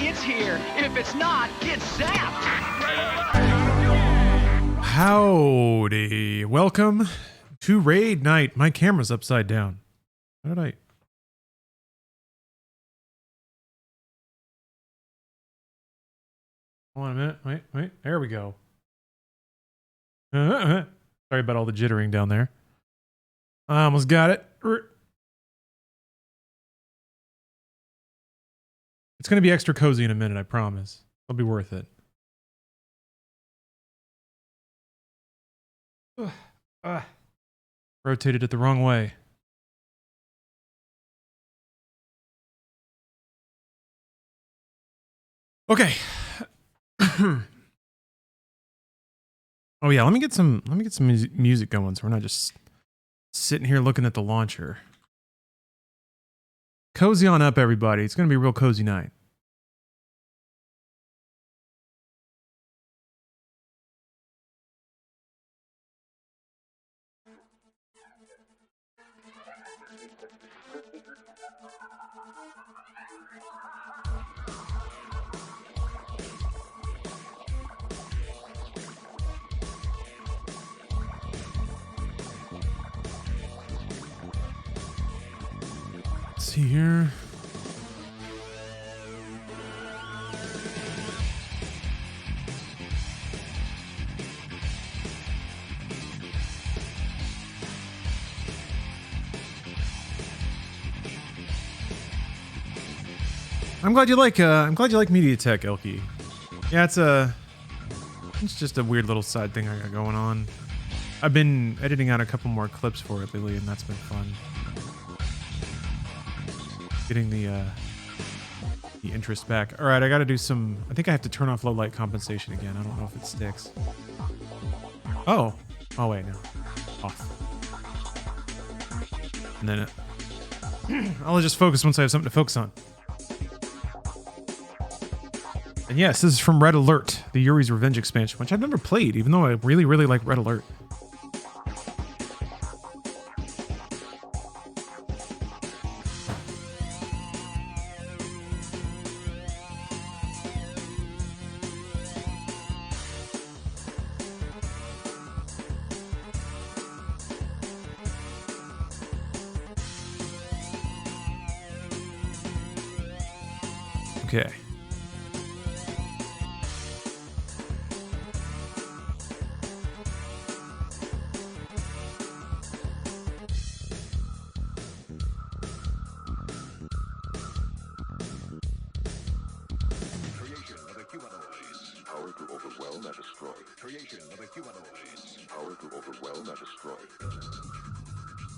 it's here. If it's not, get zapped. Howdy. Welcome to Raid Night. My camera's upside down. How did I... Hold on a minute. Wait. There we go. Sorry about all the jittering down there. I almost got it. It's going to be extra cozy in a minute, I promise. It'll be worth it. Rotated it the wrong way. Okay. Oh yeah, let me get some music going so we're not just sitting here looking at the launcher. Cozy on up, everybody. It's going to be a real cozy night. Let's see here. I'm glad you like MediaTek, Elky. Yeah, it's just a weird little side thing I got going on. I've been editing out a couple more clips for it lately, and that's been fun. Getting the interest back. All right, I got to do some. I think I have to turn off low light compensation again. I don't know if it sticks. Oh wait, no, off. And then I'll just focus once I have something to focus on. And yes, this is from Red Alert, the Yuri's Revenge expansion, which I've never played, even though I really, really like Red Alert. Okay.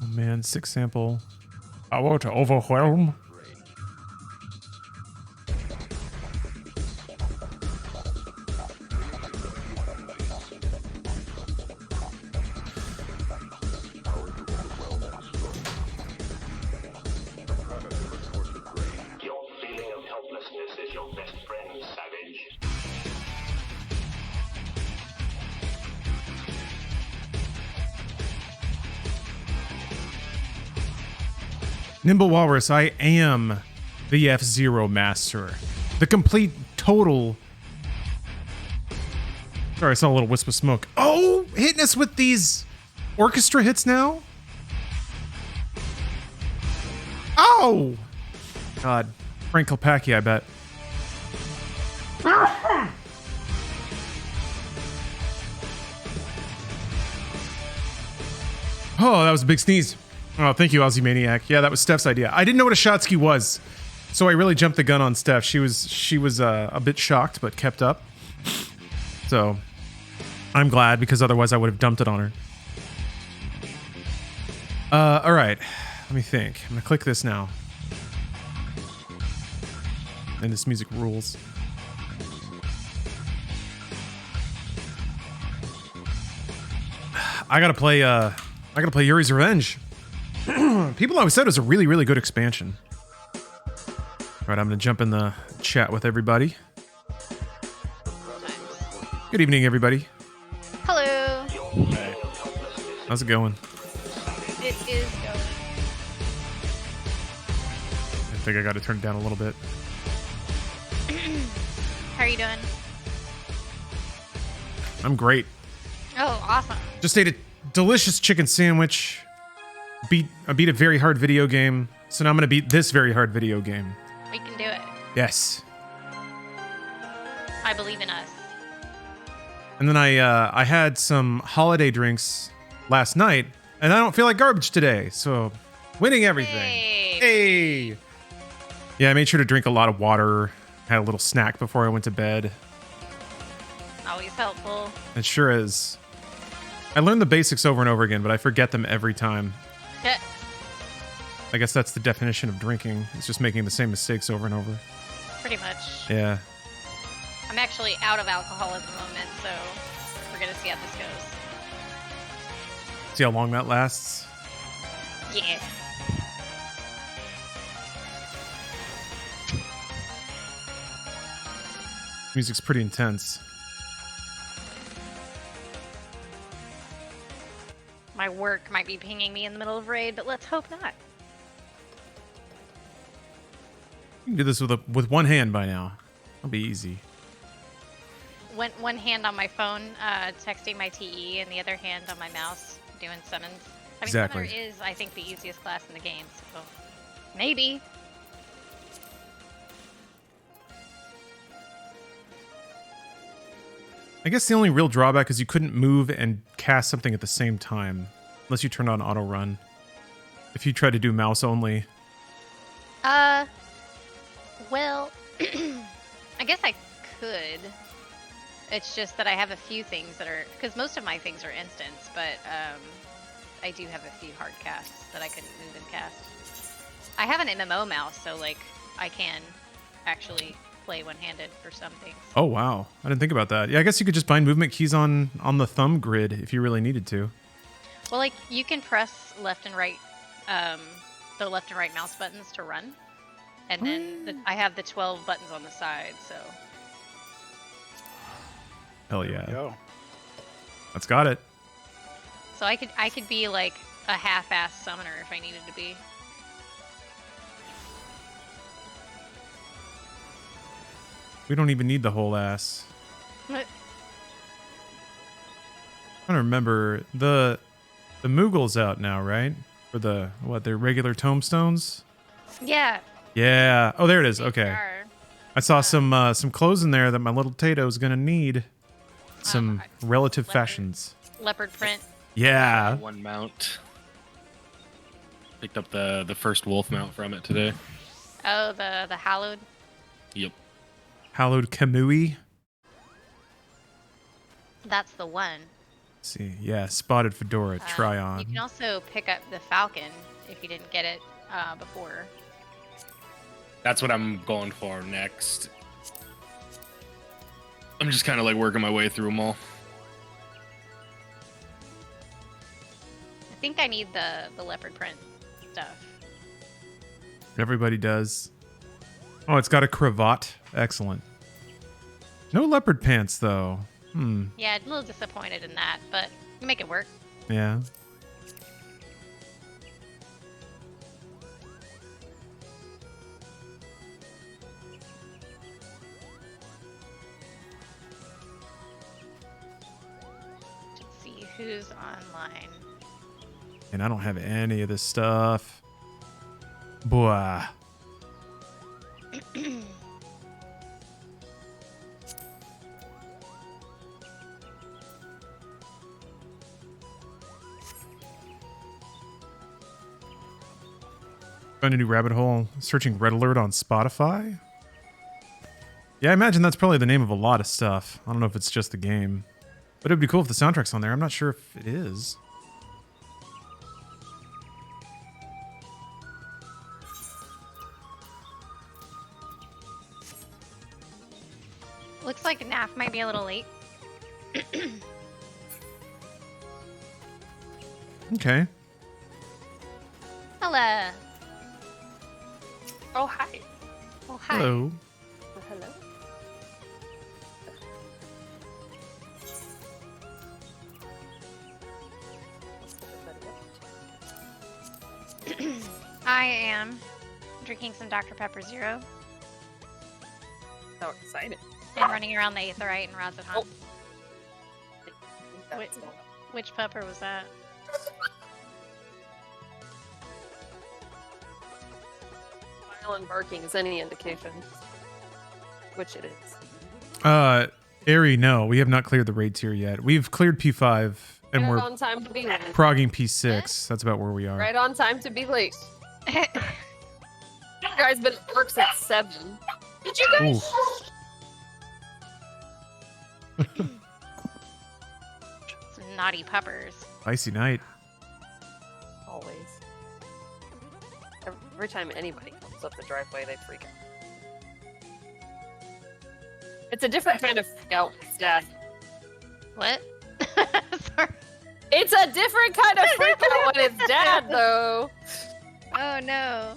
Oh man, 6 sample. Power to overwhelm. Nimble Walrus, I am the F-Zero master. The complete, total... Sorry, I saw a little wisp of smoke. Oh, hitting us with these orchestra hits now? Oh! God. Frank Kopacki, I bet. Oh, that was a big sneeze. Oh, thank you, Aussie Maniac. Yeah, that was Steph's idea. I didn't know what a Shotsky was, so I really jumped the gun on Steph. She was a bit shocked, but kept up. So I'm glad, because otherwise I would have dumped it on her. All right, let me think. I'm gonna click this now, and this music rules. I gotta play Yuri's Revenge. People always said it was a really, really good expansion. All right, I'm going to jump in the chat with everybody. Good evening, everybody. Hello. Hey. How's it going? It is going. I think I got to turn it down a little bit. How are you doing? I'm great. Oh, awesome. Just ate a delicious chicken sandwich. I beat a very hard video game. So now I'm going to beat this very hard video game. We can do it. Yes. I believe in us. And then I had some holiday drinks last night, and I don't feel like garbage today. So winning everything. Hey. Yeah, I made sure to drink a lot of water. Had a little snack before I went to bed. Always helpful. It sure is. I learned the basics over and over again, but I forget them every time. Yeah. I guess that's the definition of drinking. It's just making the same mistakes over and over. Pretty much. Yeah. I'm actually out of alcohol at the moment, so we're gonna see how this goes. See how long that lasts? Yeah. Music's pretty intense. My work might be pinging me in the middle of raid, but let's hope not. You can do this with one hand by now. It'll be easy. One hand on my phone, texting my TE, and the other hand on my mouse, doing summons. I mean, Exactly. Summoner is, I think, the easiest class in the game, so maybe. I guess the only real drawback is you couldn't move and cast something at the same time, unless you turned on auto run. If you try to do mouse only. Well, I guess I could. It's just that I have a few things that are, because most of my things are instants, but I do have a few hard casts that I couldn't move and cast. I have an MMO mouse, so like I can actually play one-handed for some things. Oh wow, I didn't think about that. Yeah, I guess you could just bind movement keys on the thumb grid if you really needed to. Well, like you can press left and right, the left and right mouse buttons to run, and then I have the 12 buttons on the side, so. Hell yeah, Go. that's got it. So I could be like a half-assed summoner if I needed to be. We don't even need the whole ass. What? I'm trying to remember the Moogle's out now, right? For their regular tombstones? Yeah. Yeah. Oh, there it is. they Okay. are. I saw some clothes in there that my little Tato's gonna need. Some relative leopard. fashions. Leopard print. Yeah. One mount. Picked up the first wolf mount from it today. Oh, the hallowed. Yep. Hallowed Kamui. That's the one. Let's see. Yeah, spotted fedora. Try You can on. also pick up the falcon if you didn't get it before. That's what I'm going for next. I'm just kind of like working my way through them all. I think I need the leopard print stuff. Everybody does. Oh, it's got a cravat. Excellent. No leopard pants though. Yeah, a little disappointed in that, but you make it work. Yeah. Let's see who's online. And I don't have any of this stuff. Boy. Found a new rabbit hole. Searching Red Alert on Spotify. Yeah, I imagine that's probably the name of a lot of stuff. I don't know if it's just the game. But it'd be cool if the soundtrack's on there. I'm not sure if it is. Looks like NAF might be a little late. Okay. Hello. Oh, hi. Oh, hi. Hello. Oh, hello. I am drinking some Dr. Pepper Zero. So excited. And running around the Aetherite and Razatan. That's Which pupper was that? violent barking is any indication. Which it is. Ari, no, we have not cleared the raid tier yet. We've cleared P5 and Right we're on time to be late. progging P6. That's about where we are. Right on time to be late. You guys been at work since 7. Did you guys? Some naughty puppers. Icy night. Always. Every time anybody comes up the driveway, they freak out. It's a different kind of freak out, Dad. What? Sorry. It's a different kind of freak out when it's Dad, though. Oh no.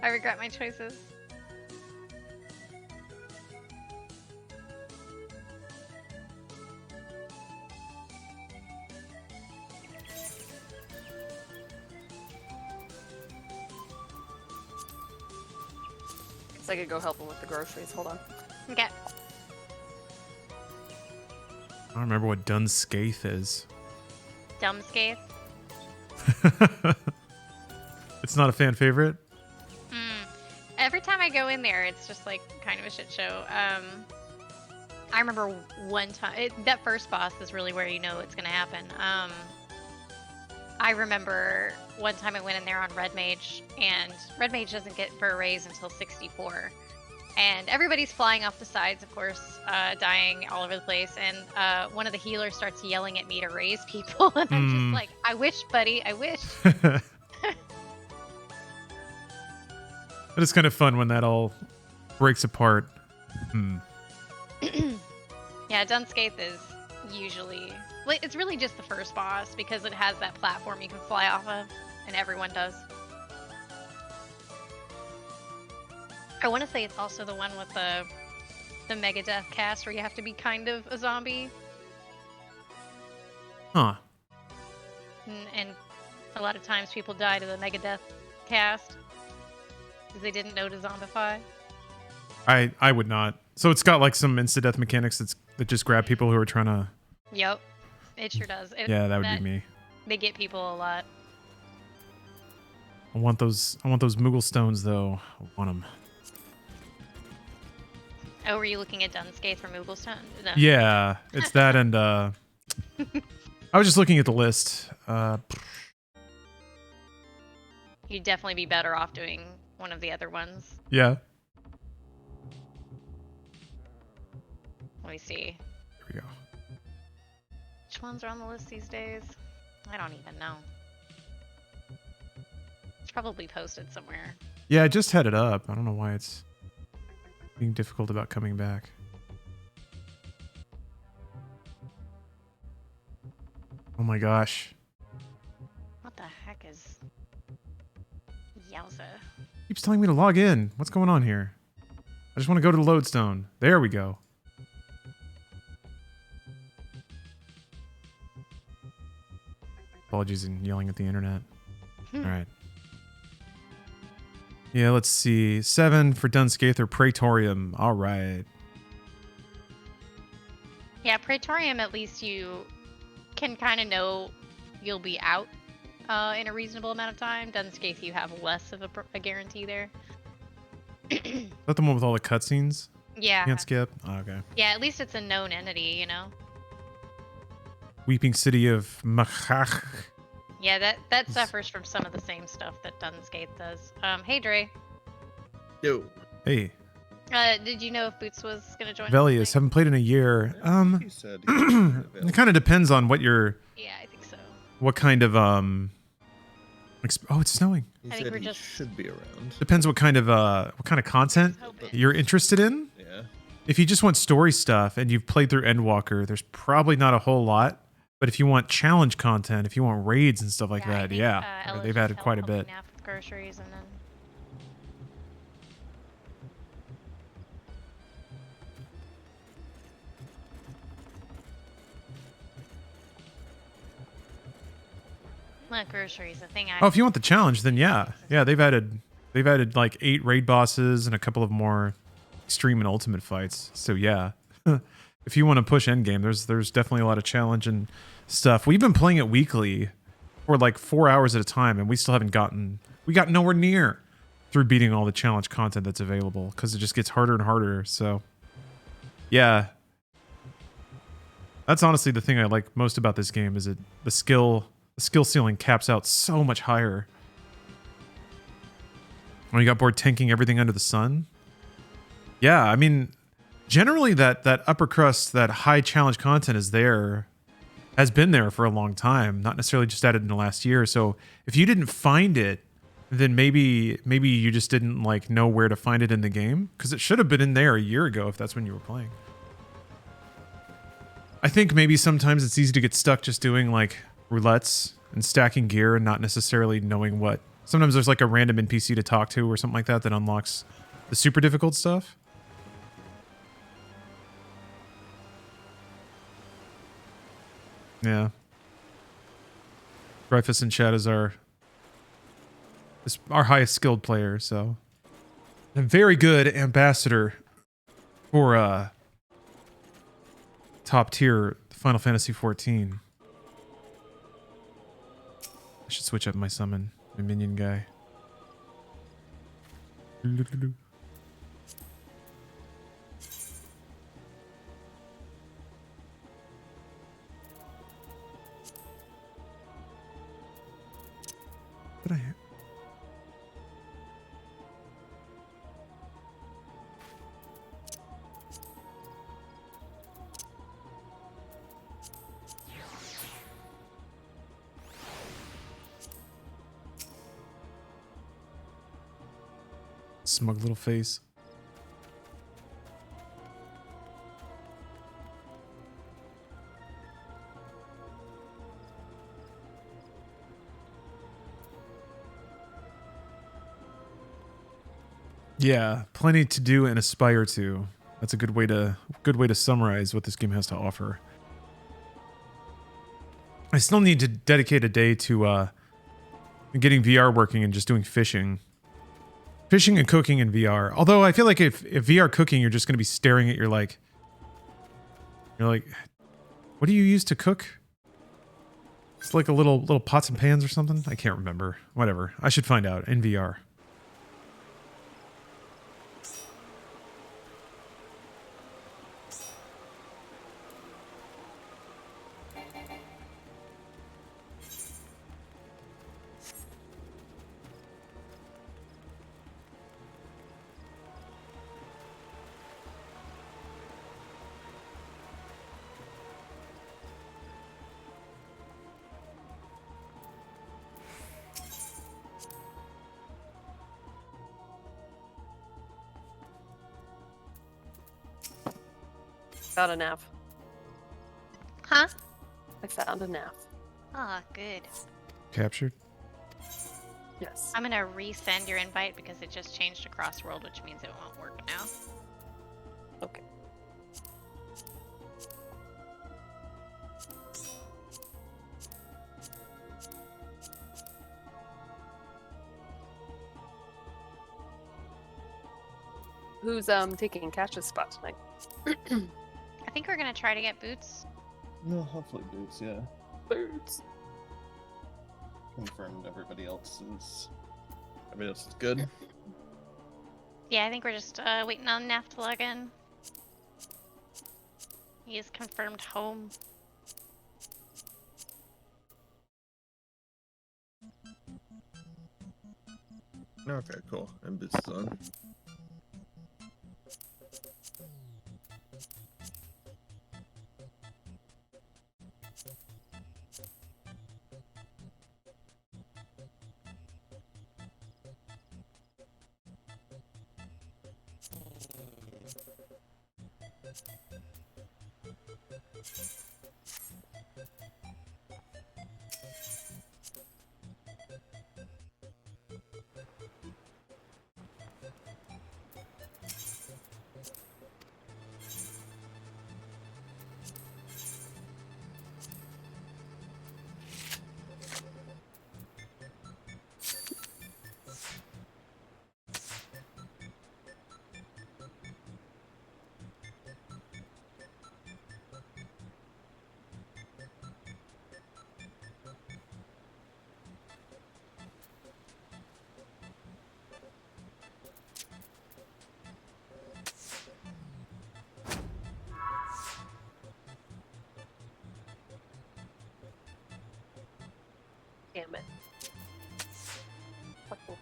I regret my choices. Guess I could go help him with the groceries. Hold on. Okay. I don't remember what Dun Skaith is. Dumb Scathe. It's not a fan favorite. Every time I go in there, it's just like kind of a shit show. I remember one time, that first boss is really where you know it's gonna happen. I remember one time I went in there on Red Mage, and Red Mage doesn't get for a raise until 64. And everybody's flying off the sides, of course, dying all over the place. And one of the healers starts yelling at me to raise people. And I'm just like, I wish, buddy, I wish. But it's kind of fun when that all breaks apart. Yeah, Dunscape is usually... Like, it's really just the first boss, because it has that platform you can fly off of, and everyone does. I want to say it's also the one with the Megadeth cast, where you have to be kind of a zombie. Huh. And a lot of times people die to the Megadeth cast, because they didn't know to zombify. I would not. So it's got like some insta-death mechanics that just grab people who are trying to... Yep, it sure does. Yeah, that would be me. They get people a lot. I want those Moogle stones though. I want them. Oh, were you looking at Dunscape for Mooglestone? No. Yeah, it's that and I was just looking at the list. You'd definitely be better off doing one of the other ones. Yeah. Let me see. Here we go. Which ones are on the list these days? I don't even know. It's probably posted somewhere. Yeah, I just had it up. I don't know why it's being difficult about coming back. Oh my gosh. What the heck is... Yowza. Keeps telling me to log in. What's going on here? I just want to go to the lodestone. There we go. Apologies in yelling at the internet. All right. Yeah, let's see. 7 for Dunscaith or Praetorium. All right. Yeah, Praetorium, at least you can kind of know you'll be out in a reasonable amount of time. Dunscaith, you have less of a guarantee there. Is that the one with all the cutscenes? Yeah. Can't skip? Oh, okay. Yeah, at least it's a known entity, you know? Weeping City of Machach. Yeah, that suffers from some of the same stuff that Dunscaith does. Hey, Dre. Yo. Hey, Did you know if Boots was going to join us Velius. tonight? Haven't played in a year. He said he was It kind of depends on what Yeah, I think so. what kind of oh, it's snowing. He I think said we're he just- should be around. Depends what kind of content Hoping. you're interested in. Yeah. If you just want story stuff and you've played through Endwalker, there's probably not a whole lot. But if you want challenge content, if you want raids and stuff like I that, think, yeah, Ella's they've just added quite a helping bit. Nap with groceries and then... Look, groceries, the thing I... Oh, if you want the challenge, then yeah, they've added like 8 raid bosses and a couple of more extreme and ultimate fights. So yeah, if you want to push endgame, there's definitely a lot of challenge and stuff. We've been playing it weekly for like 4 hours at a time, and we still haven't we got nowhere near through beating all the challenge content that's available because it just gets harder and harder. So yeah, that's honestly the thing I like most about this game is the skill ceiling caps out so much higher. When you got bored tanking everything under the sun. Yeah, I mean, generally that upper crust, that high challenge content has been there for a long time, not necessarily just added in the last year. So if you didn't find it, then maybe you just didn't like know where to find it in the game, because it should have been in there a year ago if that's when you were playing. I think maybe sometimes it's easy to get stuck just doing like roulettes and stacking gear and not necessarily knowing what. Sometimes there's like a random NPC to talk to or something like that that unlocks the super difficult stuff. Yeah. Dreyfus in chat is our highest skilled player, so a very good ambassador for top tier Final Fantasy XIV. I should switch up my summon, my minion guy. Did I? Smug little face. Yeah, plenty to do and aspire to. That's a good way to summarize what this game has to offer. I still need to dedicate a day to getting VR working and just doing fishing. Fishing and cooking in VR. Although I feel like if VR cooking, you're just going to be staring at you're like, what do you use to cook? It's like a little pots and pans or something. I can't remember. Whatever. I should find out in VR. Found a nav. Huh? I found a nav. Ah, good. Captured. Yes. I'm gonna resend your invite because it just changed to crossworld, which means it won't work now. Okay. Who's taking Catch's spot tonight? I think we're gonna try to get boots. No, hopefully boots, yeah. Birds. Confirmed everybody else is good. Yeah, I think we're just waiting on Neff to log in. He is confirmed home. Okay, cool. And boots is on.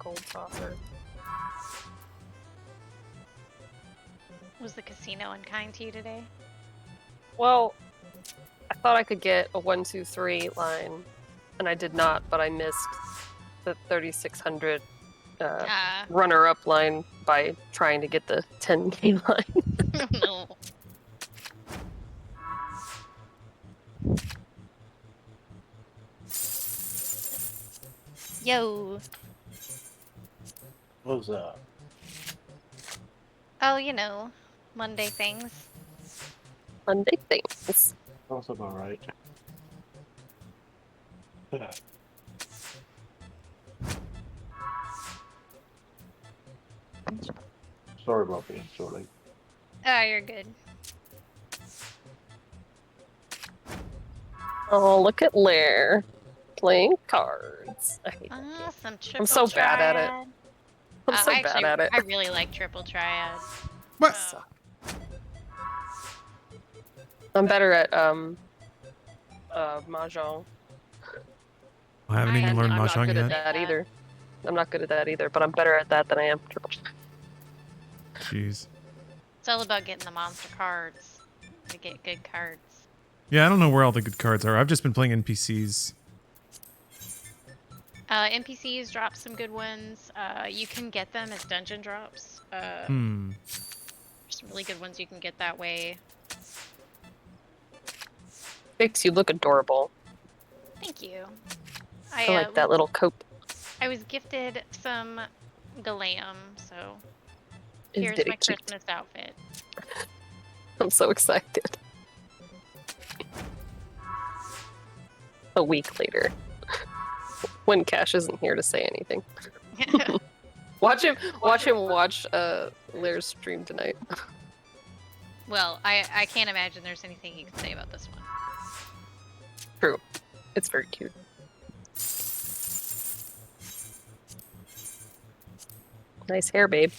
gold saucer. Was the casino unkind to you today? Well, I thought I could get a 1, 2, 3 line, and I did not, but I missed the 3600 runner-up line by trying to get the 10K line. No. Yo. What was that? Oh, you know, Monday things. Monday things. Sounds about right. Yeah. Sorry about being so late. Oh, you're good. Oh, look at Lair playing cards. I hate that game. Some triple so bad at it. triad. I'm so I bad at it. I really like triple triad. What? Oh. I'm better at mahjong. I haven't even I'm learned I'm not mahjong good at yet. that either. I'm not good at that either, but I'm better at that than I am triple. Jeez. It's all about getting the monster cards to get good cards. Yeah, I don't know where all the good cards are. I've just been playing NPCs. NPCs drop some good ones. You can get them as dungeon drops. Hmm. Some really good ones you can get that way. Makes you look adorable. Thank you. I like that little coat. I was gifted some Galam, so It's here's very my cute. Christmas outfit. I'm so excited. A week later, when Cash isn't here to say anything. Watch him watch Lair's stream tonight. Well, I can't imagine there's anything you can say about this one. True. It's very cute. Nice hair, babe.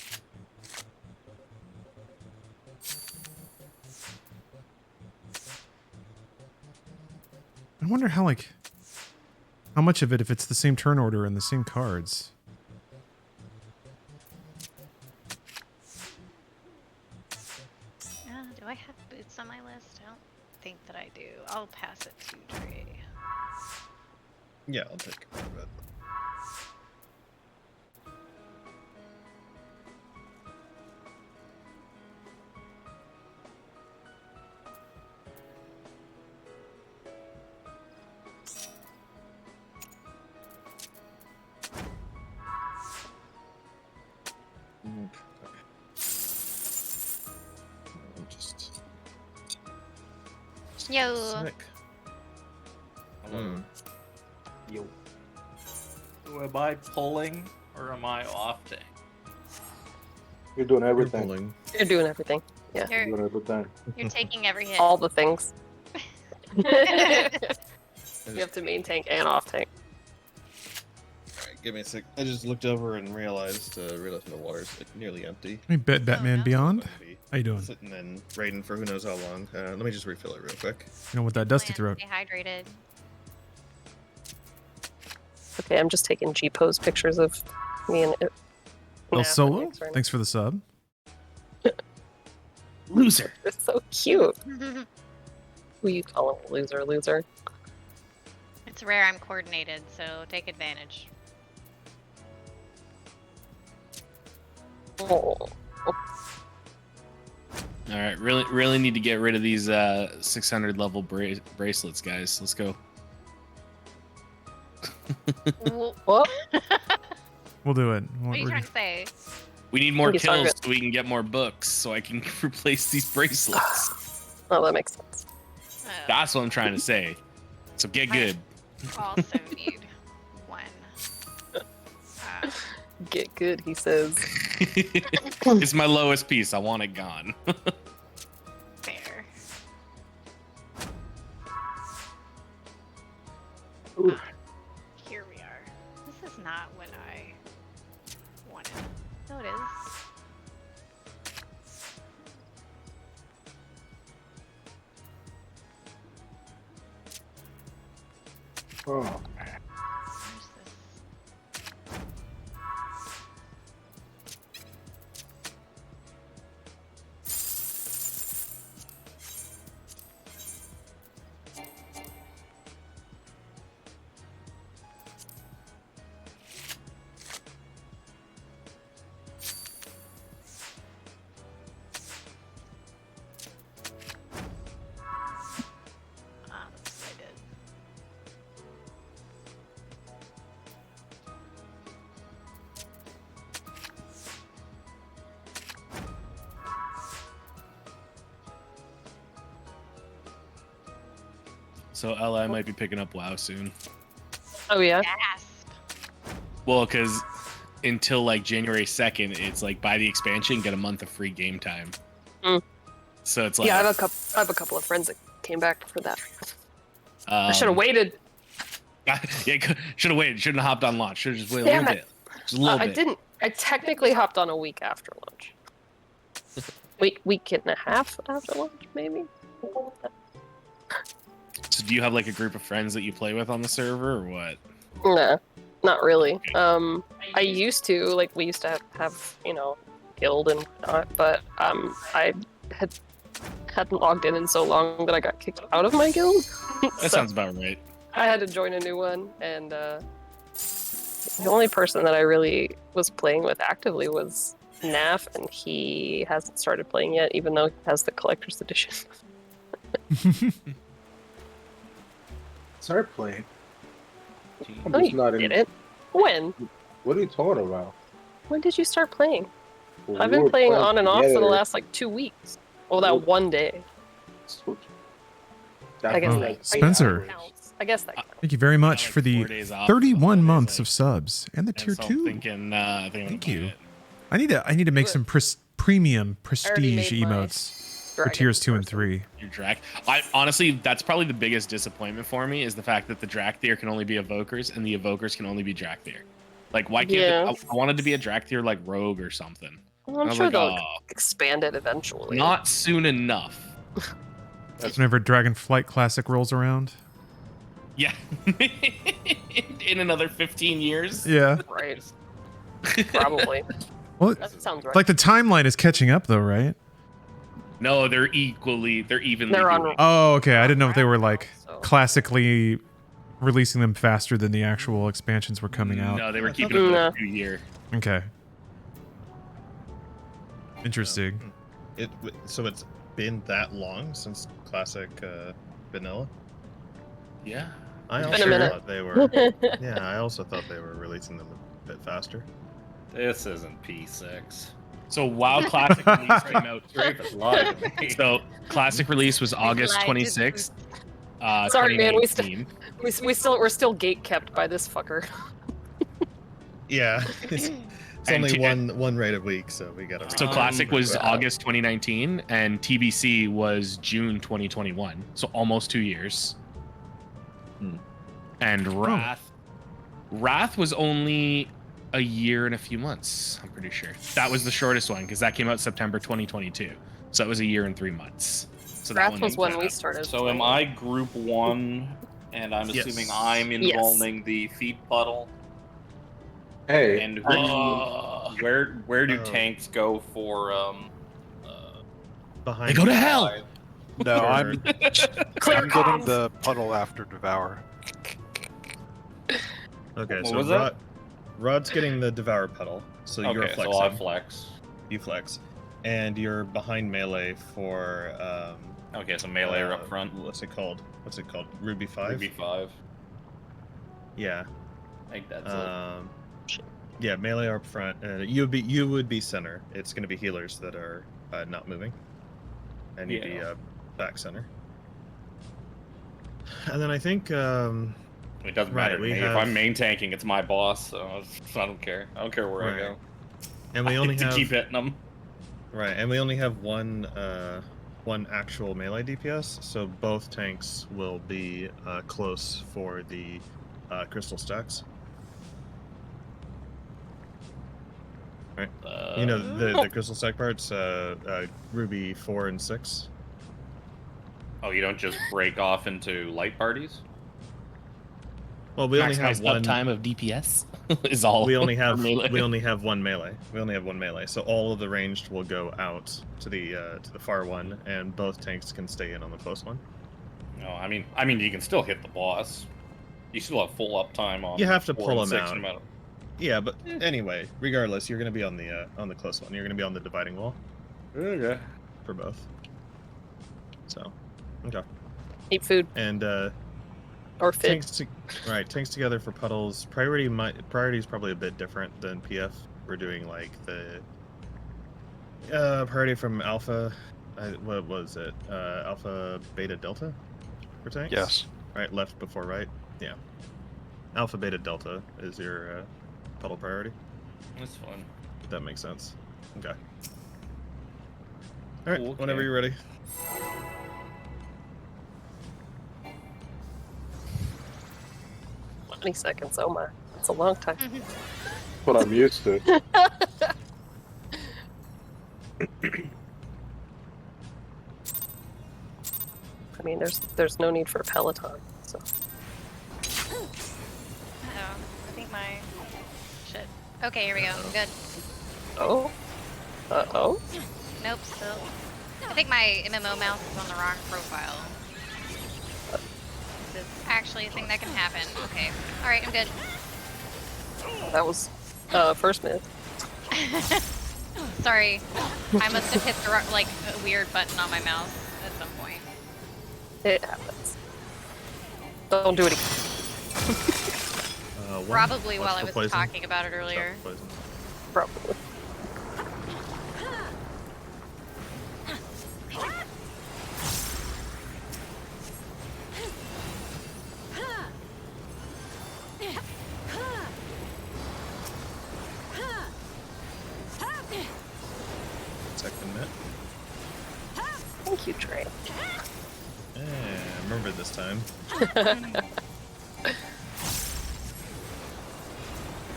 I wonder how much of it if it's the same turn order and the same cards. Do I have boots on my list? I don't think that I do. I'll pass it to Dre. Yeah, I'll take care of it. Just Yo. sick. Yo. Am I pulling or am I off tank? You're doing everything. Pulling. You're doing everything. Yeah. You're, You're doing everything. you're taking every hit. All the things. You have to main tank and off tank. Alright, give me a sec. I just looked over and realized my water's like nearly empty. Hey, Batman no. Beyond. Gonna be How you doing? Sitting and raiding for who knows how long. Let me just refill it real quick. You know, with that dusty throat. Stay hydrated. Okay, I'm just taking G-pose pictures of me and it. El Solo, thanks very much. thanks for the sub. Loser. They're so cute. Who you calling a loser, loser? It's rare I'm coordinated, so take advantage. Oh. All right, really need to get rid of these 600 level bracelets, guys. Let's go. What? We'll do it. What are you trying to say? We need more Think it's kills target. so we can get more books, so I can replace these bracelets. Oh, that makes sense. Oh, That's what I'm trying to say. So get good. also need one. Get good, he says. It's my lowest piece. I want it gone. Fair. Here we are. This is not what I wanted. No, it is. Oh. Where's this? So LI might be picking up WoW soon. Oh yeah. Gasp. Well, because until like January 2nd, it's like buy the expansion, get a month of free game time. Mm. So it's like Yeah, I have a couple of friends that came back for that. I should have um, waited. yeah, should have waited. Shouldn't have hopped on launch. Should have just waited a Damn little it. bit. Just a little I bit. didn't. I technically hopped on a week after launch. Week and a half after launch, maybe. So do you have like a group of friends that you play with on the server, or what? Nah, not really. I used to, like, we used to have guild and whatnot, but I hadn't logged in so long that I got kicked out of my guild. That sounds about right. I had to join a new one, and the only person that I really was playing with actively was Naf, and he hasn't started playing yet, even though he has the collector's edition. Start playing. I'm No, just you not in. didn't. When? What are you talking about? When did you start playing? Well, I've we been were playing on and off for the together. last like 2 weeks. Oh, that one day. I guess Definitely. Spencer. counts. I guess that counts. Thank you very much like for the 4 days off, 31 so months it's of subs and the tier so I'm 2. thinking, I think I'm Thank gonna you. buy it. I need to make some premium already prestige made my emotes for dragon tiers 2 and person. 3. Your Drac. I honestly, that's probably the biggest disappointment for me is the fact that the Drakthir can only be evokers and the evokers can only be Drakthir. Like, why can't Yeah. I wanted to be a Drakthir like rogue or something? Well, I'm I was sure like, they'll "Oh, expand it eventually. not soon enough." Whenever Dragonflight Classic rolls around. Yeah. In another 15 years. Yeah. Right. Probably. Well, That sounds right. like the timeline is catching up though, right? No, they're evenly. They're on- doing it. Oh, okay. I didn't know if they were like So- classically releasing them faster than the actual expansions were coming out. No, they were keeping it No. for a year. Okay. Interesting. So it's been that long since classic vanilla. Yeah. I It's also been a minute. thought they were. Yeah, I also thought they were releasing them a bit faster. This isn't P6. So WoW Classic release came out. Draven's lying to me. So Classic release was August lied to 26th. Sorry, man, 2019. we're still gate kept by this fucker. Yeah, it's And only T- one rated week, so we gotta. So Classic was wow. August 2019, and TBC was June 2021. So almost 2 years. And Wrath was only a year and a few months. I'm pretty sure that was the shortest one because that came out September 2022. So it was a year and 3 months. So that Wrath one was didn't when count. we started. So am I group 1, and I'm Yes. assuming I'm Yes. involving the feed puddle? Hey, And Uh, where do Oh. tanks go for behind. They go to hell. No, Or- I'm Clear getting comms. the puddle after Devour. Okay, What so was that? Rod's getting the devour pedal, so you're okay, flexing. so I flex. You flex, and you're behind melee for Okay, so melee are up front. What's it called? Ruby 5. Ruby 5. Yeah. I think that's Yeah, melee are up front. You would be center. It's going to be healers that are not moving, and you'd be Yeah. back center. And then I think it doesn't right, matter to we me. have- If I'm main tanking, it's my boss, so I don't care. I don't care where I Right. go. and we I only get to have keep hitting them. right, and we only have one actual melee DPS, so both tanks will be close for the crystal stacks. Right. You know the crystal stack parts, Ruby 4 and 6. Oh, you don't just break off into light parties? Well, we only Maximized have one. uptime of DPS is all. We only have melee. we only have one melee. We only have one melee, so all of the ranged will go out to the far one, and both tanks can stay in on the close one. No, I mean you can still hit the boss. You still have full uptime on. You have to 4 pull and him 6 out. no matter- Yeah, but anyway, regardless, you're gonna be on the close one. You're gonna be on the dividing wall Okay. for both. So, okay, Eat food and or fit. tanks together for puddles. Priority is probably a bit different than PF. We're doing like the priority from Alpha. What was it? Alpha, Beta, Delta for tanks. Yes. Right, left before right. Yeah. Alpha, beta, delta is your puddle priority. That's fun. That makes sense. Okay. All right, Okay. whenever you're ready. Seconds. Oh my, that's a long time. What I'm used to. I mean, there's no need for Peloton. So Uh-oh. I think my... Shit. Okay, here we go. I'm good. oh, oh. Nope, still. I think my MMO mouse is on the wrong profile. This is actually a thing that can happen. Okay. Alright, I'm good. That was first miss. Sorry. I must have hit the like a weird button on my mouse at some point. It happens. Don't do it again. Probably while I Watch was for poison. talking about it earlier. Stop poison. Probably. Second minute. Thank you, Trey. Yeah, I remember this time.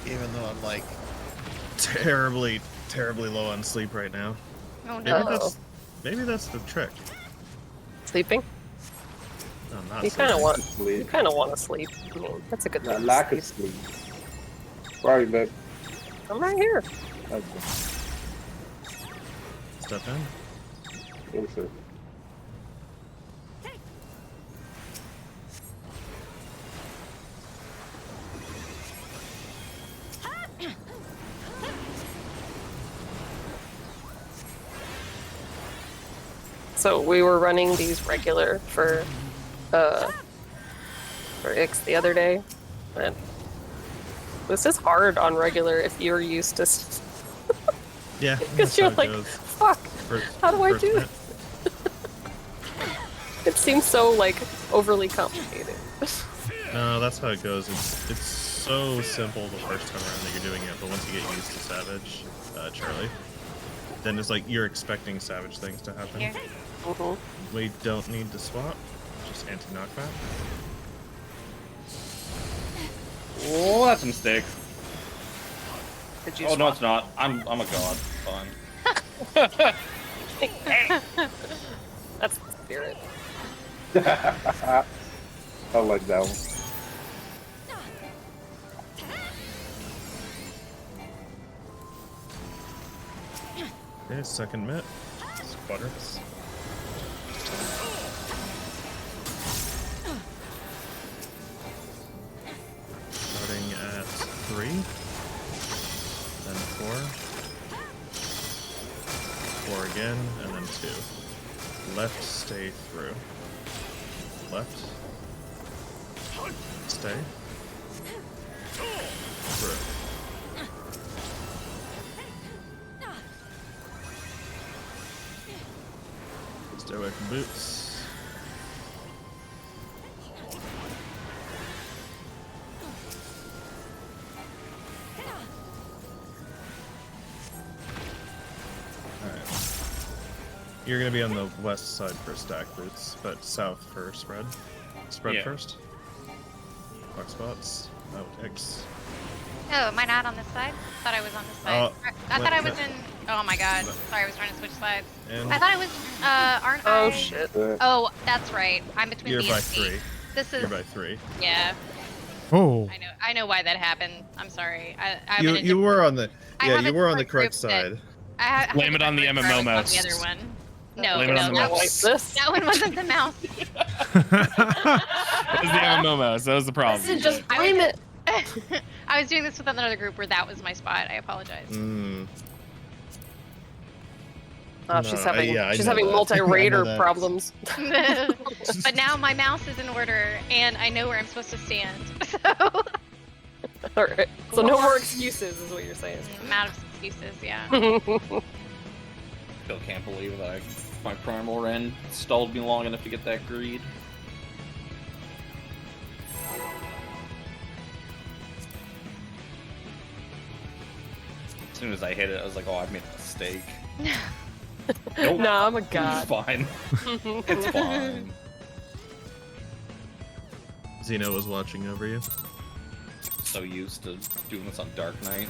Even though I'm like terribly low on sleep right now. Oh Maybe no. that's the trick. Sleeping? No, I'm not You kind of sleeping. want. You kind of want to sleep. I mean, that's a good The thing. lack of sleep. Right, but I'm right here. Step in. Yes, sir. So we were running these regular for Ix the other day, and this is hard on regular if you're used to. Yeah, Because that's you're how it like, goes. fuck, First- how do I first do minute. it seems so like overly complicated. No, that's how it goes. It's so simple the first time around that you're doing it, but once you get used to Savage, Charlie, then it's like you're expecting Savage things to happen. Here. We don't need to swap, just anti-knockback. Oh, that's a mistake. Did you Oh no, swap? it's not. I'm a god. Fine. That's the spirit. I like that one. Okay, second mitt. Quadrants. Starting at 3, then 4, 4 again, and then 2. Left, stay through. Left, stay, through. Stay away from boots. Alright. You're gonna be on the west side for stack boots, but south for spread. Spread Yeah. first. Box spots. Out X. Oh, am I not on this side? Thought I was on this side. I thought I was in. Oh my god. Sorry, I was trying to switch sides. And I thought I was. Aren't I? Oh shit. Oh, that's right. I'm between you're B by and C. 3. This is. You're by 3. Yeah, Oh. I know why that happened. I'm sorry. I'm You in a you different- were on the I yeah have a you were on the different correct group that- side. I have Blame a it on the different group MMO where I was mouse. on the other one. No, Blame it no, on the that, Like mouse. this. that one wasn't the mouse. That was the MMO mouse. That was the problem. Listen, just blame it. I was doing this with another group where that was my spot. I apologize. Mm. Oh, she's No, having yeah, I she's know having that. multi-raider I know that. problems. But now my mouse is in order, and I know where I'm supposed to stand. So All right. So no more excuses, is what you're saying. I'm out of excuses. Yeah. Still can't believe that my primal Ren stalled me long enough to get that greed. soon as I hit it, I was like, oh, I made a mistake. Nope. Nah, I'm a It's god. fine. It's fine. Xeno was watching over you. So used to doing this on Dark Knight.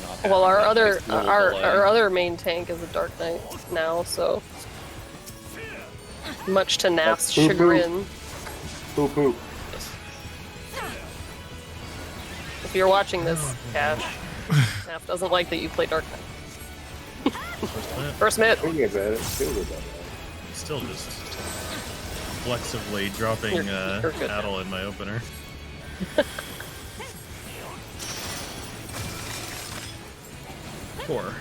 Not Well, our having that other nice little our delay. our other main tank is a Dark Knight now, so much to Naf's Poop, poop. chagrin. Poop poop. If you're watching this, Cash, Naf doesn't like that you play Dark Knight. First minute. First mid. Don't get bad. Still good about that. Still just flexibly dropping You're good. Adel in my opener. Four.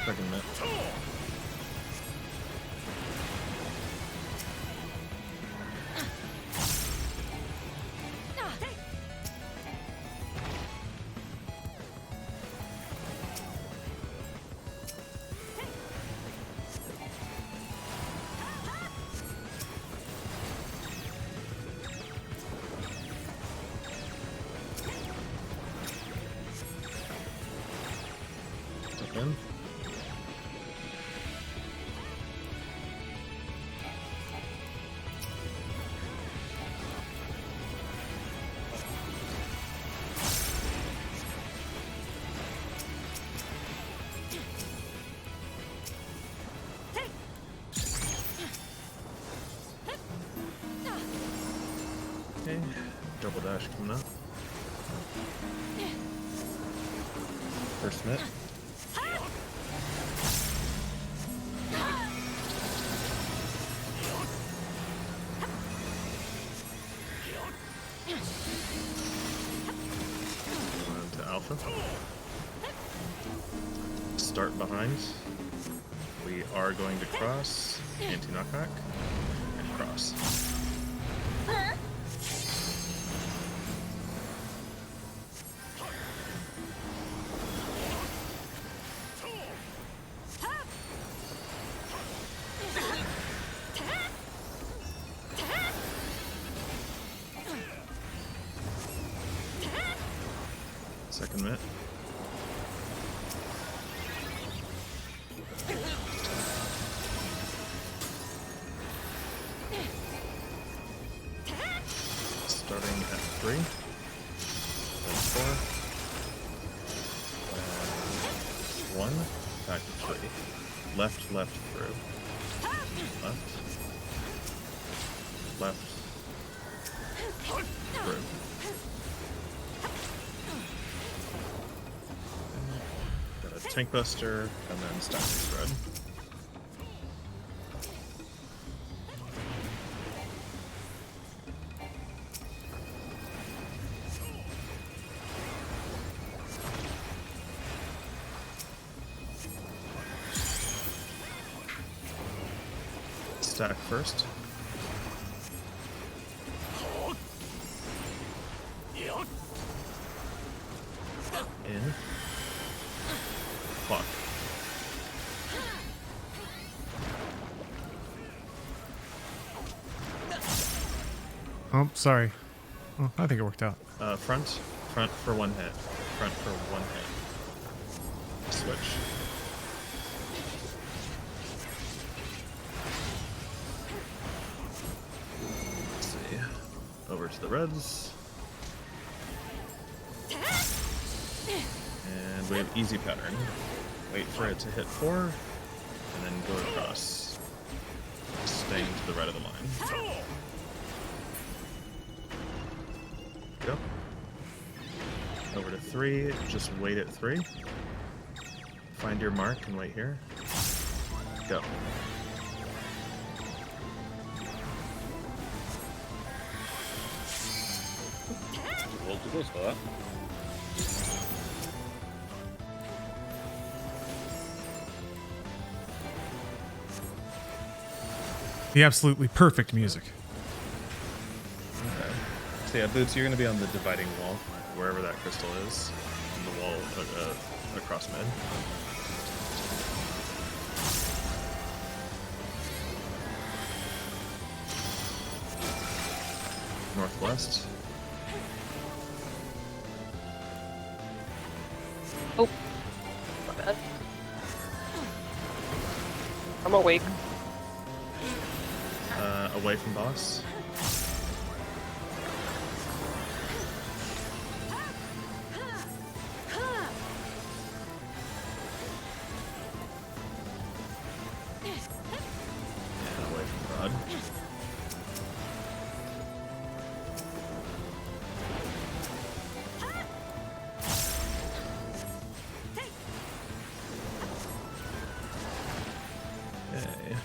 Second minute. Second. Okay, double dash coming up. First mitt. On to alpha. Start behind. We are going to cross, anti-knockback, and cross. Second mitt. Starting at 3, then 4, and 1, back to 3. Left, left, through. Left. Left. Through. Got a tank buster, and then stacking spread. Stack first. In. Clock. Oh, sorry. Oh, I think it worked out. Front. Front for one hit. Front for one hit. Switch. Let's see. Over to the reds. And we have easy pattern. Wait for it to hit 4, and then go across. Staying to the right of the line. Go. Over to 3, just wait at 3. Find your mark and wait here. Go. We'll do this for that. The absolutely perfect music. So yeah, Boots, you're going to be on the dividing wall, wherever that crystal is, on the wall across mid. Northwest. Oh, my bad. I'm awake. Away from boss. And away from Rod. Okay.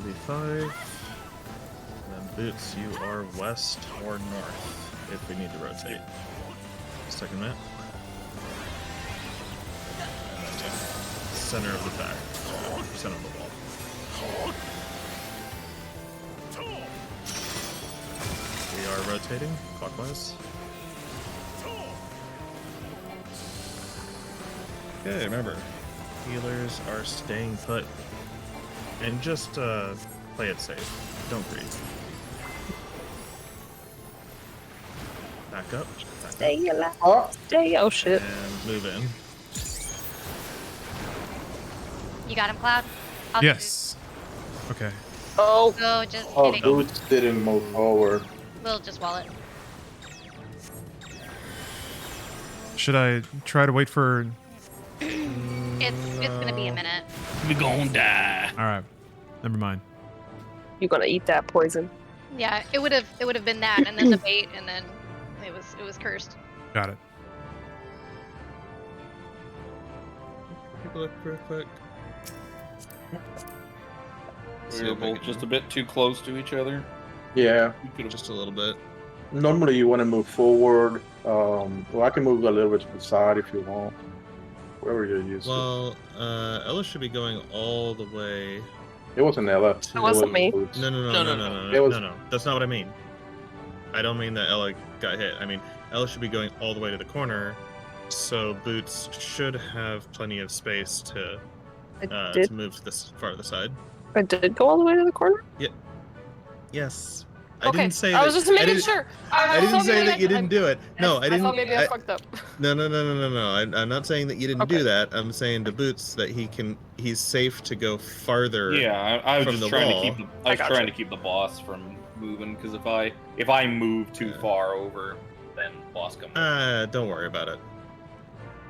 35. Boots, you are west or north if we need to rotate. Second map. And then center of the back. Center of the wall. We are rotating clockwise. Okay, remember, healers are staying put. And just play it safe. Don't breathe. Back up. Stay alive. Stay. Oh shit. And move in. You got him, Cloud? I'll Yes. Okay. Oh. Go, just Oh, kidding. Boots didn't move forward. We'll just wallet. Should I try to wait for? It's gonna be a minute. We gonna die. All right. Never mind. You gonna eat that poison? Yeah, it would have been that, and then the bait, and then it was cursed. Got it. Take a look real quick. We were both just a bit too close to each other. Yeah. We could have Just a little bit. Normally you want to move forward. Well, I can move a little bit to the side if you want. Wherever you're used to. Well, Ella should be going all the way. It wasn't Ella. It wasn't me. Boots. No. That's not what I mean. I don't mean that Ella got hit. I mean, Ella should be going all the way to the corner, so Boots should have plenty of space to did. move to this far to the side. I did go all the way to the corner. Yes. Okay. I didn't say I was that. just making sure. I didn't say that you didn't do it. No, I didn't. I thought maybe I fucked up. No. I'm not saying that you didn't Okay. do that. I'm saying to Boots that he's safe to go farther. Yeah, I was from just the trying wall. to keep the. I was gotcha. trying to keep the boss from moving because if I move too far over, then boss comes. Don't worry about it.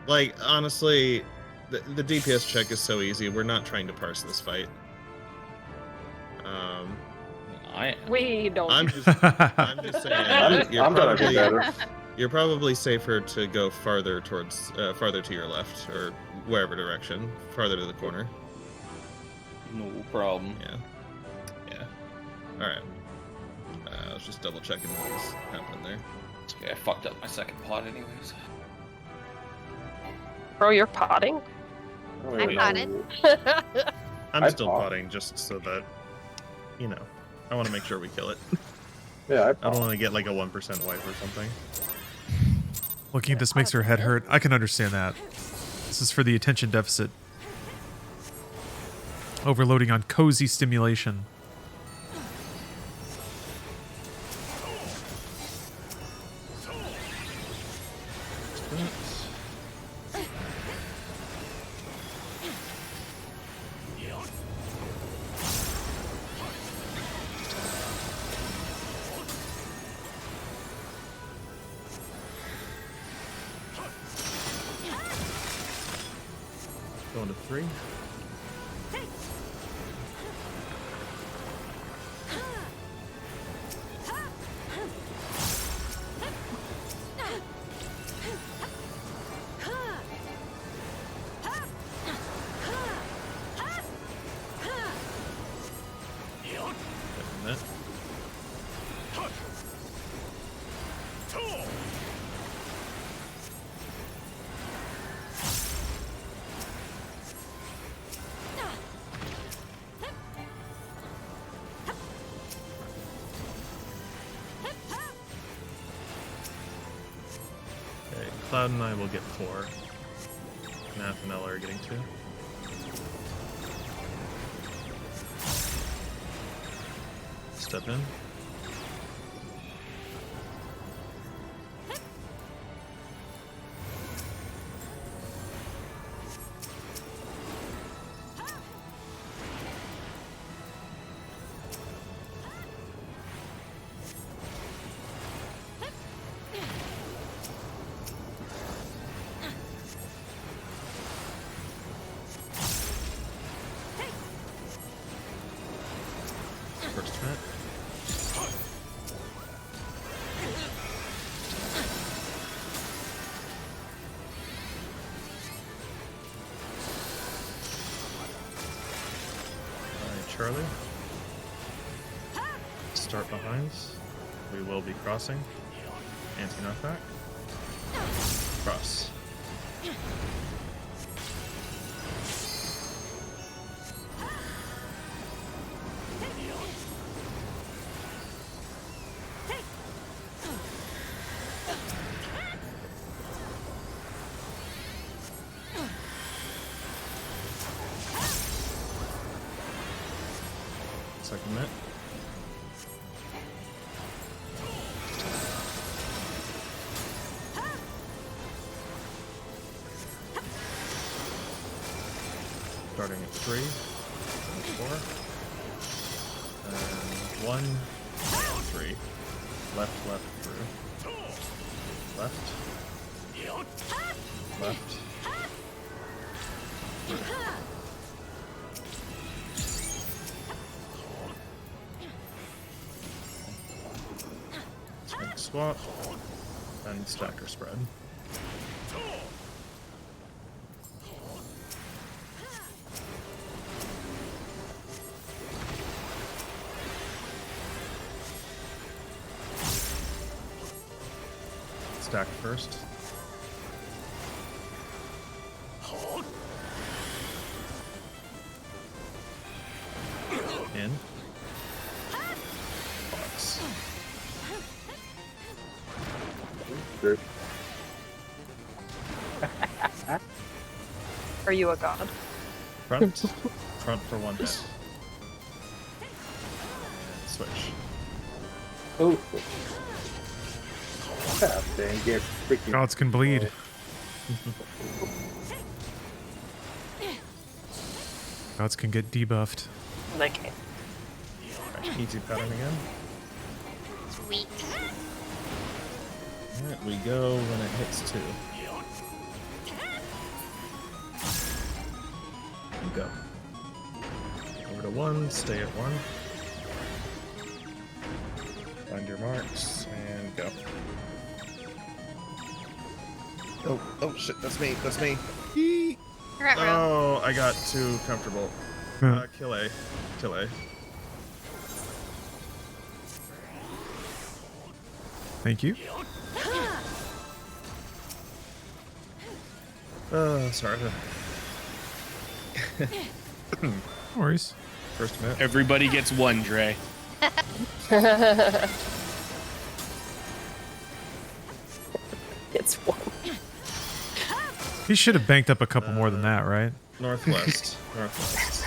Like, honestly, the DPS check is so easy. We're not trying to parse this fight. We don't. I'm just saying. I'm gonna do better. You're probably safer to go farther towards, farther to your left, or wherever direction, farther to the corner. No problem. Yeah. All right. I was just double checking what was happening there. Yeah, I fucked up my second pot anyways. Bro, you're potting? Oh, I yeah. potted. I'm I still thought- potting just so that, I want to make sure we kill it. Yeah, I don't want to get like a 1% wipe or something. Looking at this makes her head hurt. I can understand that. This is for the attention deficit. Overloading on cozy stimulation. Going to 3. And that. Cloud and I will get 4. Nath and Ella are getting 2. Step in. First hit. Alright, Charlie. Start behind. We will be crossing. Anti-knockback. Cross. Second mitt. Starting at 3, 4, and 1, 3. Left, left, through. Left. Left. Swing swap. And stacker spread. Stack first. In. Box. Good. Are you a god? Front. Front for 1 hit. And switch. Oh. God dang, get freaking. Gods can bleed. Gods can get debuffed. They can't. Alright, easy pattern again. Sweet. Alright, we go when it hits 2. Go. Over to 1, stay at 1. Find your marks, and go. Oh shit, that's me, that's me. Yee. You're at row. Oh, I got too comfortable. Yeah. Kill A. Kill A. Thank you. Sorry. No worries. First minute. Everybody gets 1, Dre. It's 1. He should have banked up a couple more than that, right? Northwest. Northwest.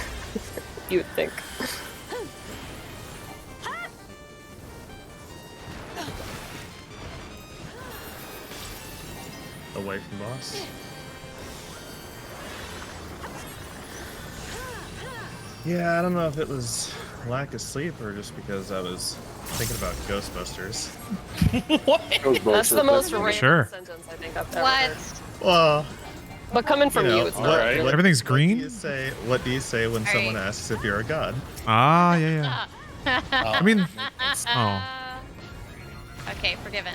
You would think. Away from boss. Yeah, I don't know if it was lack of sleep or just because I was thinking about Ghostbusters. What? That's the most random Sure. sentence I think I've ever What? heard. Well, But coming from you, it's not. right. Really. Everything's green? What do you say when All someone right. asks if you're a god? Ah, yeah, yeah. I mean, oh. Okay, forgiven.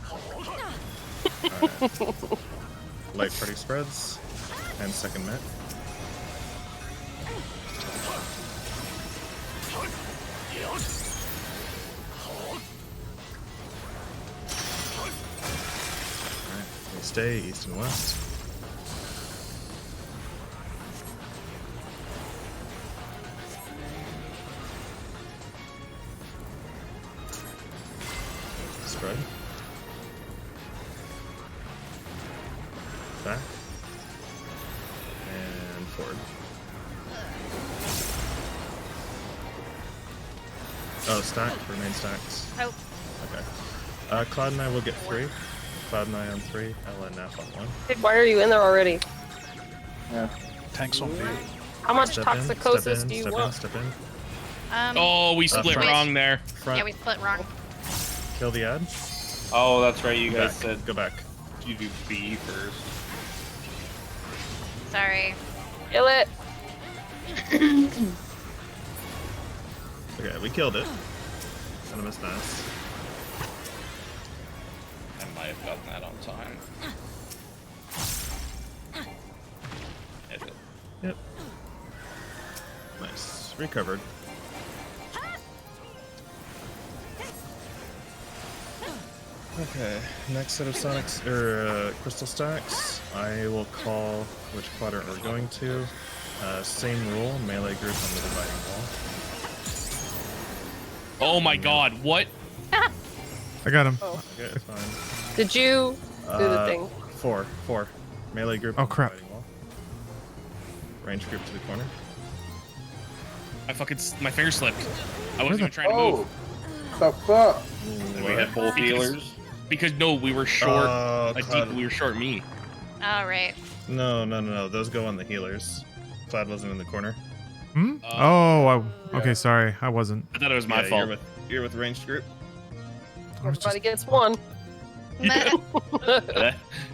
Alright. Light party spreads. And second mitt. Alright, we stay east and west. Spread. Back. And forward. Oh, stack. Remain stacked. Oh. Okay. Cloud and I will get 3. Cloud and I on 3. Ella and Naf on 1. Hey, why are you in there already? Yeah. Tanks on B. How much Step toxicosis in, do you step want? In, step in. Oh, we split front. wrong there. Front. Yeah, we split wrong. Kill the ad. Oh, that's right. You Go guys back. said Go back. you do B first. Sorry. Kill it. Okay, we killed it. Venomous Mass. I might have gotten that on time. Hit it. Yep. Nice. Recovered. Okay, next set of Sonics or Crystal Stacks. I will call which quadrant we're going to. Same rule, melee group on the dividing wall. Oh my god, what? I got him. Oh. Okay, it's fine. Did you do the thing? 4. Melee group Oh, on the crap. dividing wall. Range group to the corner. My finger slipped. I wasn't even trying to Oh, move. the fuck? And we had both healers. Because no, we were short. Cloud. We were short me. All right. No. Those go on the healers. Cloud wasn't in the corner. Hmm? Okay, sorry. I wasn't. I thought it was my fault. You're with ranged group. Everybody gets one.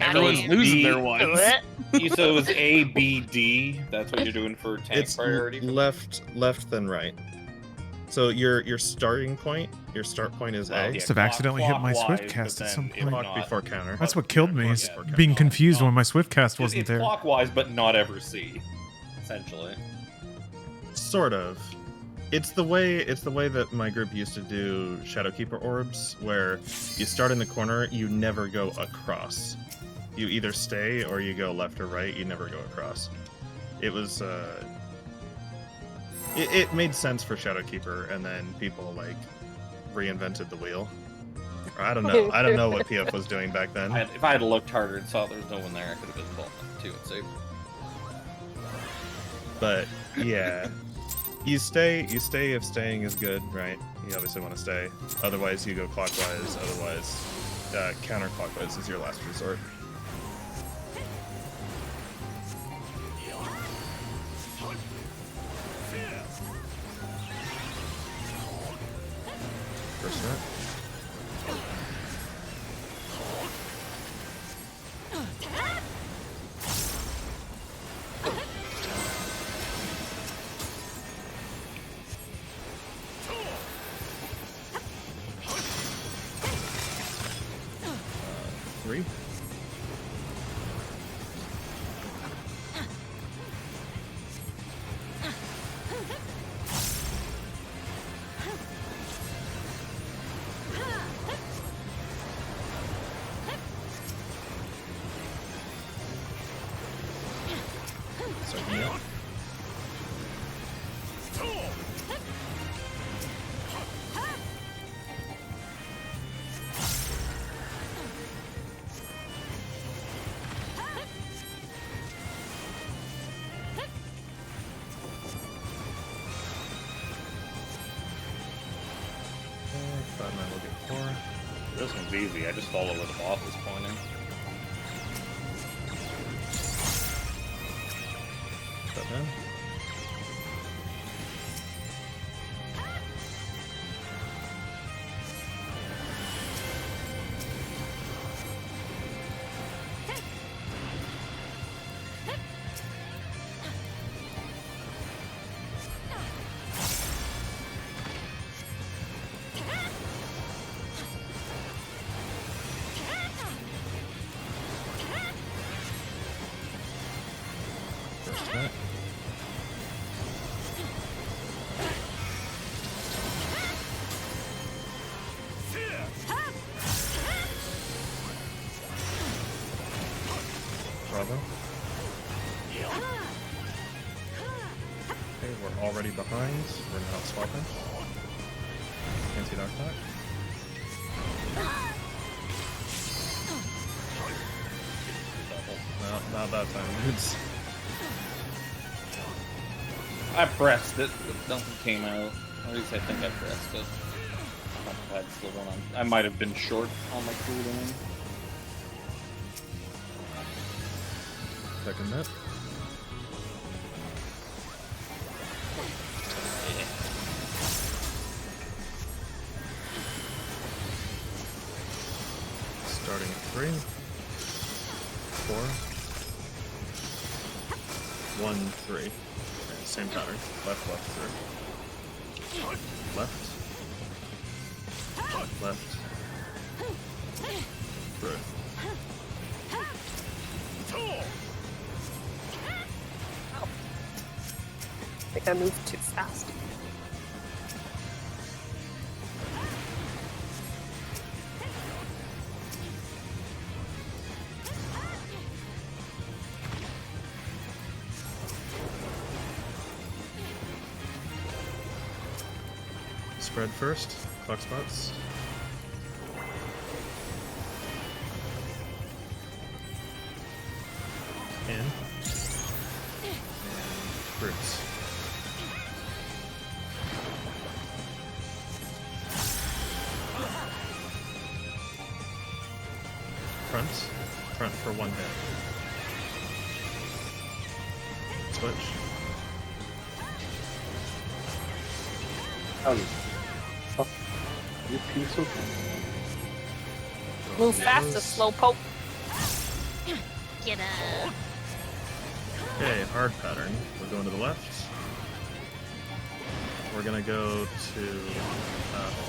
Everyone's B. losing their ones. You said it was A, B, D. That's what you're doing for tank It's priority. left then right. So your starting point, your start point is Well, A. yeah. Must have accidentally hit my Clockwise, swift cast but at some then if point. Clock not- before counter. That's what killed me, is Yeah. being confused No. when my swift cast wasn't it's there. clockwise, but not ever C. Essentially. Sort of. It's the way that my group used to do Shadowkeeper orbs, where you start in the corner, you never go across. You either stay or you go left or right. You never go across. It was it made sense for Shadowkeeper, and then people like reinvented the wheel. Or I don't know. I don't know what PF was doing back then. If I had looked harder and saw there was no one there, I could have been both two and safe. But yeah, you stay if staying is good, right? You obviously want to stay. Otherwise, you go clockwise. Otherwise, counterclockwise is your last resort. First net. Three. Second net. Cloud and I will get 4. This one's easy. I just follow where the boss is pointing. Step in. First net. Bravo. Okay, we're already behind. We're not swapping. Anti-knock knock. Not about time, dudes. I pressed it, but nothing came out. At least I think I pressed it. I had still one on. I might have been short on my cooldown. Second net. Starting at 3, 4, 1, 3. Okay, same pattern. Left, through. Left. Left. Through. I think I moved too fast. Spread first. Clock spots. In. And roots. Front for 1 hit. Switch. You piece of... Move faster, slow poke. Get up. Okay, hard pattern. We're going to the left. We're gonna go to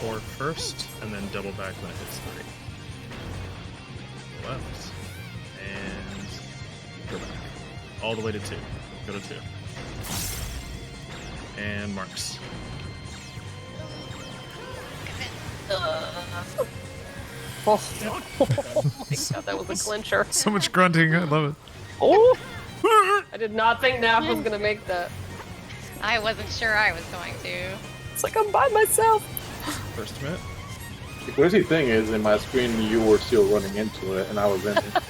4 first, and then double back when it hits 3. Left. And go back. All the way to 2. Go to 2. And marks. Oh. Oh my god, that was a clincher. So much grunting. I love it. Oh! I did not think Nap was gonna make that. I wasn't sure I was going to. It's like I'm by myself. First minute. The crazy thing is, in my screen, you were still running into it, and I was in it.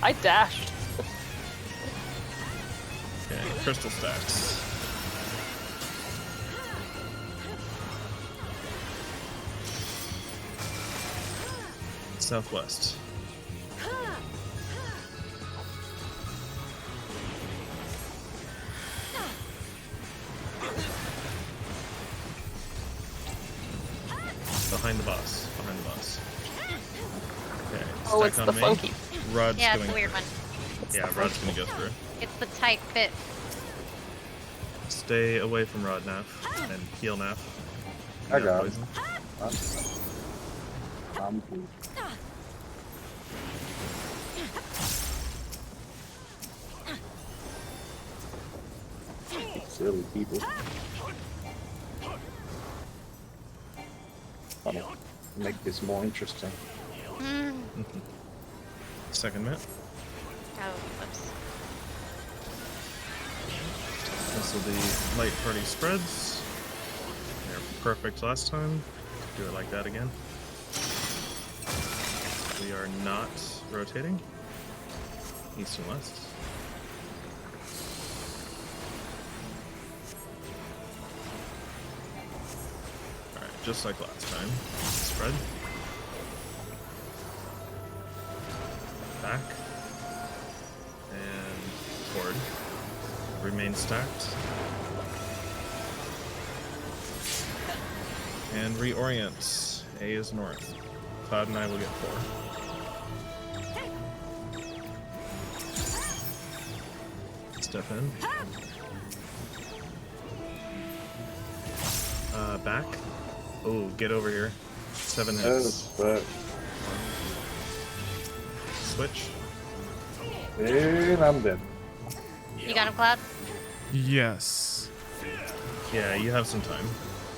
I dashed. Okay, crystal stacks. Southwest. Behind the boss. Okay. Oh, it's stack the on me. funky. Rod's Yeah, going it's a weird one. Yeah, Rod's gonna go through. It's the tight fit. Stay away from Rod Naf and heal Naf. I got it. poison. I'm cool. Silly people. I'll make this more interesting. Second minute. Oh, whoops. This will be light party spreads. They're perfect last time. Do it like that again. We are not rotating. East and west. Alright, just like last time. Spread. Back. And forward. Remain stacked. And reorient. A is north. Cloud and I will get 4. Step in. Back. Oh, get over here. 7 hits. Switch. And I'm dead. You got him, Cloud? Yes. Yeah, you have some time.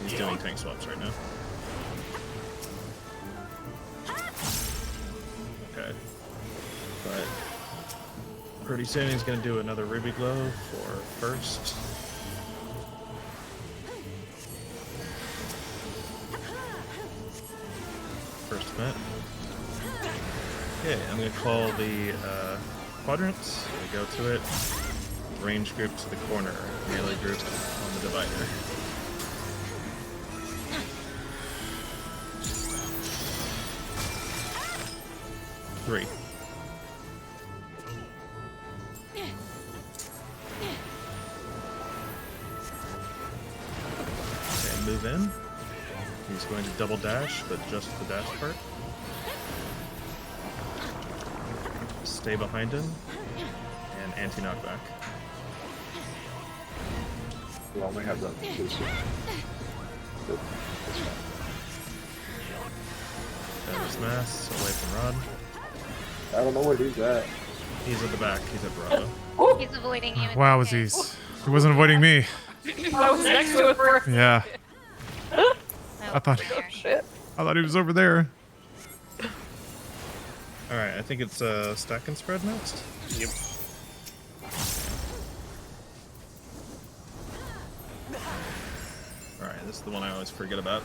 He's doing tank swaps right now. Okay. But pretty soon he's going to do another Ruby Glow for first. First event. Okay, I'm going to call the quadrant. I go to it. Range group to the corner. Melee group on the divider. Three. Okay, move in. He's going to double dash, but just the dash part. Stay behind him. And anti-knockback. We only have that. His mass away from Rod. I don't know where he's at. He's at the back. He's at Bravo. He's avoiding you. Wow, was Aziz. He wasn't avoiding me. I was next to it first. Yeah. I thought Shit. I thought he was over there. Alright, I think it's stack and spread next. Yep. Alright, this is the one I always forget about.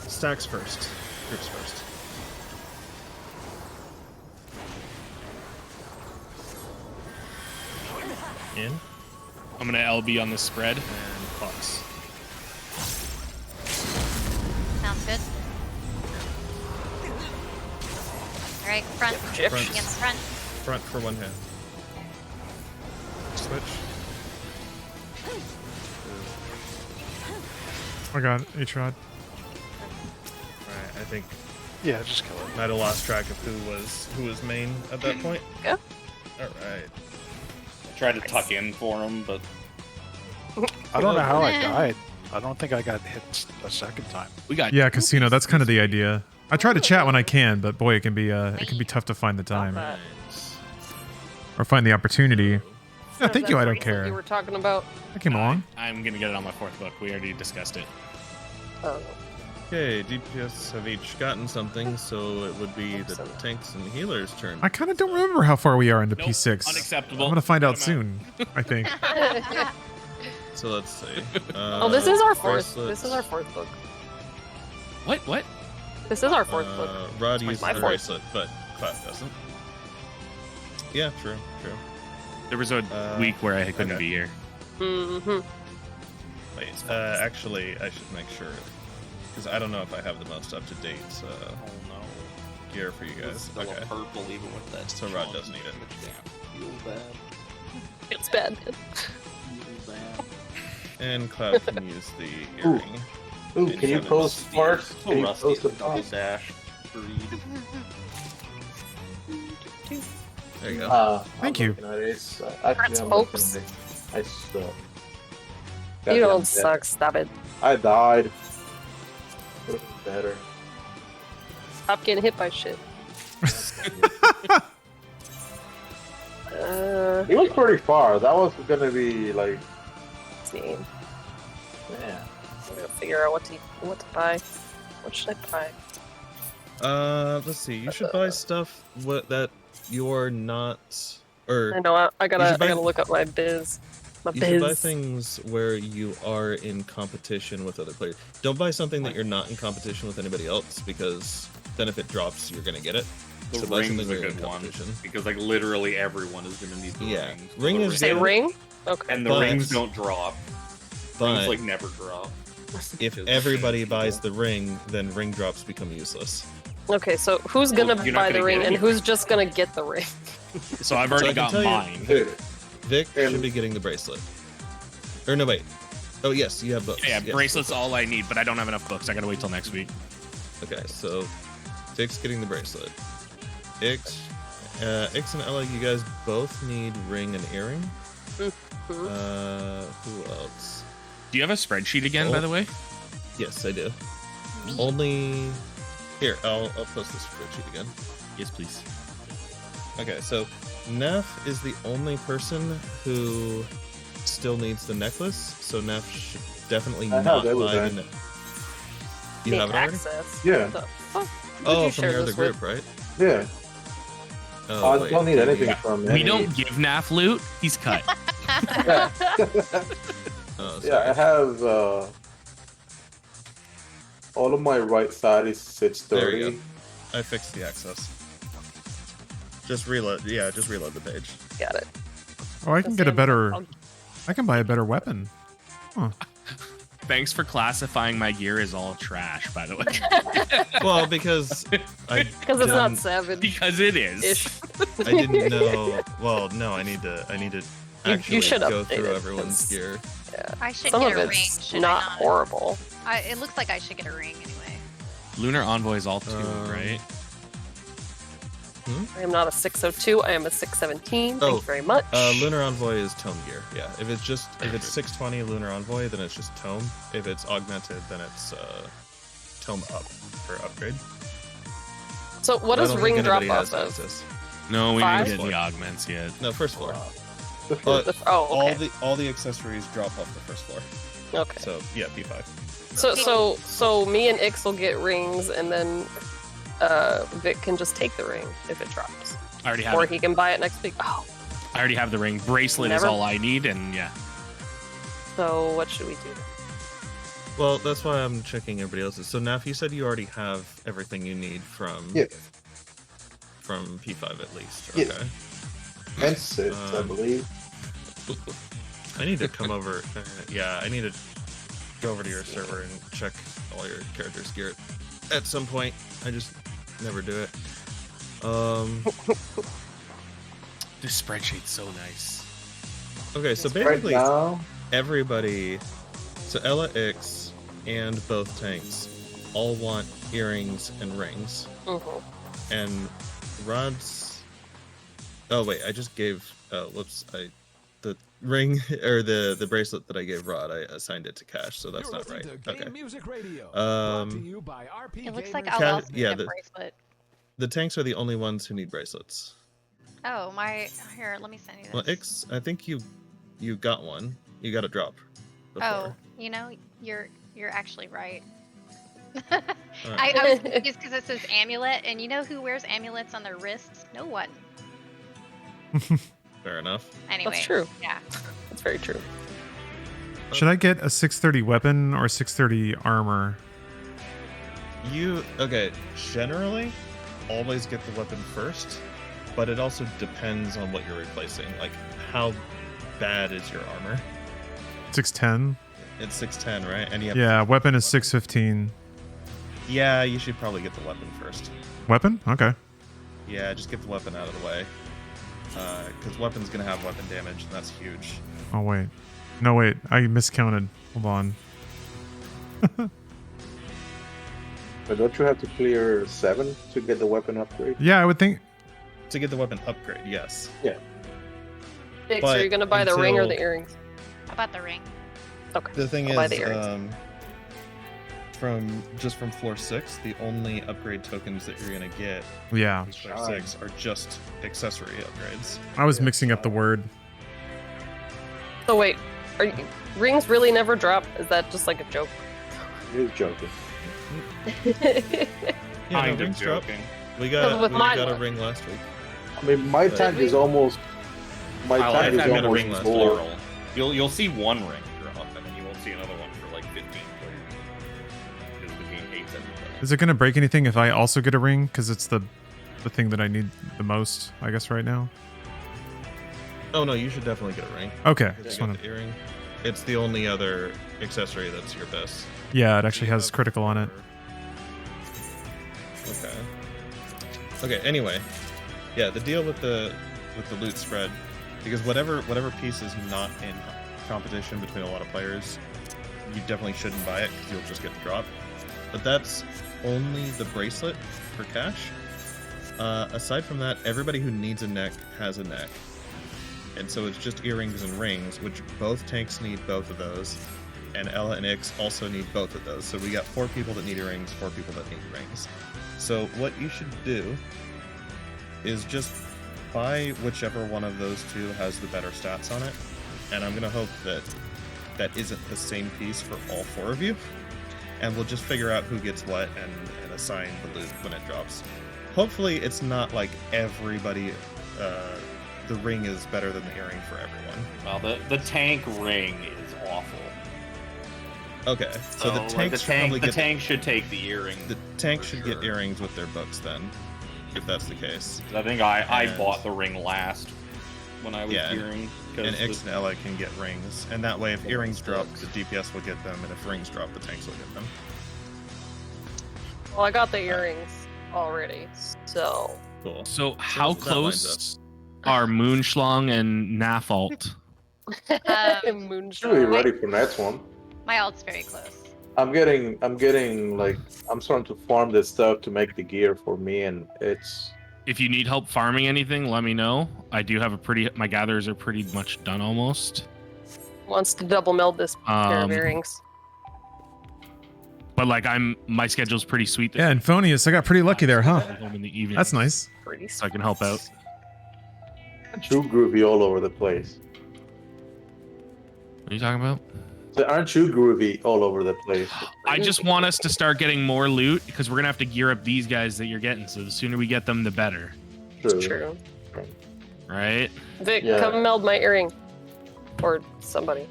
Stacks first. Groups first. In. I'm gonna LB on the spread. And clocks. Sounds good. Alright, front. Gyps. Against front. Front for one hit. Switch. Oh my god, H-Rod. Alright, I think Yeah, just kill it. might have lost track of who was main at that point. Yeah. Alright. I tried to tuck in for him, but I don't know how I Yeah. died. I don't think I got hit a second time. We got Yeah, casino. That's kind of the idea. I try to chat when I can, but boy, it can be tough to find the time Not or find the opportunity. Yeah, that. thank you. I don't That's what you care. were talking about. I came along. I'm gonna get it on my fourth book. We already discussed it. Oh. Okay, DPS have each gotten something, so it would be the Excellent. tanks and healers' turn. I kind of don't remember how far we are into Nope, P6. unacceptable. I'm gonna find out Cut 'em soon. I think. So let's see. Oh, this is our fourth. bracelets. This is our fourth book. What? This is our fourth book. Rod It's uses my the fourth. bracelet, but Cloud doesn't. Yeah, true. There was a week where I couldn't okay. be here. Mm-hmm. Wait, actually, I should make sure, because I don't know if I have the most up-to-date oh no. gear for you guys. It's still Okay. a purple even with that. So Rod doesn't need it. Feel bad. It's bad. Feel bad. And Cloud can use the Ooh. earring. Ooh, And can you Kevin's post sparks? So Can you rusty post the at double post? dash breed. There you go. Thank I'm you. looking at it. It's, actually, Congrats, I'm folks. looking at it. I suck. You Goddamn don't dead. suck. Stop it. I died. Could've been better. Stop getting hit by shit. He was pretty far. That was gonna be like, See, man. I'm gonna figure out what to buy. What should I buy? Let's see. You should buy stuff that you're not, or I know. I You gotta. should buy- I gotta look up my biz. My you should buy biz. things where you are in competition with other players. Don't buy something that you're not in competition with anybody else, because then if it drops, you're gonna get it. The So buy ring's something a where you're in good one competition. because like literally everyone is gonna need the Yeah. rings. Ring The is Say good. ring. Okay. and the But- rings don't drop. But Rings like never drop. if Because- everybody buys the ring, then ring drops become useless. Okay. So who's Well, gonna you're not buy the gonna ring, get and anything. who's just gonna get the ring? So I've So I already can got tell you- mine. Dude, Vic And- should be getting the bracelet. Or no, wait. Oh yes, you have books. Yeah, Yes. bracelet's all I need, but I don't have enough books. I gotta wait till next week. Okay, so Vic's getting the bracelet. Ix and Ella, you guys both need ring and earring. Mhm. Who else? Do you have a spreadsheet again, by Oh. the way? Yes, I do. Only here. I'll post this spreadsheet again. Yes, please. Okay, so Neff is the only person who still needs the necklace. So Neff should definitely I have not buy the everything. You Need have it already? Yeah. access. What the fuck? Who'd Oh, you from share your other this with? group, right? Yeah. Oh, I wait. don't need anything from We any. don't give Naf loot. He's cut. Yeah. Oh, Yeah, I sorry. have all of my right side is There you 630. go. I fixed the access. Just reload. Yeah, just reload the page. Got it. Oh, I can get a better. I can buy a better weapon. Huh. Thanks for classifying my gear as all trash, by the way. Well, because Because it's not savage. Because it is. Ish. I didn't know. Well, no, I need to actually should go update through it, everyone's 'cause- gear. Yeah. I should Some get of a ring. it's Should not I not? horrible. It looks like I should get a ring anyway. Lunar Envoy is all 2, right? I am not a 602. I am a 617. Thank you very much. Lunar Envoy is tome gear. Yeah, if it's 620 Lunar Envoy, then it's just tome. If it's augmented, then it's tome up for upgrade. So what I does don't ring think drop anybody off has of? access. No, we Five? didn't get the augments yet. No, first floor. Oh, okay. All the accessories drop off the first floor. Okay. So yeah, P5. So me and Ix will get rings, and then Vic can just take the ring if it drops, I already have or it. he can buy it next week. Oh, I already have the ring. Bracelet is Never- all I need, and yeah. so what should we do? Well, that's why I'm checking everybody else's. So Naf, you said you already have everything you need from P5 at least. Yes. Okay. And 6, I believe. I need to come over. Yeah, I need to go over to your server and check all your characters' gear at some point. I just never do it. This spreadsheet's so nice. Okay, so Right basically now, everybody, so Ella Ix and both tanks all want earrings and rings. Mm-hmm. And Rod's. Oh wait, I just gave. Whoops! The ring or the bracelet that I gave Rod, I assigned it to Cash, so that's not right. Okay. It looks like I'll Cat- also yeah, need a the- bracelet. The tanks are the only ones who need bracelets. Oh, here, let me send you this. Well, Ix, I think you got one. You got a drop. Before. Oh, you're actually right. Alright. I was confused because it says amulet, and you know who wears amulets on their wrists? No one. Fair enough. Anyway. That's true. Yeah. That's very true. Should I get a 630 weapon or 630 armor? Okay, generally, always get the weapon first, but it also depends on what you're replacing. Like, how bad is your armor? 610. It's 610, right? And you have Yeah, weapon is 615. Yeah, you should probably get the weapon first. Weapon? Okay. Yeah, just get the weapon out of the way. Because weapon's gonna have weapon damage, and that's huge. Oh wait. No wait, I miscounted. Hold on. but don't you have to clear 7 to get the weapon upgrade? Yeah, I would think. To get the weapon upgrade, yes. Yeah. Ix, But are you gonna buy the ring or until- the earrings? How about the ring? Okay. The thing I'll buy is, the earrings. from floor 6, the only upgrade tokens that you're gonna get Yeah. from floor 6 are just accessory upgrades. I was mixing up the word. So wait, rings really never drop? Is that just like a joke? He's joking. Yeah, Kind of rings drop. joking. We got With mine, a what? ring last week. I mean, my tank is almost. My I'll tank is I've got a almost ring last full. plural. You'll see one ring drop, and then you won't see another one for like 15 players. Because the game hates everybody. Is it gonna break anything if I also get a ring? Because it's the thing that I need the most, I guess, right now. Oh no, you should definitely get a ring. Okay. If Just you wanna... get the earring. It's the only other accessory that's your best. Yeah, it actually has critical on it. Okay. Okay. Anyway, yeah, the deal with the loot spread, because whatever piece is not in competition between a lot of players, you definitely shouldn't buy it because you'll just get the drop. But that's only the bracelet for cash. Aside from that, everybody who needs a neck has a neck. And so it's just earrings and rings, which both tanks need both of those. And Ella and Ix also need both of those. So we got 4 people that need earrings, 4 people that need rings. So what you should do is just buy whichever one of those two has the better stats on it. And I'm going to hope that that isn't the same piece for all 4 of you. And we'll just figure out who gets what and assign the loot when it drops. Hopefully it's not like everybody... the ring is better than the earring for everyone. Well, the tank ring is awful. Okay, so the like, tank should probably the get tank should take the earring. the tank for should sure. get earrings with their books then. if that's the case. I think I And- bought the ring last when I was Yeah. earring. And Ix and Ella can get rings, and that way, if earrings drop, the DPS will get them, and if rings drop, the tanks will get them. Well, I got the earrings already, so Cool. So how that lines close are Moonschlong and Nafalt? Moonshine. Really ready for next one. My alt's very close. I'm getting like I'm starting to farm this stuff to make the gear for me, and it's If you need help farming anything, let me know. I do have my gatherers are pretty much done almost. Wants to double meld this pair of earrings. But like my schedule's pretty sweet. Yeah, and Phonius, I got pretty lucky there, huh? Home in the evening. That's nice. Pretty So I can help out. too groovy all over the place. What are you talking about? So aren't you groovy all over the place? I just want us to start getting more loot because we're gonna have to gear up these guys that you're getting. So the sooner we get them, the better. True. Right? Vic, Yeah. come meld my earring. Or somebody.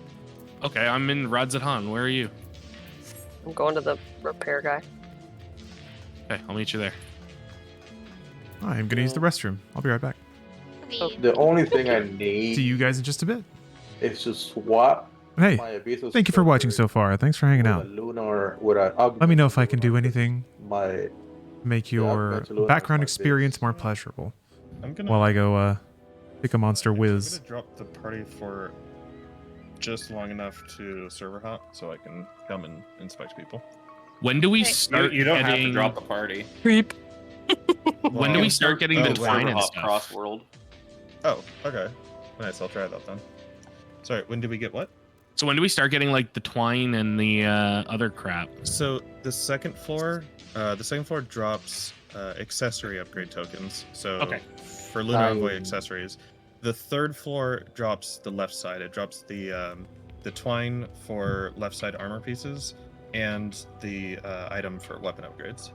Okay, I'm in Radzathan. Where are you? I'm going to the repair guy. Okay, I'll meet you there. I'm gonna use the restroom. I'll be right back. The only thing I See need you guys in just a bit. is to swap Hey, my Abyssal thank you for watching Sculptor so far. Thanks for hanging with out. a lunar, with a Let me know if I can do anything my to make Yeah, I'll your bet you look background like this. experience more pleasurable I'm gonna. while I go pick a monster I'm whiz. gonna drop the party for just long enough to server hop, so I can come and inspect people. When do we Okay. start You don't have to getting? drop the party. Creep. When do we start getting the Oh, twine Server and hop stuff? cross world. Oh, okay. Nice. I'll try that then. Sorry. When did we get what? So when do we start getting like the twine and the other crap? So the second floor drops accessory upgrade tokens. So Okay. for Lunar Envoy Nice. accessories, the third floor drops the left side. It drops the twine for left side armor pieces and the item for weapon upgrades.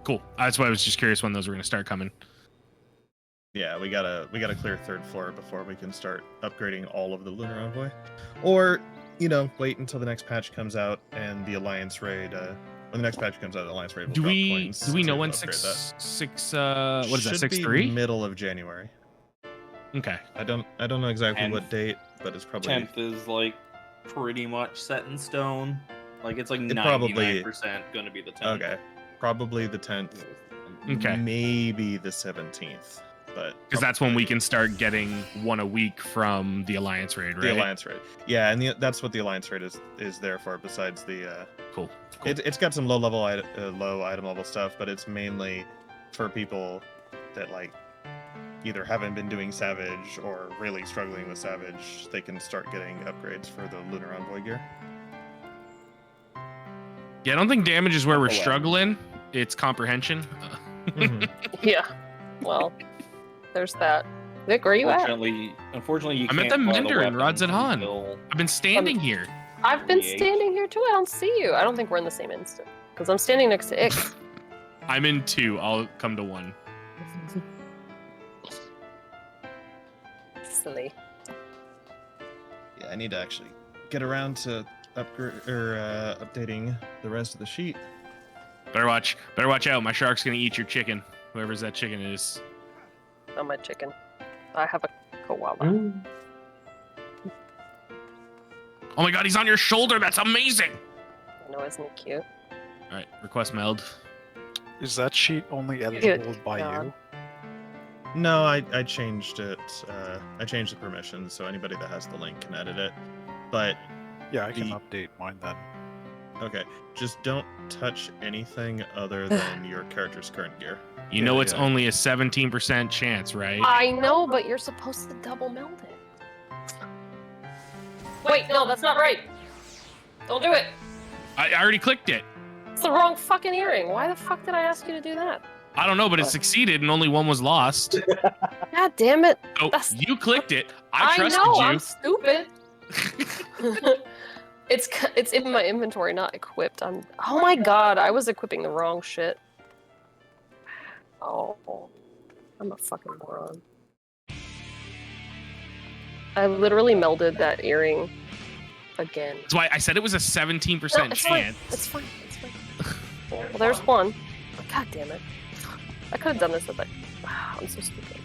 Cool. That's why I was just curious when those were gonna start coming. Yeah, we gotta clear third floor before we can start upgrading all of the Lunar Envoy, or wait until the next patch comes out and the Alliance raid. When the next patch comes out, the Alliance raid will Do drop we coins know to when upgrade that. six what is that, Should be 6-3? middle of January. Okay. I don't know exactly And what date, but it's probably 10th is like pretty much set in stone. Like it's like It probably- 99% going to be the 10th. okay. Probably the 10th, Okay. maybe the 17th, but Because that's when we probably can start getting one a week from the Alliance raid, right? the Alliance raid. Yeah, and that's what the Alliance raid is there for. Besides the Cool. It's got some low item level stuff, but it's mainly for people that like either haven't been doing Savage or really struggling with Savage. They can start getting upgrades for the Lunar Envoy gear. Yeah, I don't think damage is where we're Oh, wow. struggling. It's comprehension. Yeah. Well, there's that. Vic, where are you at? Unfortunately, you I'm at can't the buy Mender in weapons Radzathan. until- I've been standing here. I've been 28. standing here too. I don't see you. I don't think we're in the same instant. Because I'm standing next to Ix. I'm in 2. I'll come to 1. Silly. Yeah, I need to actually get around to upgrade or updating the rest of the sheet. Better watch out. My shark's gonna eat your chicken. Whoever's that chicken is. Not my chicken. I have a koala. Oh my god, he's on your shoulder. That's amazing. I know, isn't it cute? All right, request meld. Is that sheet only editable by God. you? No, I changed it. I changed the permissions, so anybody that has the link can edit it. But Yeah, I can The- update mine then. okay, just don't touch anything other than your character's current gear. You know Yeah, it's yeah. only a 17% chance, right? I know, but you're supposed to double meld it. Wait, no, that's not right. Don't do it. I already clicked it. It's the wrong fucking earring. Why the fuck did I ask you to do that? I don't know, but it succeeded and only one was lost. God damn it. So That's- you clicked it. I trusted know, you. I'm stupid. It's in my inventory, not equipped. Oh my god, I was equipping the wrong shit. Oh, I'm a fucking moron. I literally melded that earring again. That's why I said it was a 17% No, it's fine. chance. It's fine. It's fine. Well, there's one. God damn it. I could have done this at the. Wow, I'm so stupid.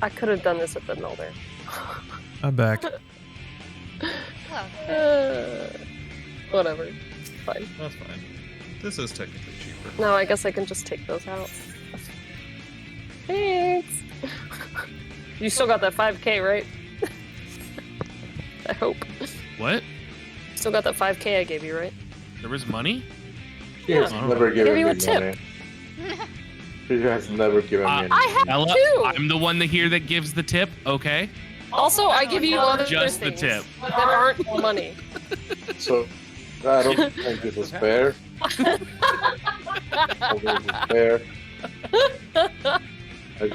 I could have done this at the Melder. I'm back. Whatever. Fine. That's fine. This is technically cheaper. No, I guess I can just take those out. Thanks. You still got that 5K, right? I hope. What? Still got that 5K I gave you, right? There was money? He has Yeah. never given Give you me a tip. money. He has never given me any. I have Ella, two. I'm the one that here that gives the tip. Okay. Also, I give you other Just the things tip. that aren't money. So, I don't think this is fair. I don't think this is fair. I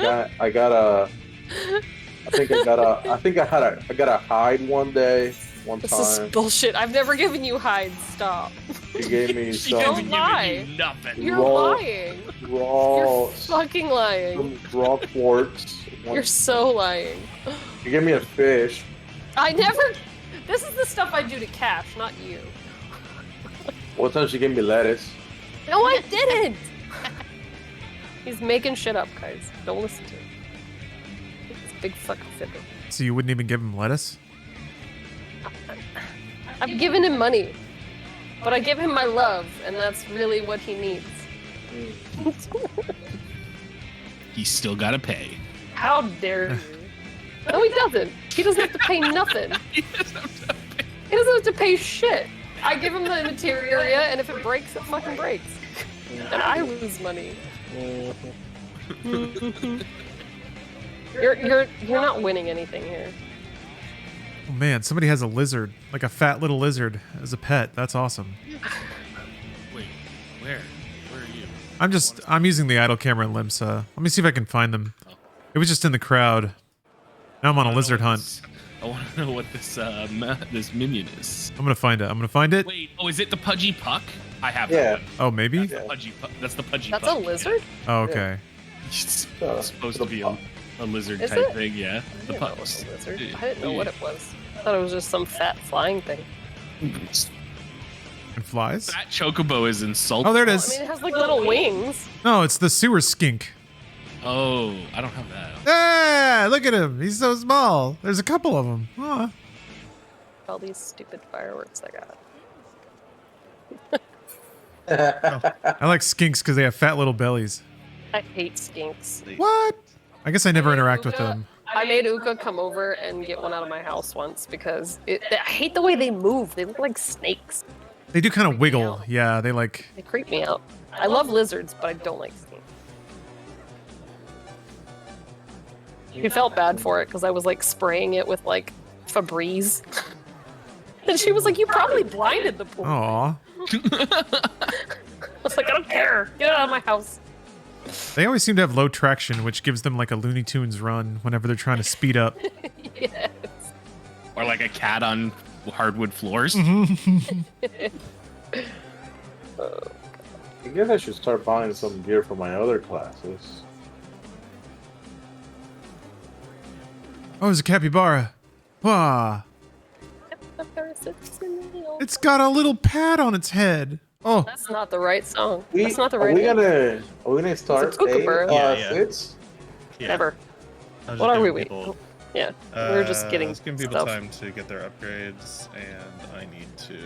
got a hide one day, one This is time. bullshit. I've never given you hides. Stop. He gave me She some hasn't lie. given you nothing. You're Raw- lying. raw, You're fucking lying. some raw quartz. You're so lying. He gave me a fish. I never. This is the stuff I do to Cash, not you. One time she gave me lettuce. No, I didn't. He's making shit up, guys. Don't listen to him. This big fucking fiddler. So you wouldn't even give him lettuce? I've given him money, but I give him my love, and that's really what he needs. He's still got to pay. How dare you? No, he doesn't. He doesn't have to pay nothing. He doesn't have to pay. He doesn't have to pay shit. I give him the materia, and if it breaks, it fucking breaks. And I lose money. You're not winning anything here. Oh man, somebody has a lizard, like a fat little lizard as a pet. That's awesome. Wait, where? Where are you? I'm using the idle camera in Limsa. Let me see if I can find them. It was just in the crowd. Now I'm on a lizard hunt. I want to know what this this minion is. I'm gonna find it. I'm gonna find it. Wait, oh, is it the Pudgy Puck? I have Yeah. that one. Oh, maybe? That's the Pudgy Puck. That's the Pudgy That's Puck. a lizard? Oh, okay. It's Uh, supposed to be a lizard Is type it? thing, yeah. I The didn't know it pucks. was a lizard. I didn't know what it was. I thought it was just some fat flying thing. And flies? That chocobo is insulting. Oh, there it I is. mean, it has like little wings. No, it's the sewer skink. Oh, I don't have that. Ah, look at him. He's so small. There's a couple of them. Aw. All these stupid fireworks I got. I like skinks because they have fat little bellies. I hate skinks. What? I guess I never interact with Uka, them. I made Uka come over and get one out of my house once because I hate the way they move. They look like snakes. They do kind of Freak me wiggle. out. Yeah, they like... They creep me out. I love lizards, but I don't like skinks. She felt bad for it because I was like spraying it with like Febreze. And she was like, "You probably blinded the pool." Aw. I was like, "I don't care. Get out of my house." They always seem to have low traction, which gives them like a Looney Tunes run whenever they're trying to speed up. Yes. Or like a cat on hardwood floors. Mm-hmm. I guess I should start buying some gear for my other classes. Oh, it's a capybara. Wah. It's got a little pad on its head. Oh, That's not the right song. That's not the right. Are we name. gonna start It's a kookaburra. Yeah. sits? Yeah. Never. I was What just are we giving waiting? people- Yeah, we're just getting Let's give people stuff. time to get their upgrades, and I need to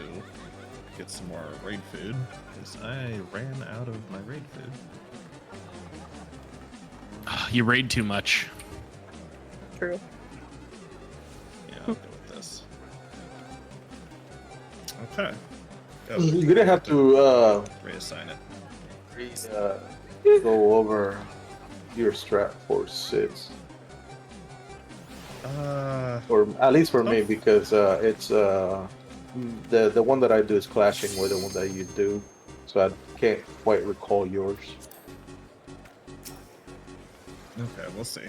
get some more raid food because I ran out of my raid food. You raid too much. True. Yeah, I'll go with this. Okay. Go. You didn't have to Reassign it. go over your strat for sits, or at least for me, because it's the one that I do is clashing with the one that you do, so I can't quite recall yours. Okay, we'll see.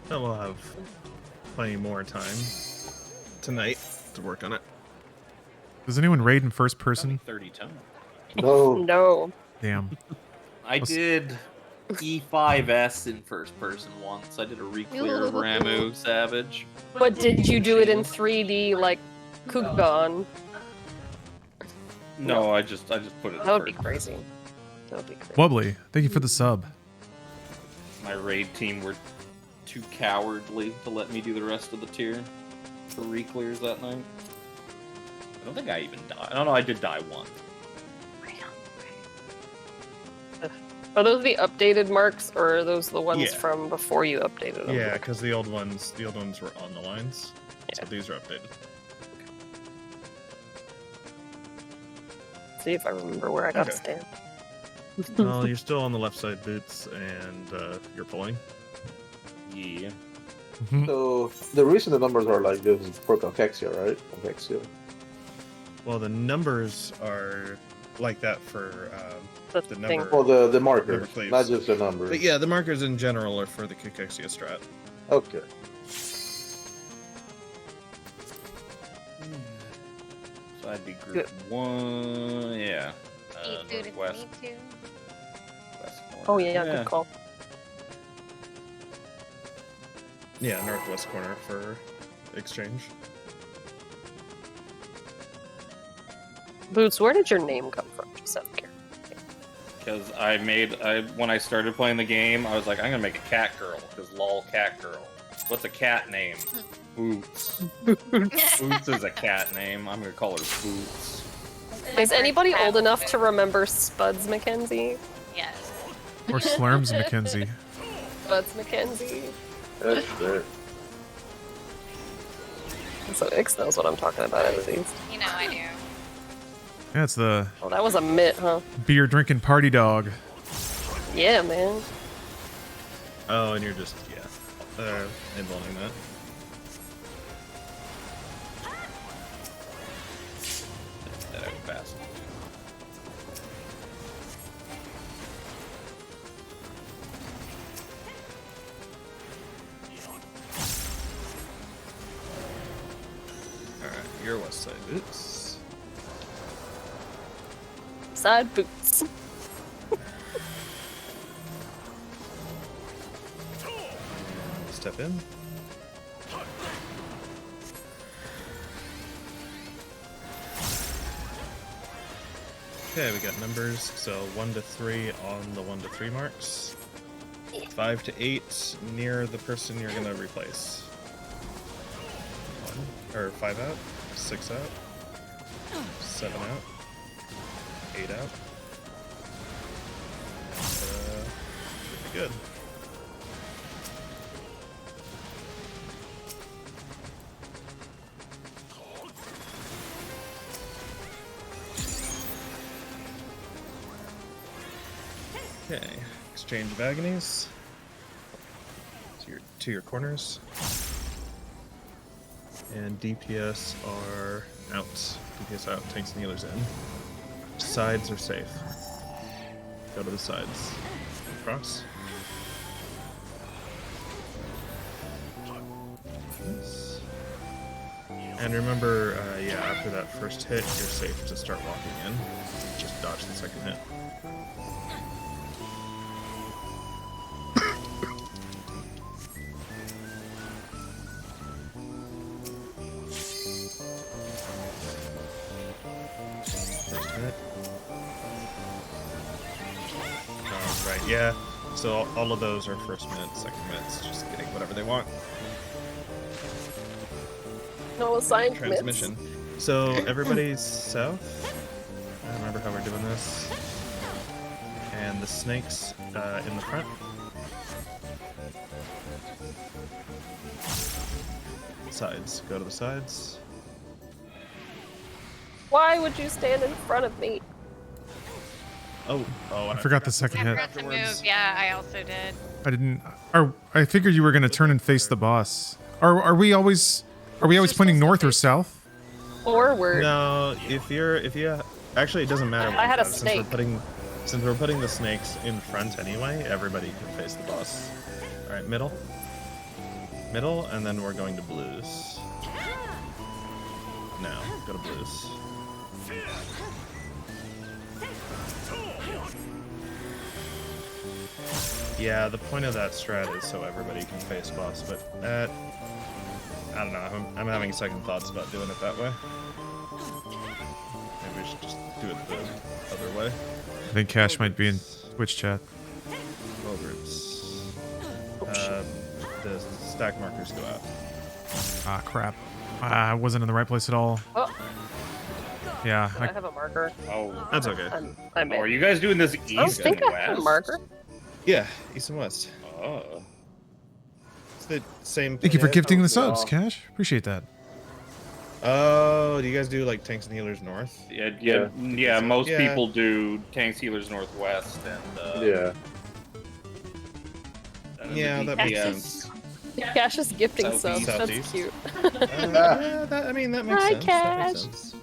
Then we'll have plenty more time tonight to work on it. does anyone raid in first person? 30 times. No, No. Damn. I did E5S in first person once. I did a re-clear of Ramu Savage. But did you do it in 3D, like Kugan. No, I just put it. That would be first. crazy. That would be crazy. Wobbly, thank you for the sub. My raid team were too cowardly to let me do the rest of the tier for re-clears that night. I don't think I even died. No, I did die once. Are those the updated marks, or are those the ones Yeah. from before you updated them? Yeah, because the old ones were on the lines. So Yeah. these are updated. See if I remember where I got to Okay. stand. Well, you're still on the left side boots, and you're pulling. Yeah. Mhm. So the reason the numbers are like this is for Cachexia, right? Cachexia. Well, the numbers are like that for The the thing. number. Well, the markers, Number cleaves. not just the numbers. But yeah, the markers in general are for the Cachexia strat. Okay. So I'd be group 1. Yeah. Eat food if you Northwest. need to. West corner. Oh yeah, good call. Yeah, northwest corner for exchange. Boots, where did your name come from? Just out of care. Because when I started playing the game, I was like, I'm gonna make a cat girl, because lol cat girl. What's a cat name? Boots. Boots is a cat name. I'm gonna call her Boots. Is anybody old enough to remember Spuds McKenzie? Yes. Or Slurms McKenzie. Spuds McKenzie. That's great. So Ix knows what I'm talking about at least. You know I do. Yeah, it's the Oh, that was a mitt, huh? beer drinking party dog. Yeah, man. Oh, and you're just involving that. That out fast. All right, your west side boots. Side boots. Step in. Okay, we got numbers. So 1 to 3 on the 1 to 3 marks. 5 to 8 near the person you're gonna replace. 5 out, 6 out, 7 out, 8 out. Pretty good. Okay, exchange of agonies to your corners, and DPS are out. DPS out, tanks and healers in. Sides are safe. Go to the sides. Cross. Yes. And remember, after that first hit, you're safe to start walking in. Just dodge the second hit. First hit. Right, yeah. So all of those are first minute, second minutes, just getting whatever they want. No assigned Transmission. So everybody's south. I don't remember how we're doing this. And the snakes in the front. Sides. Go to the sides. Why would you stand in front of me? Oh, I forgot the second I hit. forgot to move. Yeah, I also did. I didn't. I figured you were gonna turn and face the boss. Are we always pointing north or south? Forward. No, if you actually it doesn't matter. I had a Since snake. we're putting the snakes in front anyway, everybody can face the boss. All right, middle, and then we're going to blues. Now go to blues. Yeah, the point of that strat is so everybody can face boss, but I don't know. I'm having second thoughts about doing it that way. Maybe we should just do it the other way. I think Cash might be in Twitch chat. Roll groups. The stack markers go out. Ah, crap. I wasn't in the right place at all. Oh, Yeah. I have a marker. Oh, That's okay. I'm are you guys doing this I don't east think and I have a west? marker. Yeah, east and west. Oh. It's the same. Thank you for Yeah, gifting the totally subs, off. Cash. Appreciate that. Oh, do you guys do like tanks and healers north? Yeah. Most Yeah. people do tanks, healers, northwest, and Yeah. and Yeah, the that makes DPS. sense. Cash is gifting Southeast. subs. That's Southeast. cute. Yeah, that makes Hi, sense. That makes Cash. sense.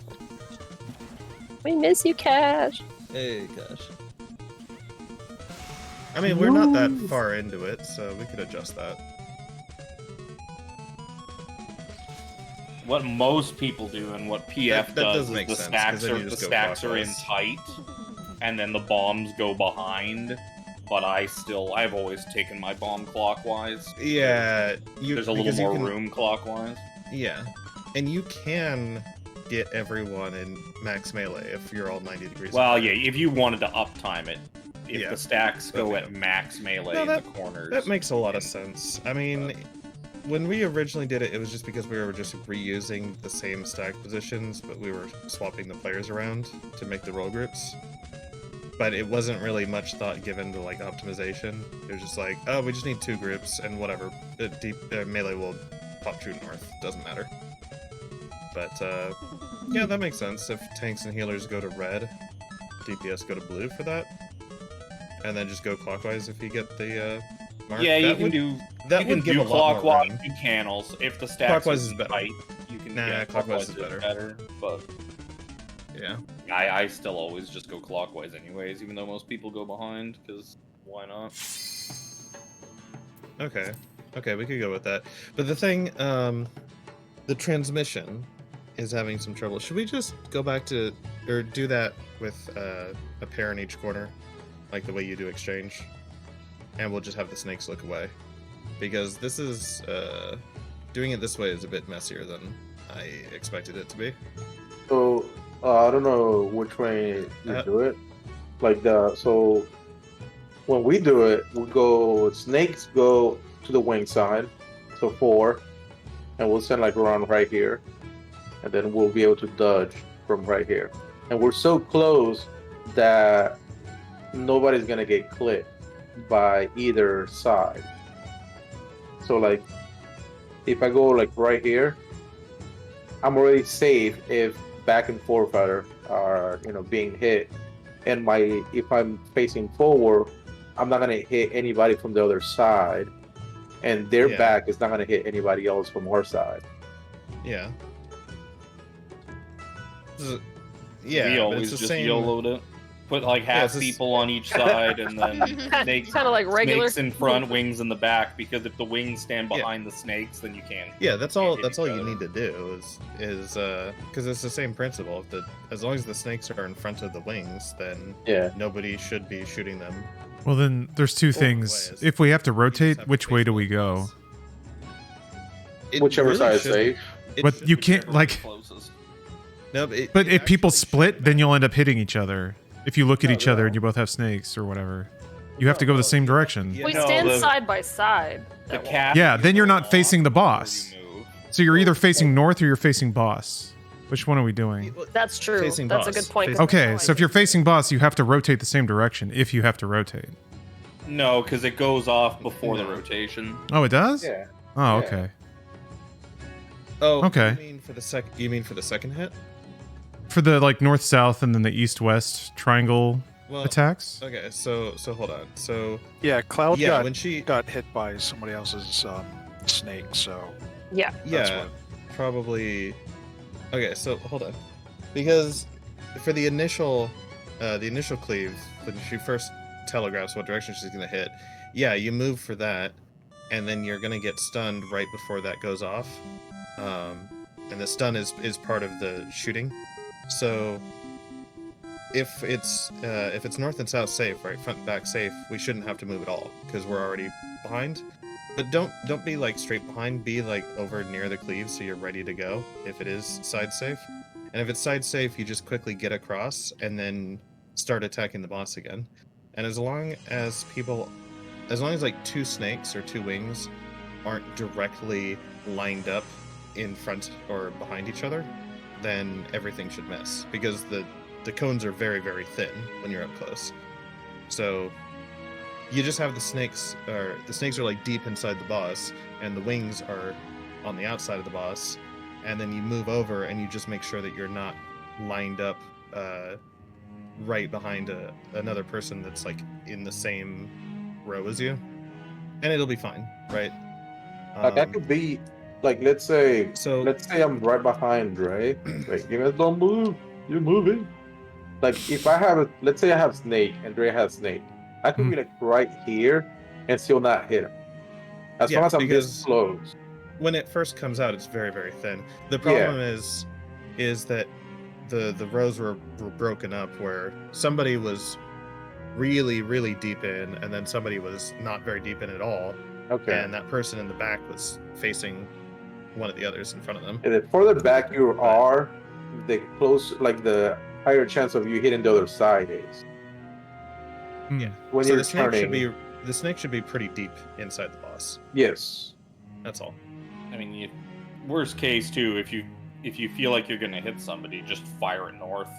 We miss you, Cash. Hey, gosh. I mean, we're not that far into it, so we could adjust that. What most people do and what PF That does does is make the sense, 'cause stacks then are you the just go stacks are in clockwise. tight, and then the bombs go behind. But I've always taken my bomb clockwise. Yeah, There's a little because you more can- room clockwise. Yeah, and you can get everyone in max melee if you're all 90 degrees. Well, apart. yeah, if you wanted to uptime it, if Yeah. the stacks go Okay. at max melee No, in that- the corners. That makes a lot of sense. I mean, when we originally did it, it was just because we were just reusing the same stack positions, but we were swapping the players around to make the roll groups. But it wasn't really much thought given to like optimization. It was just like, oh, we just need 2 groups and whatever. Melee will pop true north. Doesn't matter. But yeah, that makes sense. If tanks and healers go to red, DPS go to blue for that, and then just go clockwise if you get the mark. Yeah, you That can would- do. That you can would give do a lot more clockwise. room. You can also if the stacks Clockwise are is better. tight. You can. Nah, Yeah, clockwise is better. But Yeah. I still always just go clockwise anyways, even though most people go behind, because why not? Okay. Okay, we could go with that. But the thing, the transmission is having some trouble. Should we just go back to, or do that with a pair in each corner, like the way you do exchange, and we'll just have the snakes look away, because this is doing it this way is a bit messier than I expected it to be. So I don't know which way you do it. Like so when we do it, we go snakes go to the wing side, so 4, and we'll send like around right here, and then we'll be able to dodge from right here. And we're so close that nobody's gonna get clipped by either side. So like if I go like right here, I'm already safe if back and forth are being hit, and if I'm facing forward, I'm not gonna hit anybody from the other side, and their Yeah. back is not gonna hit anybody else from our side. Yeah. We Yeah, but always it's the just same. YOLO'd it. Put like Yeah, half it's the s- people on each side, and then snakes. Kind of like regular. Snakes in front, wings in the back. Because if the wings stand Yeah. behind the snakes, then you can't. Yeah, that's all. hit That's each all you other. need to do is because it's the same principle. As long as the snakes are in front of the wings, then Yeah. nobody should be shooting them. Well, then there's 2 Both things. ways. If we have to You just rotate, have to which way face do we both go? ways. It Whichever really side is shouldn't- safe. it But should you be can't, whichever like- is Closest. No, But if people actually split, shouldn't. then you'll end up hitting each other. If you look at No, each other no. and you both have snakes or whatever, you have to go the same direction. Yeah, We No, stand the- side by side. The That cat. Yeah, then you're not you facing the walk before boss. you move. So you're either facing north or you're facing boss. Which one are we doing? That's true. Facing That's a boss. good point. Facing- Okay, so if you're facing boss, you have to rotate the same direction if you have to rotate. No, because it goes off before the No. rotation. Oh, it does? Yeah. Oh, Yeah. okay. Oh, Okay. You mean for the second hit? For the like north south and then the east west triangle Well, attacks? okay. So hold on. So Yeah, Cloud yeah, got, when she got hit by somebody else's snake, so Yeah. that's yeah, what- probably. Okay, so hold on, because for the initial cleave, when she first telegraphs what direction she's gonna hit, yeah, you move for that, and then you're gonna get stunned right before that goes off, and the stun is part of the shooting. So if it's north and south safe, right, front and back safe, we shouldn't have to move at all because we're already behind. But don't be like straight behind. Be like over near the cleave so you're ready to go if it is side safe. And if it's side safe, you just quickly get across and then start attacking the boss again. And as long as like 2 snakes or 2 wings aren't directly lined up in front or behind each other, then everything should miss because the cones are very, very thin when you're up close. So you just have the snakes are like deep inside the boss and the wings are on the outside of the boss, and then you move over and you just make sure that you're not lined up right behind another person that's like in the same row as you, and it'll be fine, right? Like I could be like, let's say I'm right behind Dre. Like, you guys don't move. You're moving. Like if let's say I have Snake and Dre has Snake, I could be like right here and still not hit him. As long as I'm this close. When it first comes out, it's very, very thin. The problem is that the rows were broken up where somebody was really, really deep in, and then somebody was not very deep in at all. Okay. And that person in the back was facing one of the others in front of them. And the further back you are, the higher chance of you hitting the other side is. Yeah. When so you're the snake turning, should be pretty deep inside the boss. Yes. That's all. I mean, worst case too, if you feel like you're gonna hit somebody, just fire it north.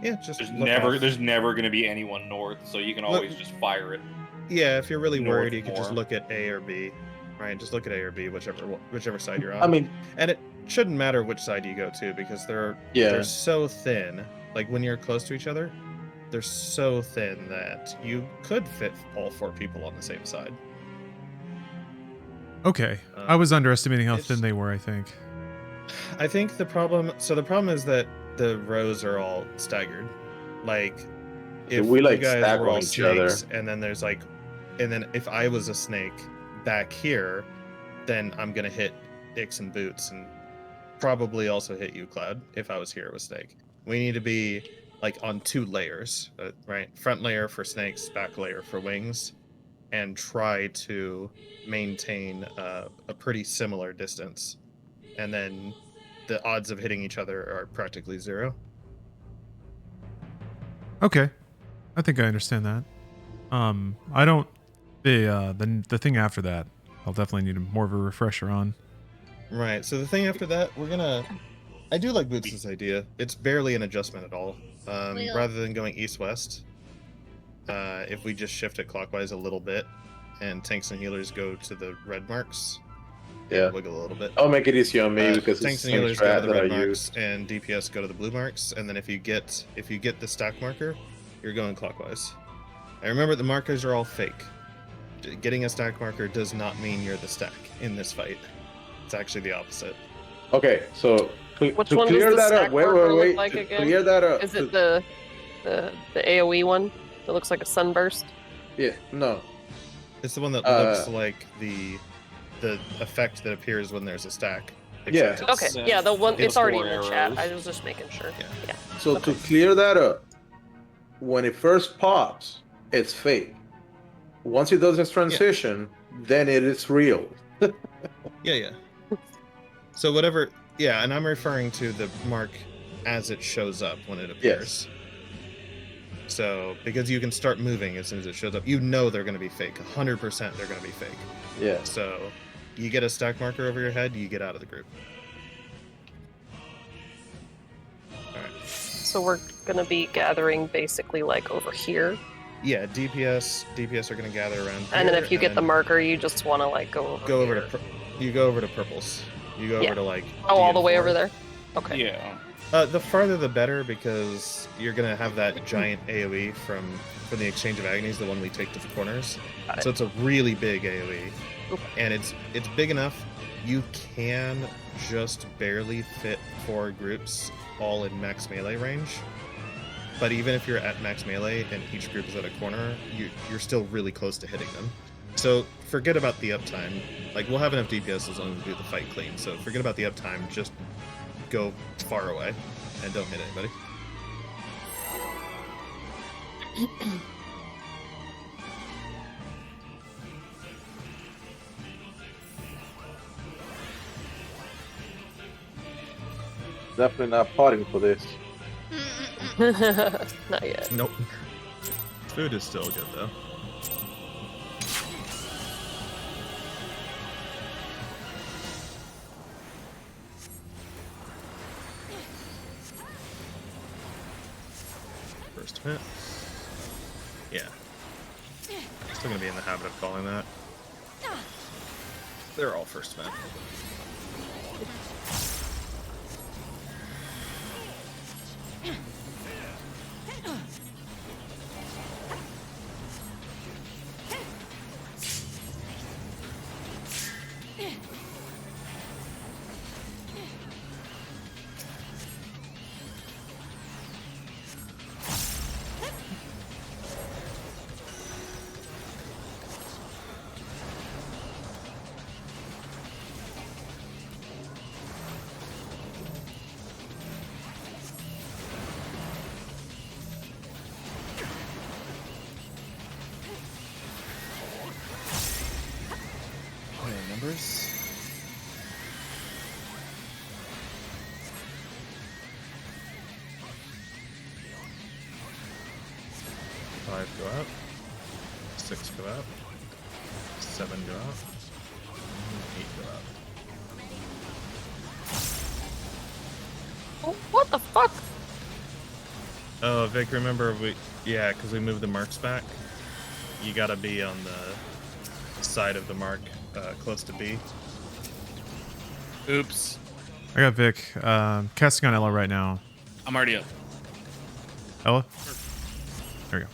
Yeah, just there's never gonna be anyone north, so you can always just fire it. Yeah, if you're really worried, you North can just more. look at A or B, right? Just look at A or B, whichever side you're on. I mean, and it shouldn't matter which side you go to because they're so thin. Like when you're close to each other, they're so thin that you could fit all 4 people on the same side. Okay, I was underestimating how thin they were, I think. I think the problem is that the rows are all staggered. Like if we like you guys stack were on all each other, snakes, and then if I was a snake back here, then I'm gonna hit Ix and Boots, and probably also hit you, Cloud, if I was here with Snake. We need to be like on 2 layers, right? Front layer for snakes, back layer for wings, and try to maintain a pretty similar distance. And then the odds of hitting each other are practically 0. Okay, I think I understand that. I don't. The thing after that, I'll definitely need more of a refresher on. Right. So the thing after that, I do like Boots' idea. It's barely an adjustment at all. Rather than going east-west, if we just shift it clockwise a little bit, and tanks and healers go to the red marks, wiggle a little bit. I'll make it easy on me because tanks and healers go to the red marks, and DPS go to the blue marks. And then if you get the stack marker, you're going clockwise. And remember, the markers are all fake. Getting a stack marker does not mean you're the stack in this fight. It's actually the opposite. Okay, so Which to one clear does the that stack up, wait, marker wait, look like to again? clear that up. Is it the AoE one that looks like a sunburst? Yeah, no. It's the one that looks like the effect that appears when there's a stack. except Okay. it's- Yeah, the one it's already in the 4 chat. arrows. I was just making sure. Yeah. So to clear that up, when it first pops, it's fake. Once it does its transition, then it is real. Yeah. So whatever, and I'm referring to the mark as it shows up when it appears. So, because you can start moving as soon as it shows up, you know they're going to be fake. 100% they're going to be fake. Yeah. So, you get a stack marker over your head, you get out of the group. Alright. So we're gonna be gathering basically like over here. Yeah, DPS are going to gather around here. And then if you get the marker, you just want to like go over here. You go over to purples. You go over to like... all the way DN4. over there? Okay. Yeah. The farther the better, because you're gonna have that giant AoE from the Exchange of Agonies, the one we take to the corners. So it's a really big AoE, and it's big enough you can just barely fit 4 groups all in max melee range. But even if you're at max melee and each group is at a corner, you're still really close to hitting them. So forget about the uptime. Like, we'll have enough DPS as long as we do the fight clean. So forget about the uptime. Just go far away and don't hit anybody. definitely not potting for this. Not yet. Nope. Food is still good though. First hit. Yeah. Still gonna be in the habit of calling that. They're all first hit. Numbers. Five go out. 6 go out. 7 go out. 8 go out. Oh, what the fuck? Oh, Vic, remember because we moved the marks back. You gotta be on the side of the mark, close to B. Oops. I got Vic. Casting on Ella right now. I'm already up. Ella? There we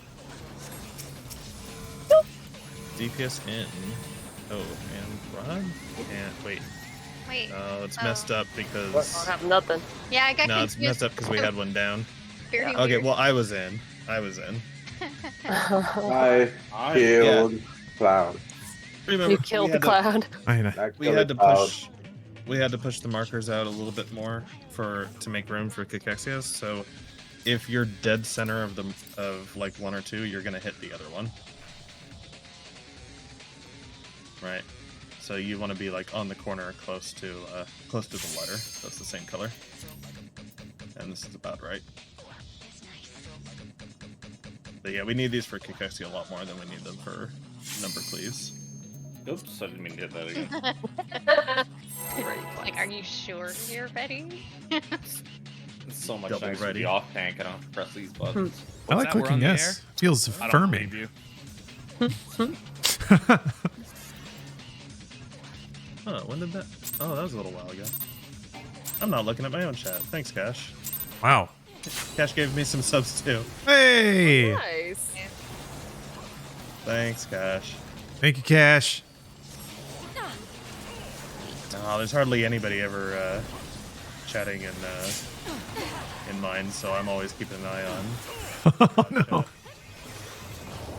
go. DPS in. Oh, and Rod? And wait. Wait. It's messed up I because. don't have nothing. Yeah, I got No, it's confused. messed up because we had one down. Very Okay, weird. well, I was in. I killed Cloud. Remember, You killed the cloud. I know. I We killed had to Cloud. push. We had to push the markers out a little bit more to make room for Cachexias. So, if you're dead center of like 1 or 2, you're gonna hit the other one. Right. So you want to be like on the corner, close to the letter. That's the same color. And this is about right. But yeah, we need these for Cachexia a lot more than we need them for number cleaves. Oops, I didn't mean to hit that again. Like, are you sure you're ready? It's so much Double nicer to ready. be off tank. I don't have to press these buttons. I like that? We're on clicking the yes. Feels I don't affirming. believe you. Oh, when did that? Oh, that was a little while ago. I'm not looking at my own chat. Thanks, Cash. Wow. Cash gave me some subs too. Hey! Nice. Thanks, Cash. Thank you, Cash. Oh, there's hardly anybody ever chatting in mine, so I'm always keeping an eye on. Oh, no.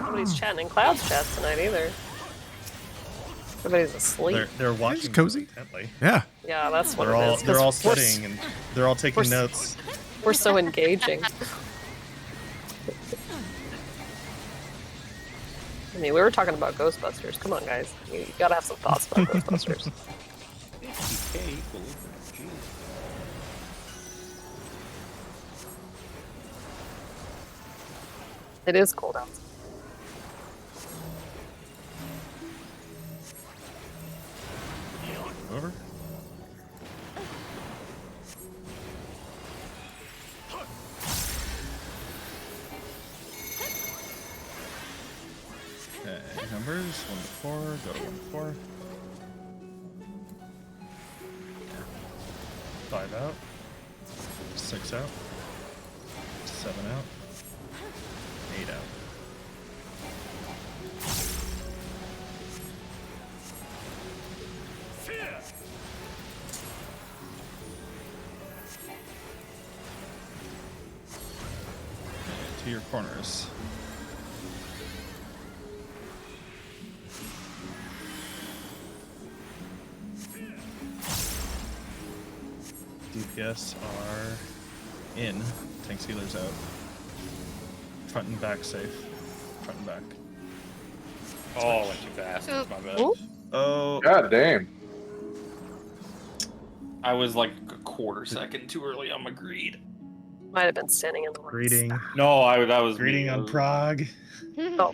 Nobody's chatting in Cloud's chat tonight either. Everybody's asleep. They're watching cozy. intently. Yeah. Yeah, that's what They're it all is. 'cause they're all we're studying and they're all taking we're notes. We're so engaging. I mean, we were talking about Ghostbusters. Come on, guys. You gotta have some thoughts about Ghostbusters. It is cold outside. Over. Okay, numbers 1 to 4. Go to 1 to 4. 5 out. 6 out. 7 out. 8 out. Okay, to your corners. DPS are in. Tank sealer's out. Front and back safe. Front and back. Oh, I went too fast. That's my bad. Ooh. Oh, God damn. I was like quarter second too early on my greed. Might have been standing in the wrong Greeting. spot. No, that was Greeting me. on Prague. Oh.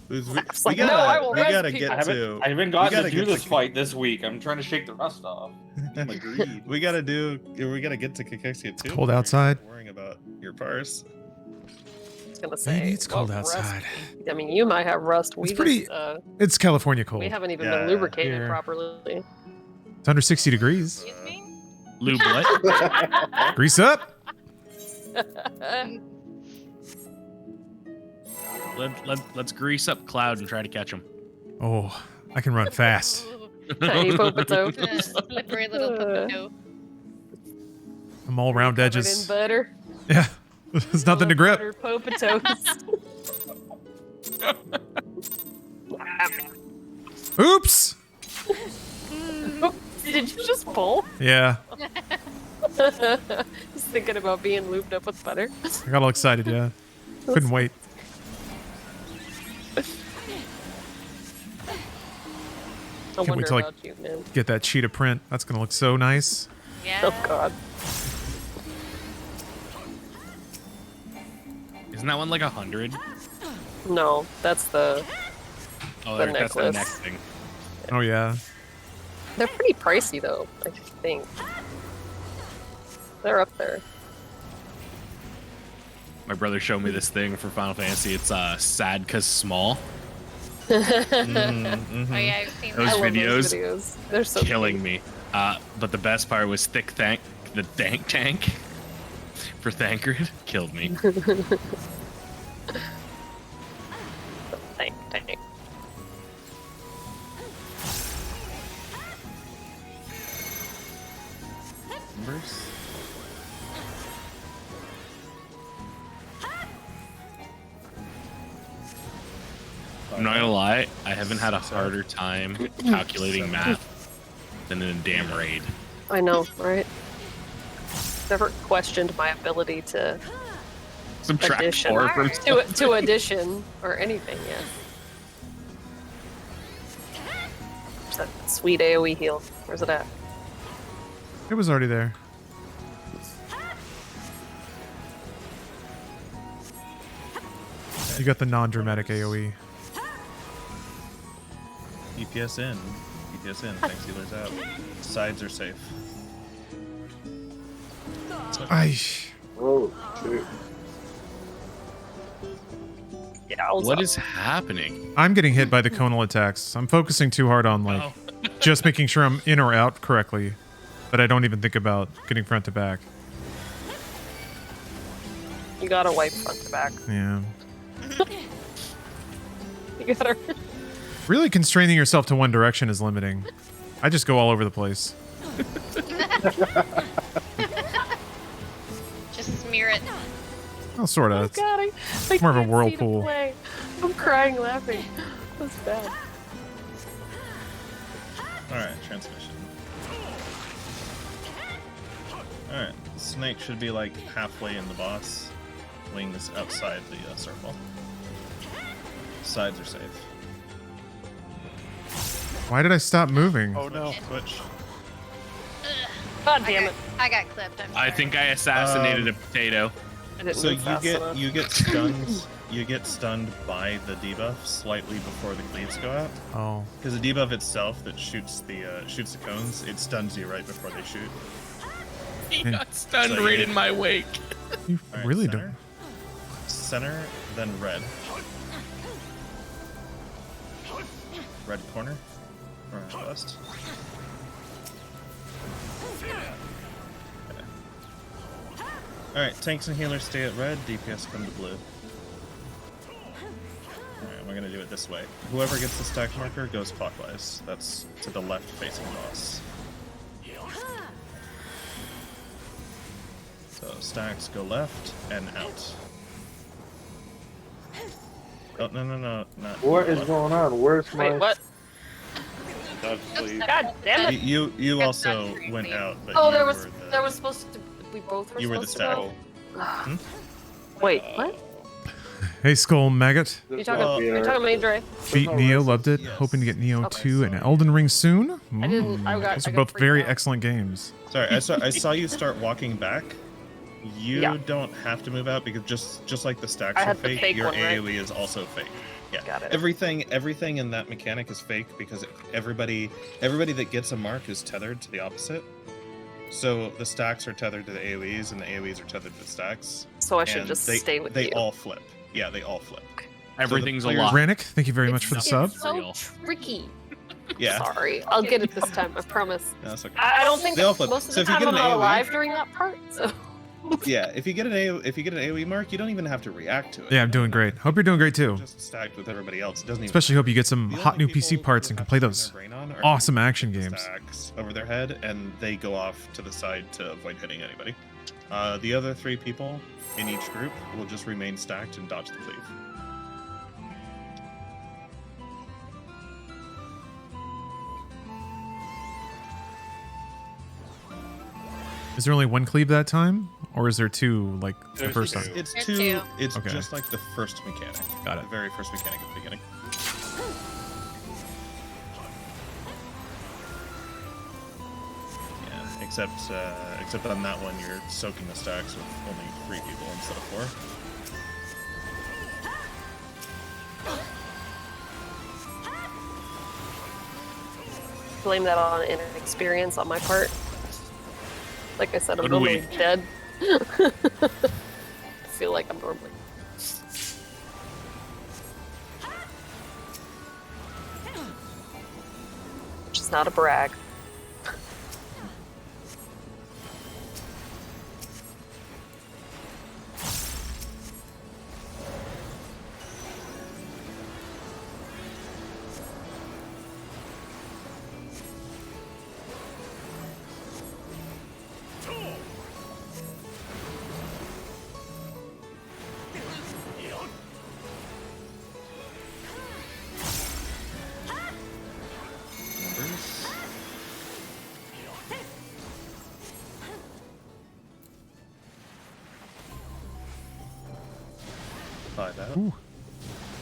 We It's like, no, I will res gotta people. get to. I haven't gotten gotta to do get this to- fight this week. I'm trying to shake the rust off. My greed. We gotta get to Kakexia too. cold before you outside. start worrying about your parse. I was gonna say. Maybe it's cold what rust- outside. I mean, you might have rust. We It's pretty- just, It's California cold. we haven't even Yeah, been lubricated here. properly. It's under 60 degrees. Excuse me? Lube what? Grease up. Let's grease up Cloud and try to catch him. Oh, I can run fast. Tiny Popato. Slippery little potato. I'm all round Covered in edges. butter. Yeah, there's nothing to grip. Butter Popatos. Oops. Did you just pull? Yeah, Just thinking about being lubed up with butter. I got all excited. Yeah, couldn't wait. I Can't wonder wait till about you, man. Get that cheetah print. That's gonna look so nice. Yeah. Oh god. Isn't that one like 100? No, that's the. Oh, The that's the necklace. next thing. Oh yeah. They're pretty pricey though. I think. They're up there. My brother showed me this thing for Final Fantasy. It's sad cause small. Oh yeah, I've seen Those I that. love videos those videos. They're so Killing cute. me. But the best part was the Dank Tank for Thancred killed me. Tank. Numbers? I'm not gonna lie, I haven't had a harder time calculating math than in a damn raid. I know, right? Never questioned my ability to Subtract addition 4 from to addition or anything yet. Where's that sweet AoE heal? Where's it at? It was already there. You got the non-dramatic AoE. DPS in. DPS in. Thanks, healers out. Sides are safe. Ay. Oh, shit. Yeah, What is happening? I'm getting hit by the conal attacks. I'm focusing too hard on like Oh. just making sure I'm in or out correctly, that I don't even think about getting front to back. You gotta wipe front to back. Yeah. You gotta. Really constraining yourself to one direction is limiting. I just go all over the place. Just smear it. Well, sort of. God, I more of a can't see to whirlpool. play. I'm crying laughing. That's bad. Alright, transmission. Alright, Snake should be like halfway in the boss. Wings outside the circle. Sides are safe. Why did I stop moving? Oh no. Switch. God damn it. I got clipped. I'm sorry. I think I assassinated a potato. I didn't So move fast enough. you get stunned. You get stunned by the debuff slightly before the cleats go out. Oh. Because the debuff itself that shoots the cones, it stuns you right before they shoot. He Hmm. got stunned So right you- in my wake. You Alright, really center. don't. Center, then red. Red corner. Right west. Alright, tanks and healers stay at red, DPS come to blue. Alright, we're gonna do it this way. Whoever gets the stack marker goes clockwise. That's to the left facing boss. So stacks go left and out. Oh, no, not. What is left. going on? Where's my? Wait, what? Actually, God damn it. You That's also not crazy. went out, but Oh, you there was were the, there was supposed to. We both were you were the supposed to stack. go. Wait, what? Hey, Skull Maggot. You talking about me, Dre? Beat Neo, loved it. Hoping to get Neo 2 and Elden Ring soon. I didn't. Those are both very excellent games. Sorry, I saw you start walking back. You don't have to move out because just like the stacks are fake, your AoE is also fake. Yeah. Got it. Everything in that mechanic is fake because everybody that gets a mark is tethered to the opposite. So the stacks are tethered to the AoEs and the AoEs are tethered to the stacks. So I should just stay with you. They all flip. Yeah, they all flip. Everything's so a lot. Rannick, thank you very much for the sub. It's so tricky. Yeah. Sorry, I'll get it this time. I promise. No, it's okay. I don't think They all flip. most of So the if you time get I'm an not AoE alive during that part. So. Yeah, if you get an AoE mark, you don't even have to react to it. Yeah, I'm doing great. Hope you're doing great too. Just stacked with everybody else. It doesn't even Especially hope you get some The hot only new PC people parts who and can have play to turn those their brain on are awesome people action with games. stacks over their head, and they go off to the side to avoid hitting anybody. The other 3 people in each group will just remain stacked and dodge the cleave. Is there only one cleave that time? Or is there 2 like the There's first two. time? It's There's 2. two. It's Okay. just like the first mechanic. Got it. The very first mechanic at the beginning. Yeah, except on that one, you're soaking the stacks with only 3 people instead of 4. Blame that on inexperience on my part. Like I said, I'm So do we. normally dead. I feel like I'm normally. Which is not a brag. Numbers. Five out. Ooh.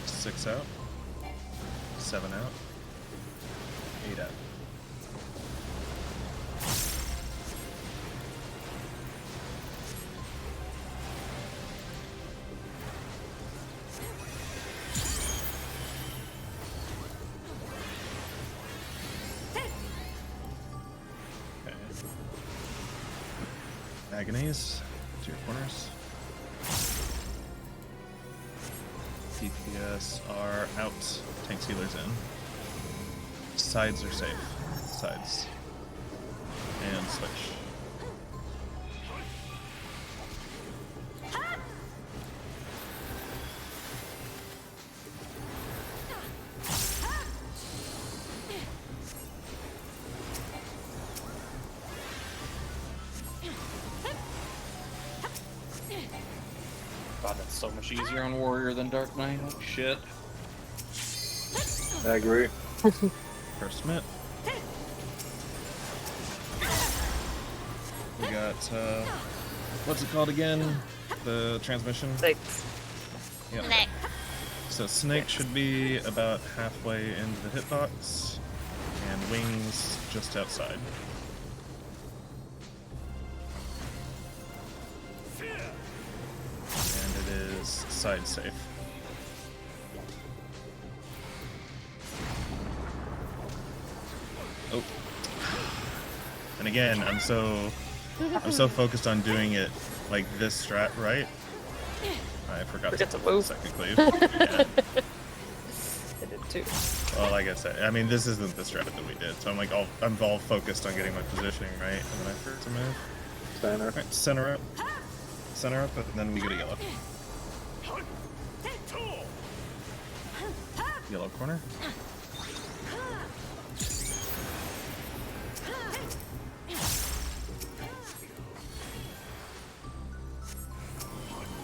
6 out. 7 out. 8 out. Okay. Agonies to your corners. DPS are out. Tank sealers in. Sides are safe. Sides. And switch. God, that's so much easier on Warrior than Dark Knight. Holy shit. I agree. First mitt. We got, what's it called again? The transmission? Thanks. Yep. Neck. So Snake should be about halfway into the hitbox, and Wings just outside. And it is side safe. Oh. And again, I'm so focused on doing it like this strat right. I forgot Forget to to move. second cleave. Yeah. I did too. Well, like I said, I mean, this isn't the strat that we did, so I'm all focused on getting my positioning right, and then I forget to move. Center. Alright, center up, and then we go to yellow. Yellow corner.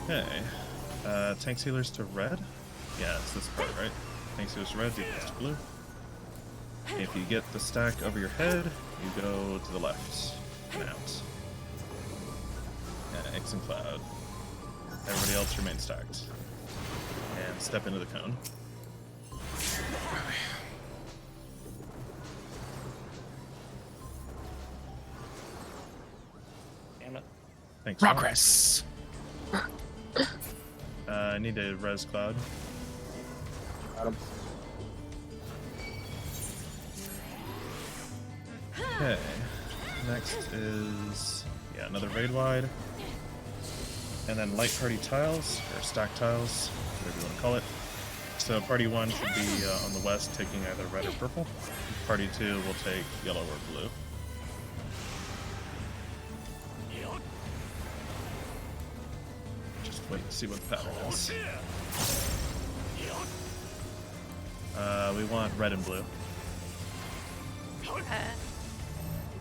Okay, tank sealers to red. Yeah, it's this part, right? Tank sealers to red, DPS to blue. If you get the stack over your head, you go to the left and out. Yeah, X and Cloud. Everybody else remains stacked. step into the cone. Damn it. Thanks. Progress. I need to res Cloud. Got him. Okay. Next is another raid wide. And then light party tiles, or stack tiles, whatever you want to call it. So party 1 should be on the west, taking either red or purple. Party 2 will take yellow or blue. Just wait and see what the pattern is. We want red and blue.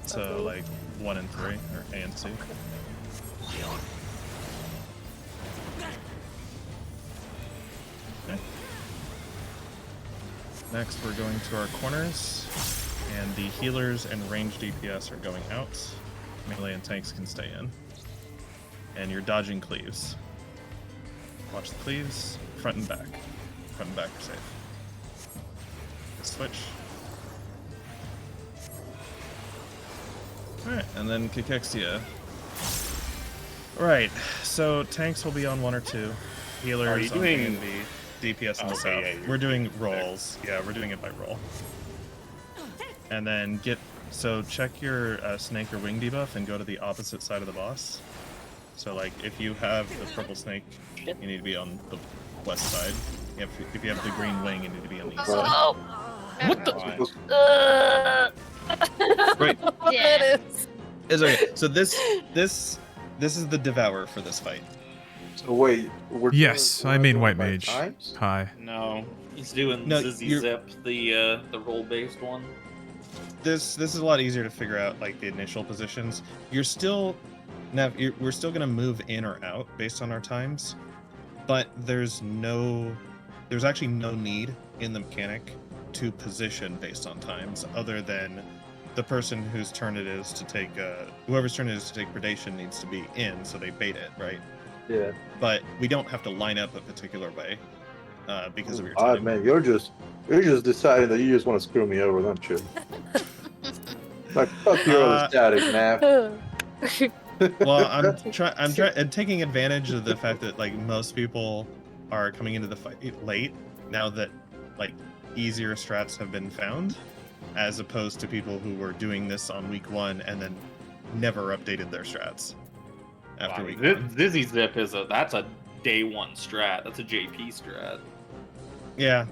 So like 1 and 3, or A and C. Okay. Next, we're going to our corners, and the healers and ranged DPS are going out. Melee and tanks can stay in. And you're dodging cleaves. Watch the cleaves, front and back. Front and back are safe. Switch. Alright, and then Cachexia. Alright, so tanks will be on 1 or 2. Healers Are you on doing- A and B. DPS in the Okay, south. yeah, you're- We're doing rolls. Yeah, we're doing it by roll. And then check your snake or wing debuff and go to the opposite side of the boss. So like if you have the purple snake, you need to be on the west side. If you have the green wing, you need to be on the east side. Oh! What the? Right. Yeah. That is. It's okay. So this is the Devourer for this fight. So wait, we're Yes, doing- I we're mean doing white by mage. times? Hi. No, he's doing No, Zizzy you're- Zip, the roll-based one. This is a lot easier to figure out like the initial positions. We're still gonna move in or out based on our times, but there's actually no need in the mechanic to position based on times, other than the person whose turn it is to take whoever's turn it is to take predation needs to be in, so they bait it, right? Yeah. But we don't have to line up a particular way because of your Alright, time. man, you're just deciding that you just want to screw me over, don't you? Like fuck your other static, man. Well, I'm taking advantage of the fact that like most people are coming into the fight late now that like easier strats have been found, as opposed to people who were doing this on week 1 and then never updated their strats after Wow, week Zi- 1. Zizzy Zip that's a day 1 strat. That's a JP strat. Yeah,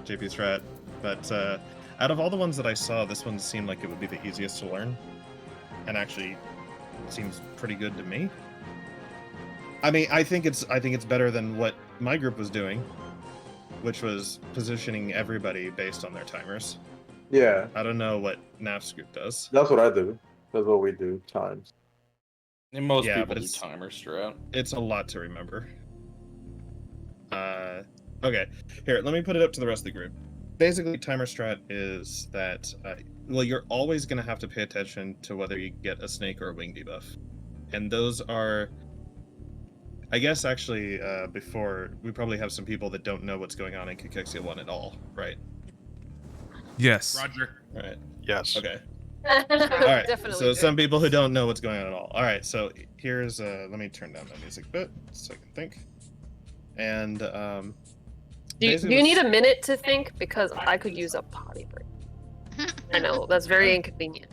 JP strat. But out of all the ones that I saw, this one seemed like it would be the easiest to learn, and actually seems pretty good to me. I mean, I think it's better than what my group was doing, which was positioning everybody based on their timers. Yeah, I don't know what Naf's group does. that's what I do. That's what we do times. And most Yeah, people but do it's- timer strat. It's a lot to remember. Okay, here, let me put it up to the rest of the group. Basically, timer strat is that, well, you're always going to have to pay attention to whether you get a snake or a wing debuff. And those are, I guess, actually, before, we probably have some people that don't know what's going on in Cachexia 1 at all, right? Yes. Roger. Right. Yes. Okay. All right. Definitely So do. some people who don't know what's going on at all. All right. So here's let me turn down my music a bit so I can think. And Do you basically need a minute to think? Because I could use a potty break. I know, that's very inconvenient.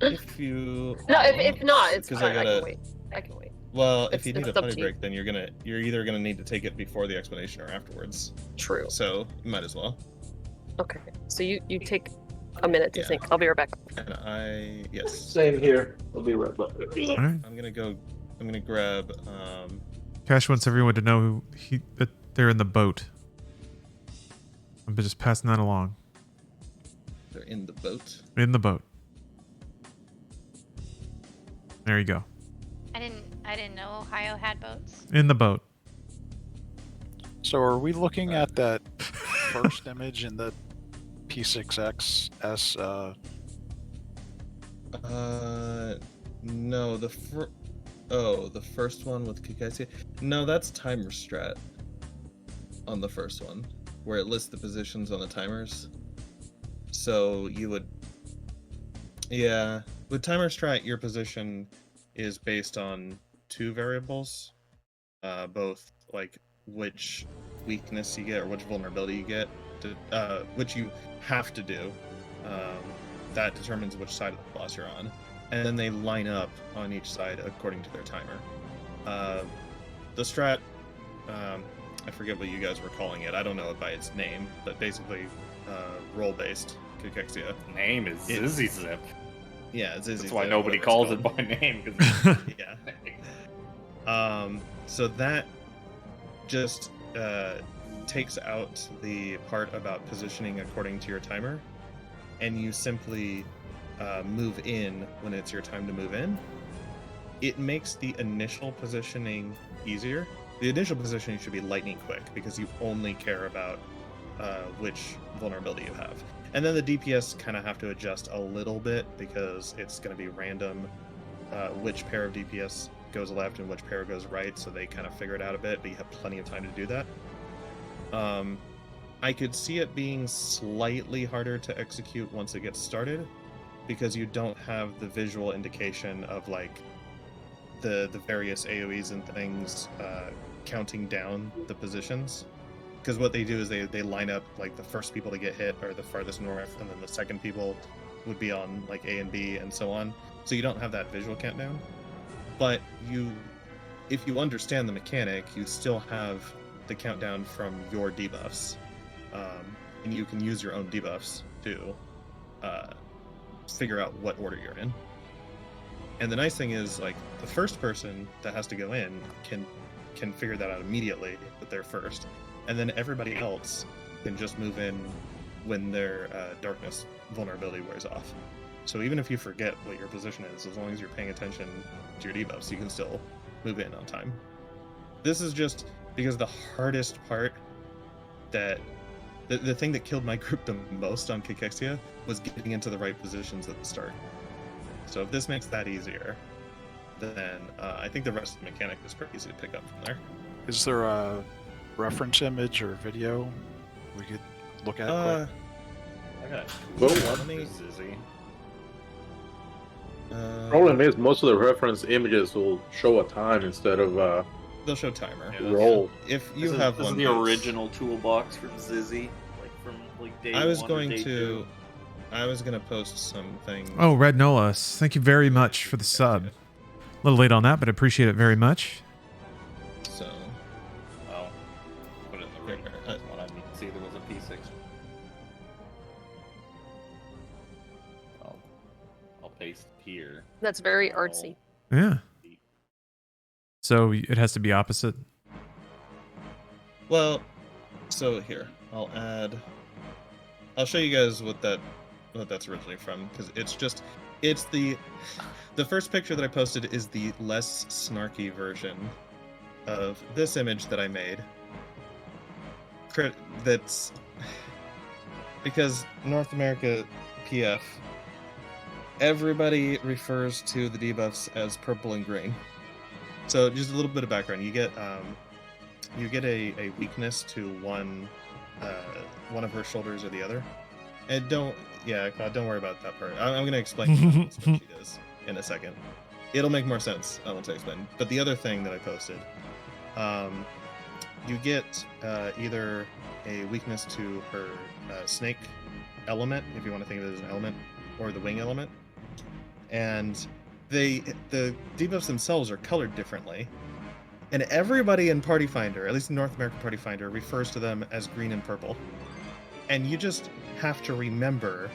if you No, if not, it's 'cause fine. I gotta- can wait. I can wait. Well, if It's- you need a it's up potty to you. break, then you're either gonna need to take it before the explanation or afterwards. True. So you might as well. Okay. So you take a minute to Yeah. think. I'll be right back. And yes, Same here. I'll be right back. All right. I'm gonna grab Cash wants everyone to know that they're in the boat. I'm just passing that along. they're in the boat. In the boat. There you go. I didn't know Ohio had boats. In the boat. So are we looking at that first image in the P6XS? No, the first one with Kikaisi. No, that's timer strat. on the first one, where it lists the positions on the timers. So you would, yeah, with timer strat, your position is based on 2 variables, both like which weakness you get or which vulnerability you get, which you have to do. That determines which side of the boss you're on, and then they line up on each side according to their timer. The strat, I forget what you guys were calling it. I don't know it by its name, but basically, role-based cachexia. Name is Zizzy Zip. Yeah, Zizzy. That's why Zip, nobody calls it by name. Yeah. So that just takes out the part about positioning according to your timer, and you simply move in when it's your time to move in. It makes the initial positioning easier. The initial positioning should be lightning quick because you only care about which vulnerability you have. And then the DPS kind of have to adjust a little bit because it's going to be random which pair of DPS goes left and which pair goes right, so they kind of figure it out a bit, but you have plenty of time to do that. I could see it being slightly harder to execute once it gets started because you don't have the visual indication of like the various AoEs and things counting down the positions. Because what they do is they line up like the first people to get hit are the farthest north, and then the second people would be on like A and B and so on. So you don't have that visual countdown. But if you understand the mechanic, you still have the countdown from your debuffs. And you can use your own debuffs to figure out what order you're in. And the nice thing is, like, the first person that has to go in can figure that out immediately with their first. And then everybody else can just move in when their darkness vulnerability wears off. So even if you forget what your position is, as long as you're paying attention to your debuffs, you can still move in on time. This is just because the hardest part, that the thing that killed my group the most on Cachexia was getting into the right positions at the start. So if this makes that easier, then I think the rest of the mechanic is pretty easy to pick up from there. Is there a reference image or video we could look at quick? I got Well, Zizzy. Problem is, most of the reference images will show a time instead of they'll show timer. roll. If you This have is one, the that's- original toolbox from Zizzy, like from like day I was 1 or going day to. 2. I was gonna post something. Oh, Red Nolas, thank you very much for the sub. A little late on that, but I appreciate it very much. So Oh, put it in the ring. That's what I need to see. There was a P6. I'll paste here. That's very artsy. Yeah. So it has to be opposite. Well, so here I'll show you guys what that's originally from, because it's the first picture that I posted is the less snarky version of this image that I made. That's because North America PF, everybody refers to the debuffs as purple and green. So just a little bit of background. You get a weakness to one of her shoulders or the other. And don't worry about that part. I'm going to explain what she does in a second. It'll make more sense once I explain. But the other thing that I posted, you get either a weakness to her snake element, if you want to think of it as an element, or the wing element. And the debuffs themselves are colored differently. And everybody in Party Finder, at least in North American Party Finder, refers to them as green and purple. And you just have to remember,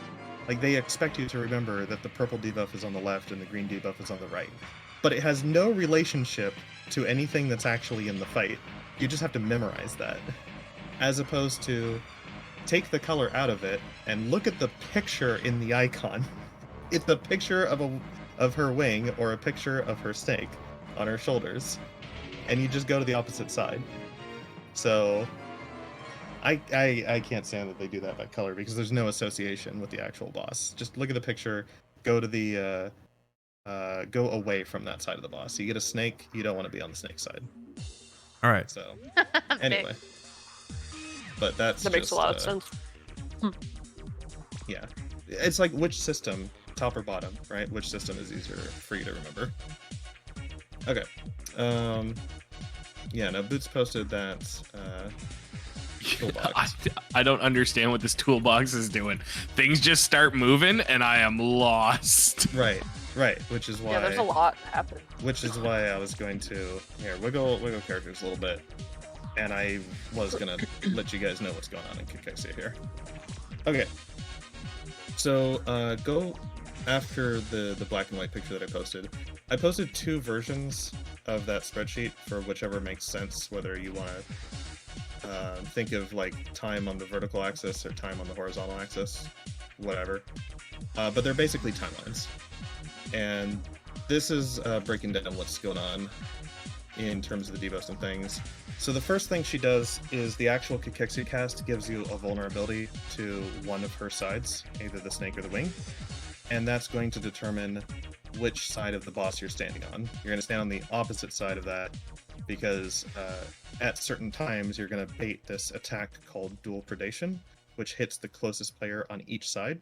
like, they expect you to remember that the purple debuff is on the left and the green debuff is on the right. But it has no relationship to anything that's actually in the fight. You just have to memorize that. As opposed to take the color out of it and look at the picture in the icon. It's a picture of her wing or a picture of her snake on her shoulders. And you just go to the opposite side. So I can't stand that they do that by color, because there's no association with the actual boss. Just look at the picture, go to the go away from that side of the boss. You get a snake, you don't want to be on the snake side. All right. So anyway. But that makes a lot of sense. Yeah, it's like which system, top or bottom, right? Which system is easier for you to remember? Okay. Yeah. Now Boots posted that. Toolbox. I don't understand what this toolbox is doing. Things just start moving, and I am lost. Right. Which is why. Yeah, there's a lot happening. Which is why I was going to wiggle characters a little bit, and I was gonna let you guys know what's going on in Kikexia here. Okay. So go after the black and white picture that I posted. I posted 2 versions of that spreadsheet for whichever makes sense, whether you want to think of like time on the vertical axis or time on the horizontal axis, whatever. But they're basically timelines. And this is breaking down what's going on in terms of the debuffs and things. So the first thing she does is the actual Kikexia cast gives you a vulnerability to one of her sides, either the snake or the wing. And that's going to determine which side of the boss you're standing on. You're going to stand on the opposite side of that because at certain times you're going to bait this attack called dual predation, which hits the closest player on each side.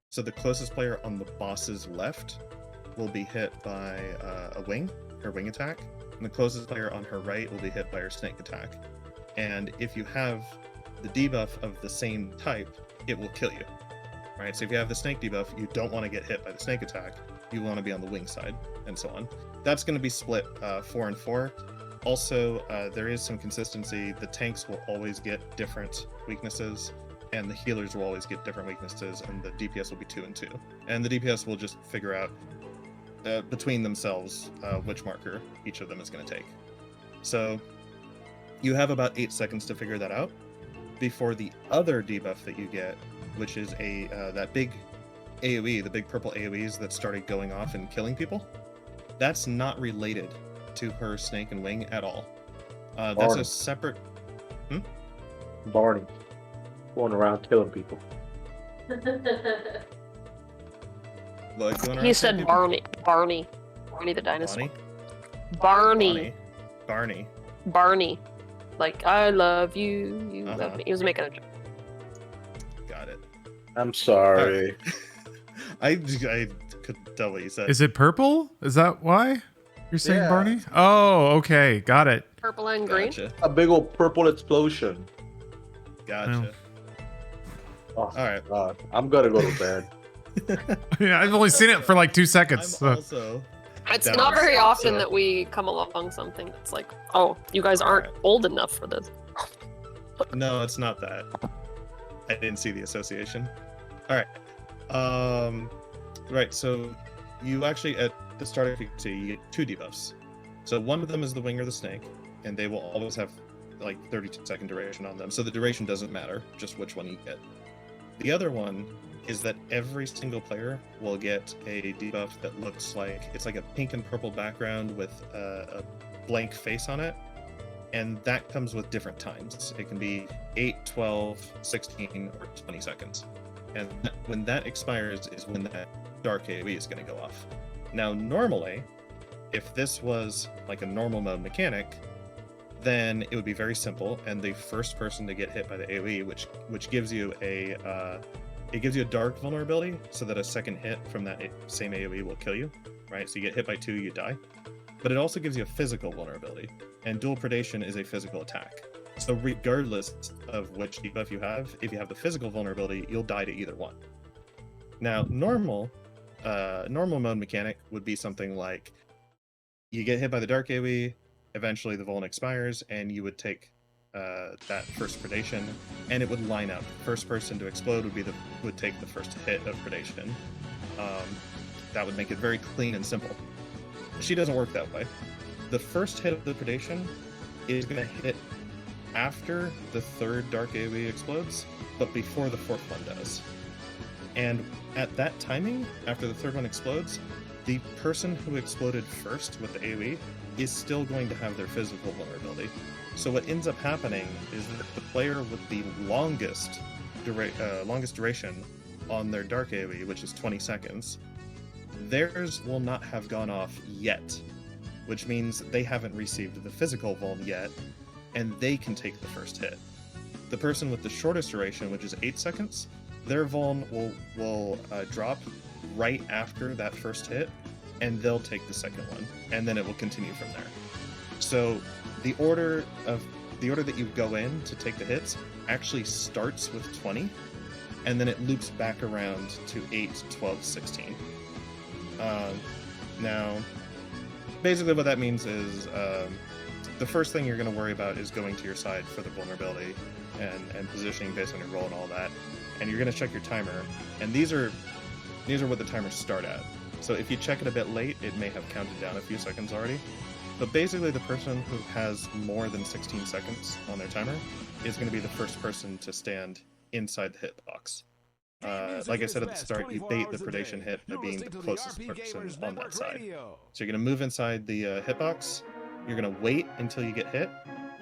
So the closest player on the boss's left will be hit by a wing, her wing attack, and the closest player on her right will be hit by her snake attack. And if you have the debuff of the same type, it will kill you. Right? So if you have the snake debuff, you don't want to get hit by the snake attack. You want to be on the wing side, and so on. That's going to be split 4 and 4. Also, there is some consistency. The tanks will always get different weaknesses, and the healers will always get different weaknesses, and the DPS will be 2 and 2. And the DPS will just figure out between themselves which marker each of them is going to take. So you have about 8 seconds to figure that out before the other debuff that you get, which is that big AoE, the big purple AoEs that started going off and killing people. That's not related to her snake and wing at all. That's a separate... Barney. Going around killing people. Like going He around said killing people? Barney the dinosaur. Barney? Barney. Like, I love you, you love me. He was making a joke. Got it. I'm sorry. I couldn't tell what you said. Is it purple? Is that why you're saying Yeah. Barney? Oh, okay. Got it. Purple and green. Gotcha. A big old purple explosion. Gotcha. Oh, All right. God. I'm gonna go to bed. Yeah, I've only seen it for like 2 seconds. I'm so- also... It's That not was very often also- that we come along something that's like, oh, you guys aren't old enough for this. No, it's not that. I didn't see the association. All right. Right. So you actually at the start of Kikexia, you get 2 debuffs. So one of them is the wing or the snake, and they will always have like 32-second duration on them. So the duration doesn't matter, just which one you get. The other one is that every single player will get a debuff that looks like it's like a pink and purple background with a blank face on it. And that comes with different times. It can be 8, 12, 16, or 20 seconds. And when that expires is when that dark AoE is going to go off. Now, normally, if this was like a normal mode mechanic, then it would be very simple, and the first person to get hit by the AoE, which gives you a dark vulnerability, so that a second hit from that same AoE will kill you, right? So you get hit by 2, you die. But it also gives you a physical vulnerability, and dual predation is a physical attack. So regardless of which debuff you have, if you have the physical vulnerability, you'll die to either one. Now, normal mode mechanic would be something like you get hit by the dark AoE, eventually the vuln expires, and you would take that first predation, and it would line up. First person to explode would take the first hit of predation. That would make it very clean and simple. She doesn't work that way. The first hit of the predation is going to hit after the third dark AoE explodes, but before the fourth one does. And at that timing, after the third one explodes, the person who exploded first with the AoE is still going to have their physical vulnerability. So what ends up happening is that the player with the longest duration on their dark AoE, which is 20 seconds, theirs will not have gone off yet, which means they haven't received the physical vuln yet, and they can take the first hit. the person with the shortest duration, which is 8 seconds, their vuln will drop right after that first hit, and they'll take the second one, and then it will continue from there. So the order that you go in to take the hits actually starts with 20, and then it loops back around to 8, 12, 16. Now, basically what that means is the first thing you're going to worry about is going to your side for the vulnerability and positioning based on your roll and all that. And you're going to check your timer, and these are what the timers start at. So if you check it a bit late, it may have counted down a few seconds already. But basically the person who has more than 16 seconds on their timer is going to be the first person to stand inside the hitbox. Like I said at the start, you bait the predation hit by being the closest person on that side. So you're going to move inside the hitbox, you're going to wait until you get hit,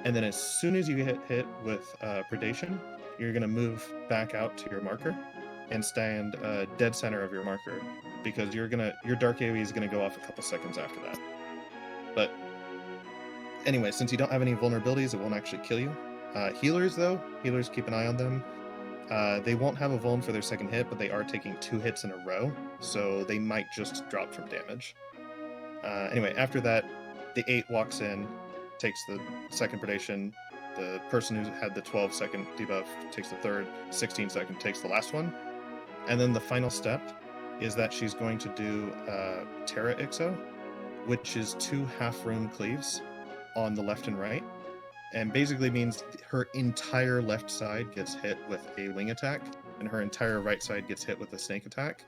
and then as soon as you get hit with predation, you're going to move back out to your marker and stand dead center of your marker, because your dark AoE is going to go off a couple seconds after that. But anyway, since you don't have any vulnerabilities, it won't actually kill you. Healers, though, keep an eye on them. They won't have a vuln for their second hit, but they are taking 2 hits in a row, so they might just drop from damage. Anyway, after that, the 8 walks in, takes the second predation. The person who had the 12-second debuff takes the third, 16-second takes the last one. And then the final step is that she's going to do Terra Ixo, which is 2 half-room cleaves on the left and right. And basically means her entire left side gets hit with a wing attack, and her entire right side gets hit with a snake attack.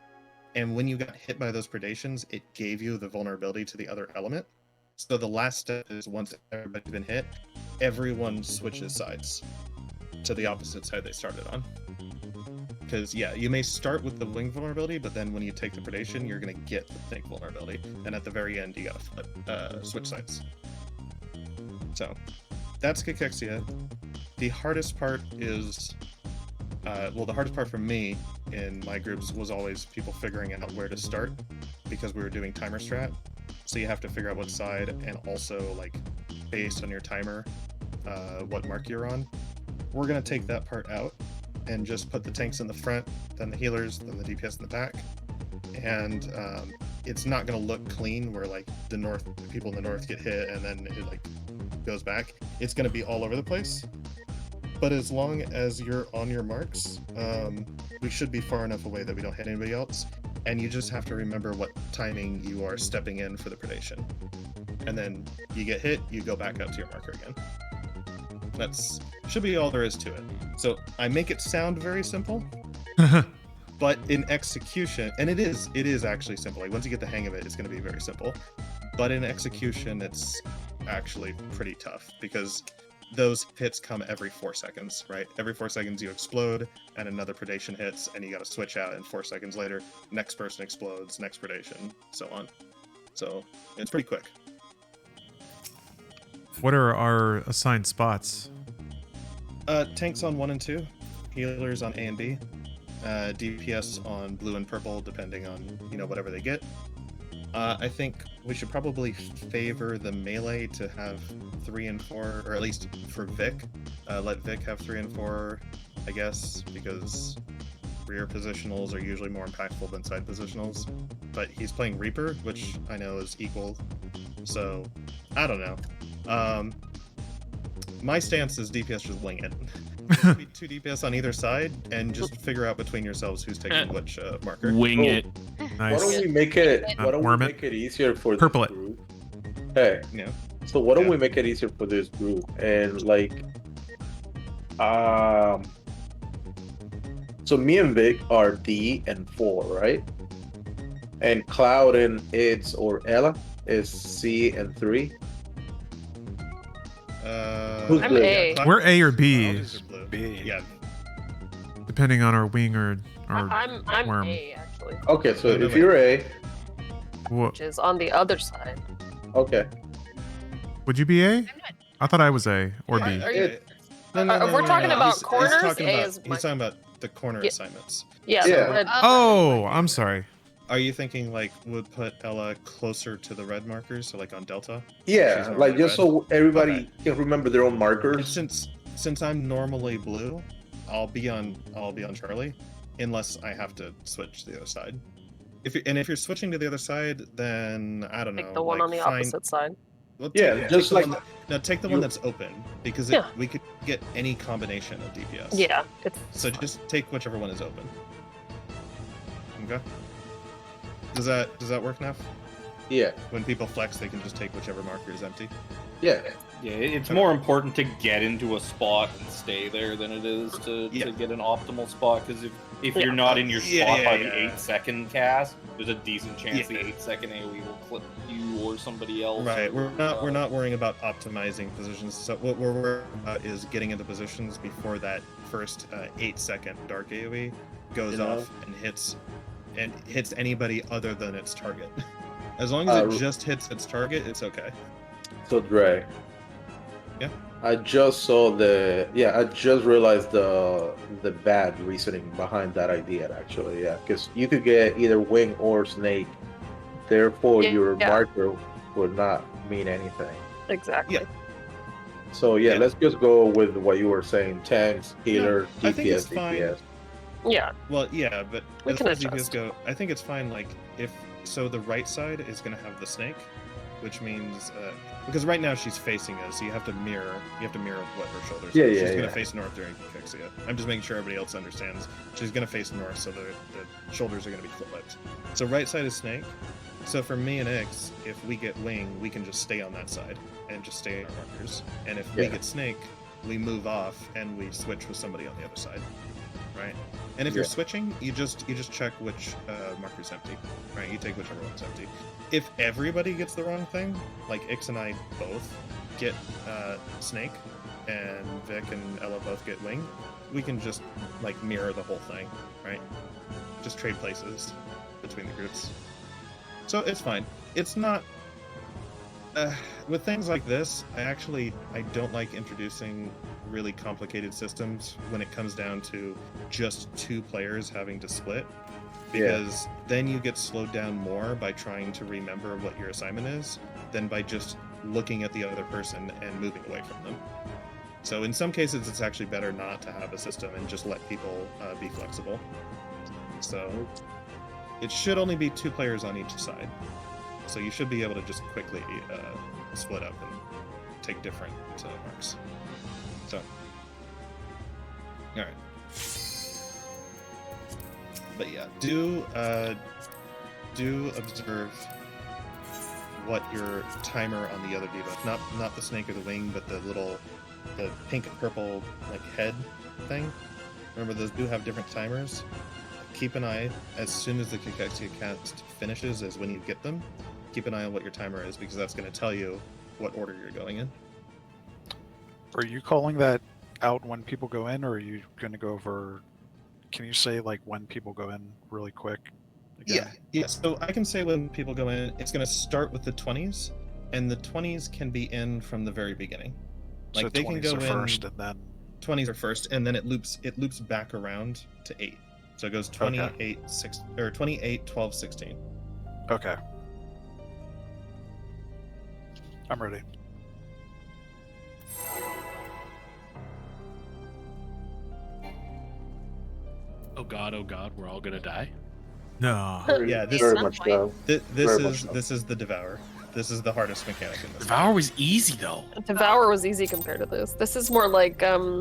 And when you got hit by those predations, it gave you the vulnerability to the other element. So the last step is, once everybody's been hit, everyone switches sides to the opposite side they started on. Because, yeah, you may start with the wing vulnerability, but then when you take the predation, you're going to get the snake vulnerability. And at the very end, you got to flip, switch sides. So that's Cachexia. The hardest part is, the hardest part for me in my groups was always people figuring out where to start, because we were doing timer strat. So you have to figure out what side, and also, like, based on your timer, what mark you're on. We're going to take that part out and just put the tanks in the front, then the healers, then the DPS in the back. And it's not going to look clean where, like, the people in the north get hit and then it, like, goes back. It's going to be all over the place. But as long as you're on your marks, we should be far enough away that we don't hit anybody else. And you just have to remember what timing you are stepping in for the predation. And then you get hit, you go back out to your marker again. That's should be all there is to it. So I make it sound very simple, but in execution, and it is actually simple. Like, once you get the hang of it, it's going to be very simple. But in execution, it's actually pretty tough, because those hits come every 4 seconds, right? Every 4 seconds you explode, and another predation hits, and you got to switch out, and 4 seconds later, next person explodes, next predation, so on. So it's pretty quick. What are our assigned spots? Tanks on 1 and 2, healers on A and B, DPS on blue and purple, depending on, whatever they get. I think we should probably favor the melee to have 3 and 4, or at least for Vic. Let Vic have 3 and 4, I guess, because rear positionals are usually more impactful than side positionals. But he's playing Reaper, which I know is equal, so I don't know. My stance is DPS just wing it. Be 2 DPS on either side, and just figure out between yourselves who's taking which marker. Wing it. Nice. Why don't we make it easier for Purple this it. group? Hey, Yeah. so why don't we make it easier for this group, and like, so me and Vic are D and 4, right? And Cloud and Ids or Ella is C and 3. Who's I'm blue? A. We're A or B, Cloud is blue. B. Yeah. depending on our wing or our I'm worm. A, actually, Okay, so No, if wait. you're A, which is on the other side. okay. Would you be A? I thought I was A or B. Are you- No, If we're talking about He's corners, talking A about, is he's talking about the corner Yeah. assignments. Yeah. Yeah. The red, Oh, I'm sorry. Are you thinking, like, would put Ella closer to the red markers, so like on Delta? Yeah, She's like normally just red. so everybody Okay. can remember their own markers. Since since I'm normally blue, I'll be on Charlie, unless I have to switch to the other side. If you're switching to the other side, then I don't know. Like the one on the opposite side. Well, Yeah, just like take the one that's open because we could get any combination of DPS. Yeah. So just take whichever one is open. Okay. Does that work enough? Yeah. When people flex, they can just take whichever marker is empty. Yeah. Yeah, it's more important to get into a spot and stay there than it is to get an optimal spot. Because if you're not in your spot by the 8-second cast, there's a decent chance the 8-second AoE will clip you or somebody else. Right. We're not worrying about optimizing positions. So what we're worried about is getting into positions before that first 8-second dark AoE goes off and hits anybody other than its target. As long as it just hits its target, it's okay. So Dre. Yeah. I just saw I just realized the bad reasoning behind that idea actually, because you could get either wing or snake, therefore your marker would not mean anything. Exactly. Yeah. So let's just go with what you were saying: tanks, healer, DPS, I think it's fine. DPS. Yeah. Well, yeah, but We as can far as adjust. DPS go, I think it's fine. Like the right side is going to have the snake, which means because right now she's facing us, so you have to mirror what her shoulders are. She's going to face north during FFXIV. I'm just making sure everybody else understands. She's going to face north, so the shoulders are going to be flipped. So right side is snake. So for me and Ix, if we get wing, we can just stay on that side and just stay on our markers. And if we get snake, we move off and we switch with somebody on the other side, right? And if you're switching, you just check which marker's empty, right? You take whichever one's empty. If everybody gets the wrong thing, like Ix and I both get snake, and Vic and Ella both get wing, we can just like mirror the whole thing, right? Just trade places between the groups. So it's fine. It's not with things like this. I don't like introducing really complicated systems when it comes down to just 2 players having to split, because then you get slowed down more by trying to remember what your assignment is than by just looking at the other person and moving away from them. So in some cases, it's actually better not to have a system and just let people be flexible. So it should only be 2 players on each side. So you should be able to just quickly split up and take different marks. So, all right. But yeah, do observe what your timer on the other debuff, not the snake or the wing, but the pink and purple like head thing. Remember, those do have different timers. Keep an eye as soon as the FFXIV cast finishes, is when you get them. Keep an eye on what your timer is, because that's going to tell you what order you're going in. Are you calling that out when people go in, or are you going to go over? Can you say like when people go in really quick? Again? Yeah. So I can say when people go in, it's going to start with the 20s, and the 20s can be in from the very beginning. Like so they can go in first, and then 20s are first, and then it loops back around to 8. So it goes 28, 6, or 28, 12, 16. Okay. I'm ready. Oh god, we're all gonna die. No. Yeah, this very some much point. so. This is the Devour. This is the hardest mechanic in this. Devour was easy though. Devour was easy compared to this. This is more like We're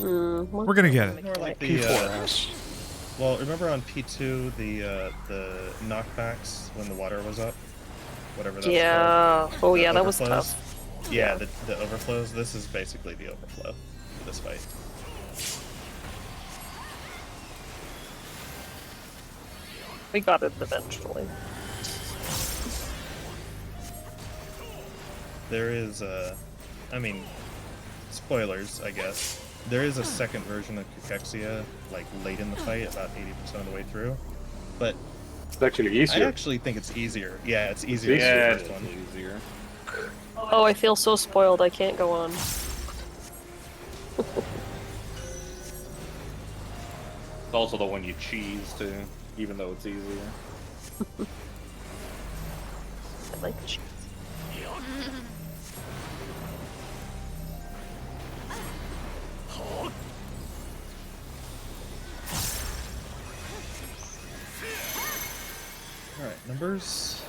gonna get it. More like the P4S. well, remember on P2 the knockbacks when the water was up, whatever that was yeah. called. Oh The yeah, that was overflows. tough. Yeah, the overflows. This is basically the overflow for this fight. We got it eventually. There is I mean, spoilers, I guess. There is a second version of FFXIV, like late in the fight, about 80% of the way through. But It's actually I easier. actually think it's easier. Yeah, it's easier. Yeah, than the it's first one. easier. Oh, I feel so spoiled. I can't go on. It's also the one you cheese too, even though it's easier. I like cheese. numbers.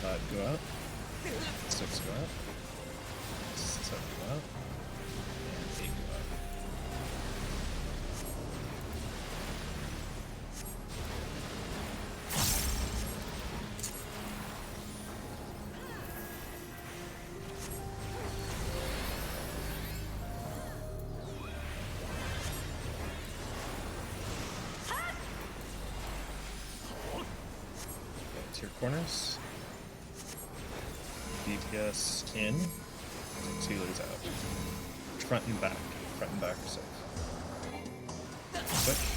5 go out. 6 go out. 7 go out. And 8 go out. To your corners. DPS in. Sealers out. Front and back. Front and back are safe. Switch.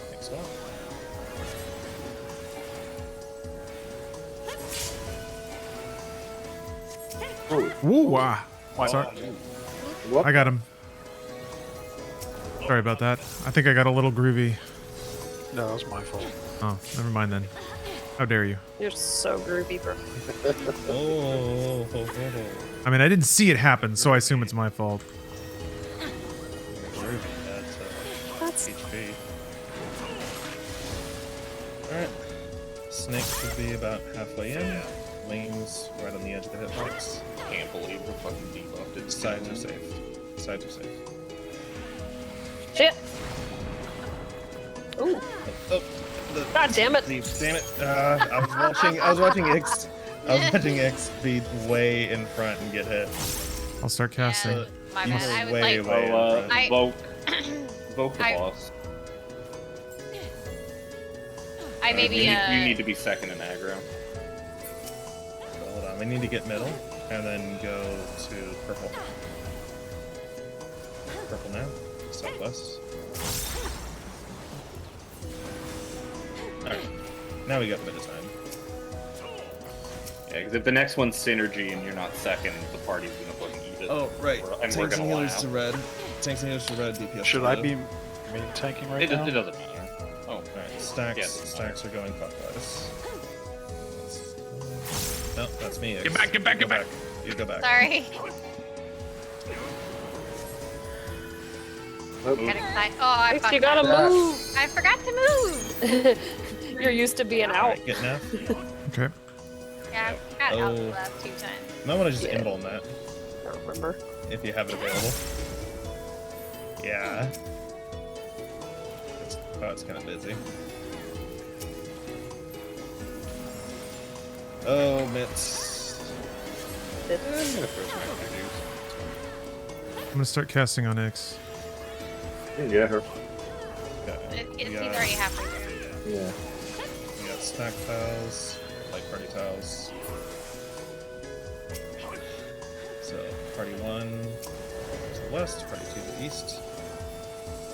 Thanks a lot. Woo! Wow. Sorry. What? I got him. Sorry about that. I think I got a little groovy. No, that was my fault. Oh, never mind then. How dare you? You're so groovy, bro. Oh. I mean, I didn't see it happen, so I assume it's my fault. That's HP. Alright. Snake should be about halfway in. Wings right on the edge of the hitbox. Can't believe we're fucking debuffed. It's Sides are safe. Sides are safe. Shit. Ooh. God damn it. Damn it. I was watching X be way in front and get hit. I'll start casting. Yeah, my You bad. were I was way, like, way in front. Vote the boss. I maybe You need to be second in aggro. So hold on. We need to get middle and then go to purple. Purple now. Southwest. Alright. Now we got a bit of time. Yeah, because if the next one's synergy and you're not second, the party's gonna fucking eat it. Oh, right. And we're gonna laugh. to red. Tanks and healers to red. DPS. Should I be main tanking right It now? doesn't matter. Oh, Alright. Stacks. Yeah. Stacks are going clockwise. No, that's me. X. Get back, get back, Go get back. You go back. sorry. Nope. Got excited. Oh, I You fucked gotta up. move. I forgot to move. You're used to being out. Alright, get now. Okay. Yeah, I got out the Oh. last 2 times. You might want to just Yeah. invuln that I don't remember. if you have it available. Yeah. It's kind of busy. Oh, mitts. I'm gonna throw some extra juice. I'm gonna start casting on X. You can get her. He's already halfway through. Yeah. We got snack tiles, light party tiles. So, party 1 to the west, party 2 to the east.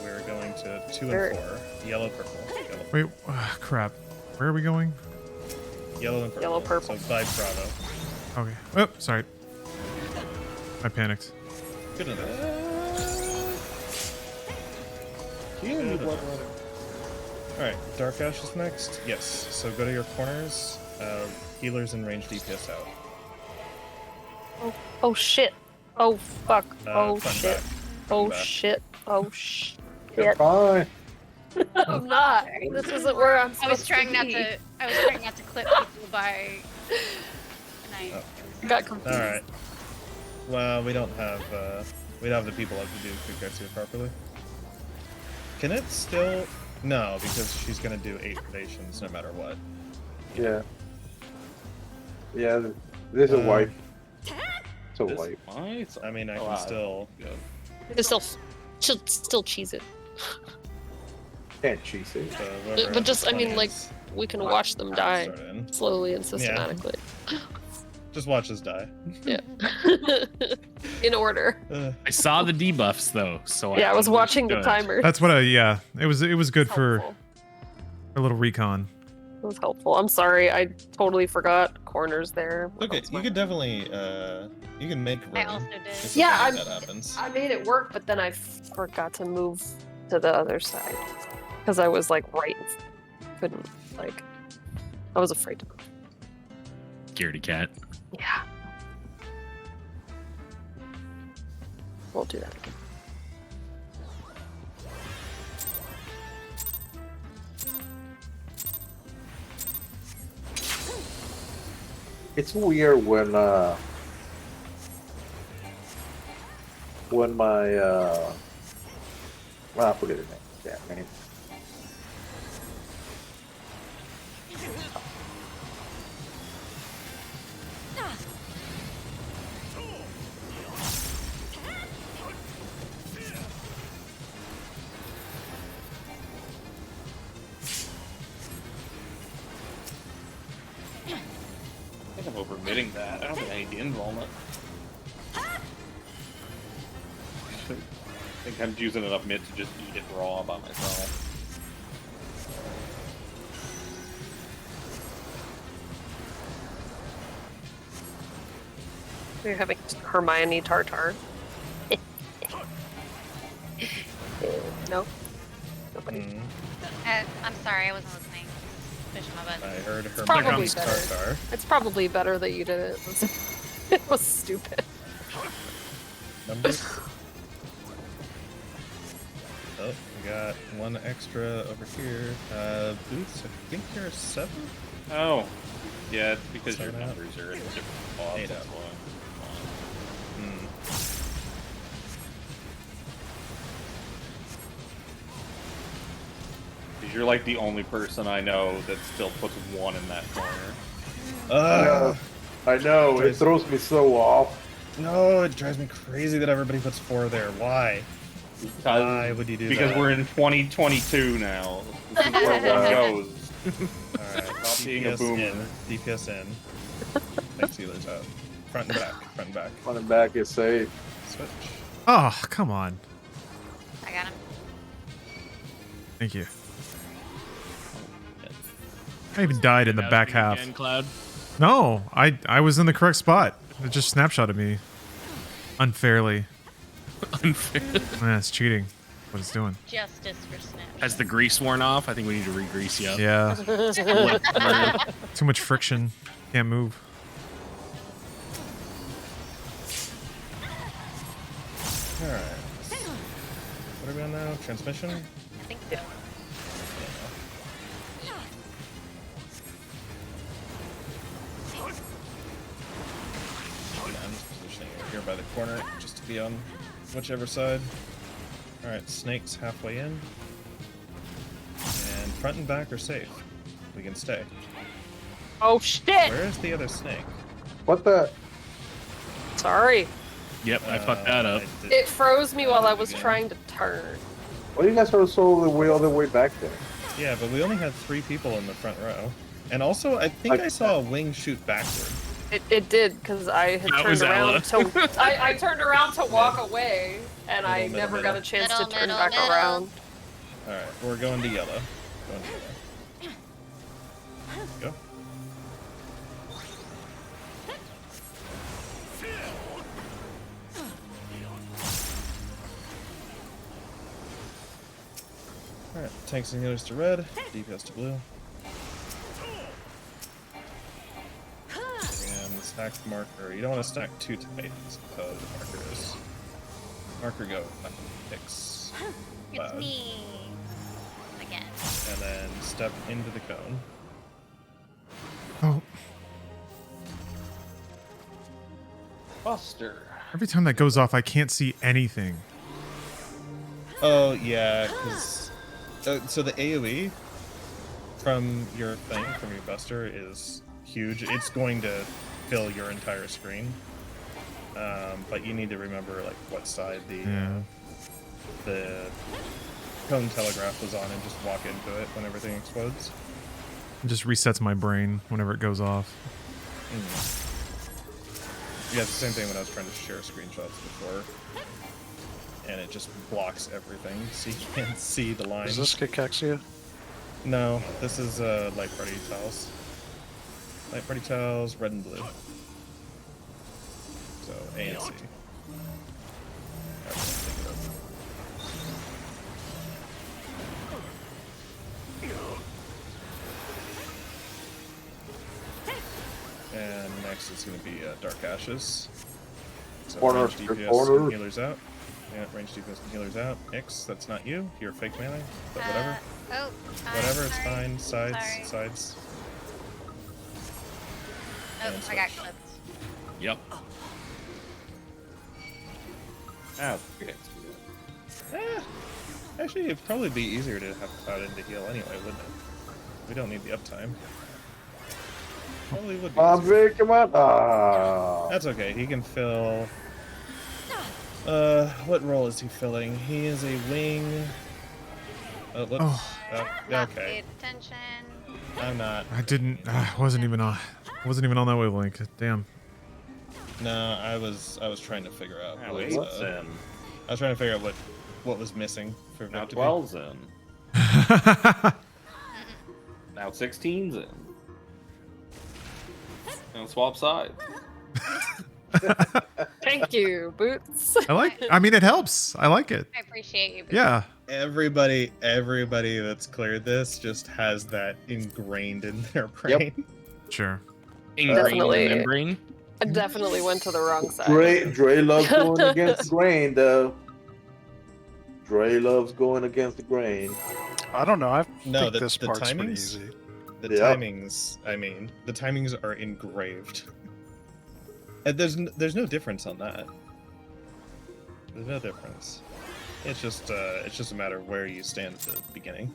We're going to 2 and 4. Yellow, purple. Wait, crap. Where are we going? Yellow and purple. Yellow, purple. So 5 Bravo. Okay. Oh, sorry. I panicked. Good enough. Alright, Dark Ash is next. Yes, so go to your corners. Healers and range DPS out. Oh shit. Oh fuck. Oh Front shit. back. Oh back. shit. Oh shit. You're fine. I'm not. This isn't where I'm I supposed was trying to not be. to. I was trying not to clip people by. And I Got confused. Alright. Well, we don't have the people up to do quick guys here properly. Can it still? No, because she's gonna do 8 predations no matter what. Yeah. Yeah, this is a wipe. It's a This- wipe. Nice. I mean, I Oh, can wow. still. Just still cheese it. Can't cheese it. whoever But just, I mean, 20 like, is we can watch them die start in. slowly and systematically. Just watch us die. Yeah. In order. I saw the debuffs though, so Yeah, I was watching the understood. timer. That's what yeah. It was good for Helpful. a little recon. It was helpful. I'm sorry, I totally forgot corners there. What Okay, else you am I- could definitely you can make room. I also did. if Yeah, something like that happens. I made it work, but then I forgot to move to the other side because I was like right, couldn't. like, I was afraid to move. Scaredy cat. Yeah. Won't do that again. It's weird when my I forget his name. Damn name. I think I'm overmitting that. I don't think I need the involvement. I think I'm using enough mid to just eat it raw by myself. You're having Hermione Tartar. No? Nobody. I'm sorry, I wasn't listening. Pushing my button. I heard her Probably becomes better. Tartar. It's probably better that you did it. It was stupid. Numbers. Oh, we got one extra over here. Boots, I think you're a 7? Oh. Yeah, it's because your Seven out. numbers are in different spots. 8 That's out. why. Hmm. Because you're like the only person I know that still puts 1 in that corner. I know, it throws me so off. No, it drives me crazy that everybody puts 4 there. Why? Why would you do Because that? we're in 2022 now. This is where one goes. Alright, Stop being a DPS boomer. in. DPS in. Next healer's out. Front and back. Front and back. Front and back is safe. Switch. Oh, come on. I got him. Thank you. I even died in the back half. Again, Cloud. No, I was in the correct spot. It just snapshotted me unfairly. Unfair. Yeah, it's cheating. What it's doing. Justice for Snap. Has the grease worn off? I think we need to re-grease you up. Yeah. Too much friction. Can't move. Alright. What are we on now? Transmission? I think so. I'm just positioning it here by the corner just to be on whichever side. Alright, snakes halfway in. And front and back are safe. We can stay. Oh shit! Where is the other snake? What the? Sorry. Yep, I fucked that up. I did- It froze me while I was Again. trying to turn. Why do you guys are so all the way back there? Yeah, but we only had 3 people in the front row. And also, I think I saw a wing shoot backward. It did, because I had That turned was around to I turned around to walk away, and I Middle, never middle. got a chance Middle, to turn middle, back middle. around. Alright, we're going to yellow. Going to yellow. Go. Alright, tanks and healers to red, DPS to blue. And stack marker. You don't want to stack too tight, so the marker is. Marker go. Picks. It's Cloud. me. Again. And then step into the cone. Oh, Buster. every time that goes off, I can't see anything. Oh, yeah, because. So the AoE from your thing, from your buster, is huge. It's going to fill your entire screen. But you need to remember, like, what side the cone telegraph was on and just walk into it when everything explodes. It just resets my brain whenever it goes off. Yeah, it's the same thing when I was trying to share screenshots before. And it just blocks everything, so you can't see the lines. Is this Cachexia? No, this is light party tiles. Light party tiles, red and blue. So A and C. And next it's going to be Dark Ashes. So Corner, range DPS corner. and healers out. Yeah, range DPS and healers out. Ix, that's not you. You're fake melee, but whatever. Oh, Whatever, it's sorry. fine. Sides, Sorry. sides. Oh, And I got switch. clipped. Yep. Ah, okay. Actually, it'd probably be easier to have Cloud in to heal anyway, wouldn't it? We don't need the uptime. Probably would be. Come on, easier. Vic, come on. Ah. That's okay. He can fill. What role is he filling? He is a wing. Oh, whoops. Oh. Not Okay. paid attention. I'm not. I didn't. Wasn't even on that wavelength. Damn. No, I was trying to figure out. Now what, 8's in. I was trying to figure out what was missing for Now Vic to be. 12's in. Now 16's in. Now swap sides. Thank you, Boots. I mean, it helps. I like it. I appreciate you. Yeah. Everybody that's cleared this just has that ingrained in their brain. Sure. Ingrained Definitely. in the brain. I definitely went to the wrong side. Dre loves going against the grain, though. Dre loves going against the grain. I don't know. I No, think this the part's pretty timings? easy. The Yeah. timings are engraved. And there's no difference on that. There's no difference. It's just a matter of where you stand at the beginning.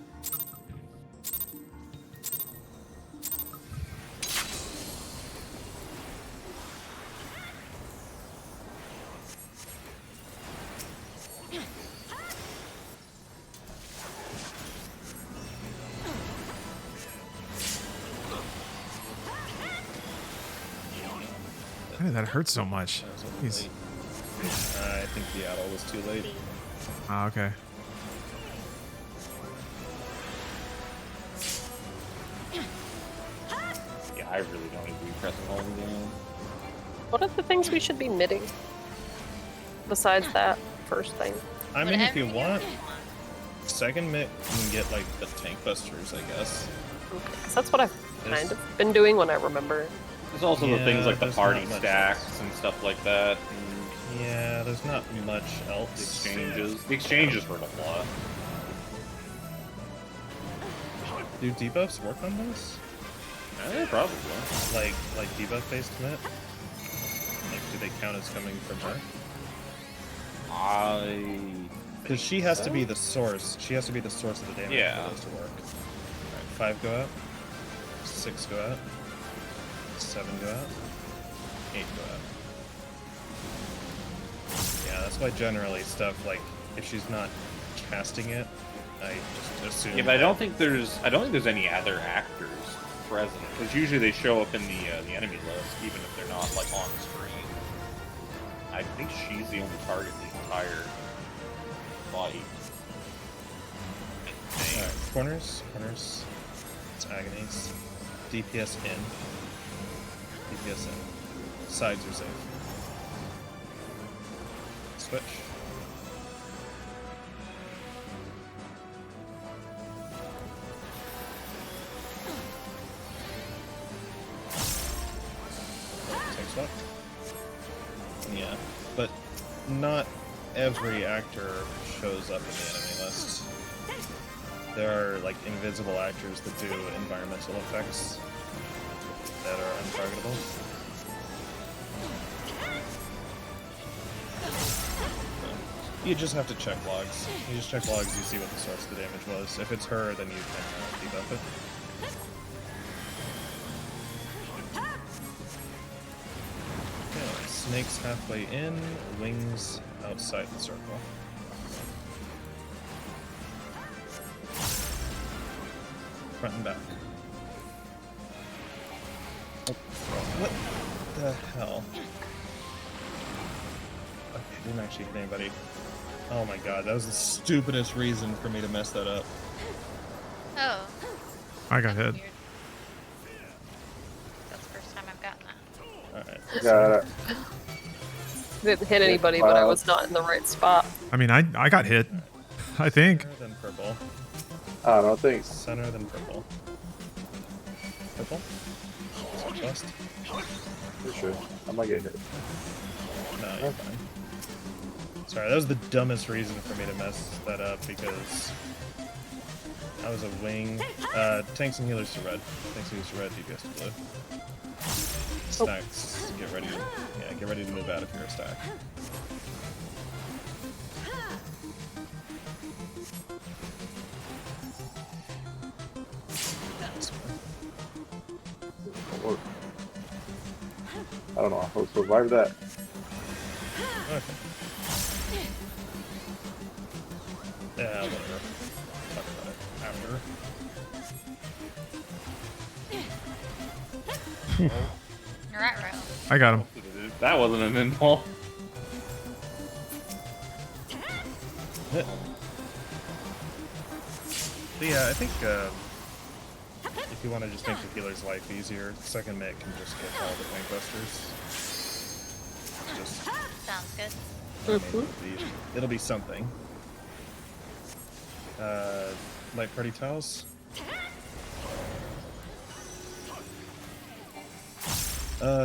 Why did that hurt so much? That was a Jeez. late. I think the addle was too late. Ah, okay. Yeah, I really don't need to be pressing home again. What are the things we should be mitting? Besides that first thing. I mean, if you Whatever want, second mitt can get like the tank busters, I guess. Okay, 'cause that's what I've There's- kind of been doing when I remember. There's also the Yeah, things like the there's party not much stacks else. and stuff like that. And Yeah, there's not much the else. exchanges. The exchanges hurt a lot. Do debuffs work on this? Probably. Like debuff based mitt? Like, do they count as coming from her? Because she has to be the source. She has to be the source of the damage Yeah. for those to work. Alright, 5 go out. 6 go out. 7 go out. 8 go out. Yeah, that's why generally stuff like if she's not casting it, I just assume. Yeah, but I don't think there's any other actors present because usually they show up in the enemy list even if they're not like on screen. I think she's the only target in the entire fight. Alright, corners. It's agonies. DPS in. DPS in. Sides are safe. Switch. Tank swap. Yeah, but not every actor shows up in the enemy list. There are like invisible actors that do environmental effects that are untargetable. You just have to check logs. You just check logs, you see what the source of the damage was. If it's her, then you can debuff it. Okay, snakes halfway in, wings outside the circle. Front and back. Oh, what the hell? Okay, didn't actually hit anybody. Oh my god, that was the stupidest reason for me to mess that up. Oh. I got hit. Weird. That's the first time I've gotten that. Alright. Got it. Didn't hit anybody, but I was not in the right spot. I mean, I got hit. I think. Center, then purple. I don't think. Center, then purple. Purple? Switch bust? For sure. I might get hit. No, you're fine. Sorry, that was the dumbest reason for me to mess that up because I was a wing. Tanks and healers to red. Tanks and healers to red, DPS to blue. Stacks, get ready. Yeah, get ready to move out if you're a stack. I don't know how to survive that. Okay. Yeah, whatever. Talk about it after. Right, right. I got him. That wasn't an inball. But yeah, I think if you want to just make the healer's life easier, second mate can just get all the tank busters. Just, Sounds good. I mean, it'll be something. Light party tiles.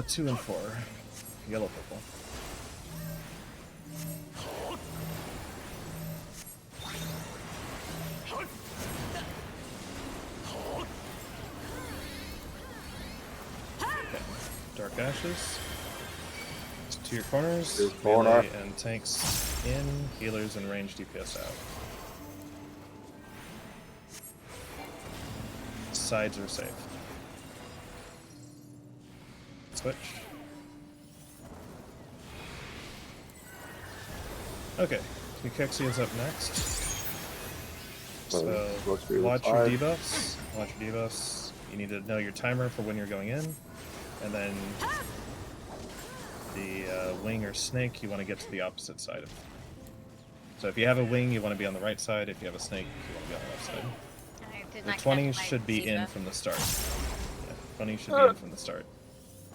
2 and 4. Yellow purple. Okay. Dark ashes. To your corners. Here's corner. Melee and tanks in. Healers and range DPS out. Sides are safe. Switch. Okay, Mikexia up next. So watch your debuffs. Watch your debuffs. You need to know your timer for when you're going in, and then the wing or snake, you want to get to the opposite side of. So if you have a wing, you want to be on the right side. If you have a snake, you want to be on the left side. The 20 should be in from the start. Yeah, 20 should be in from the start.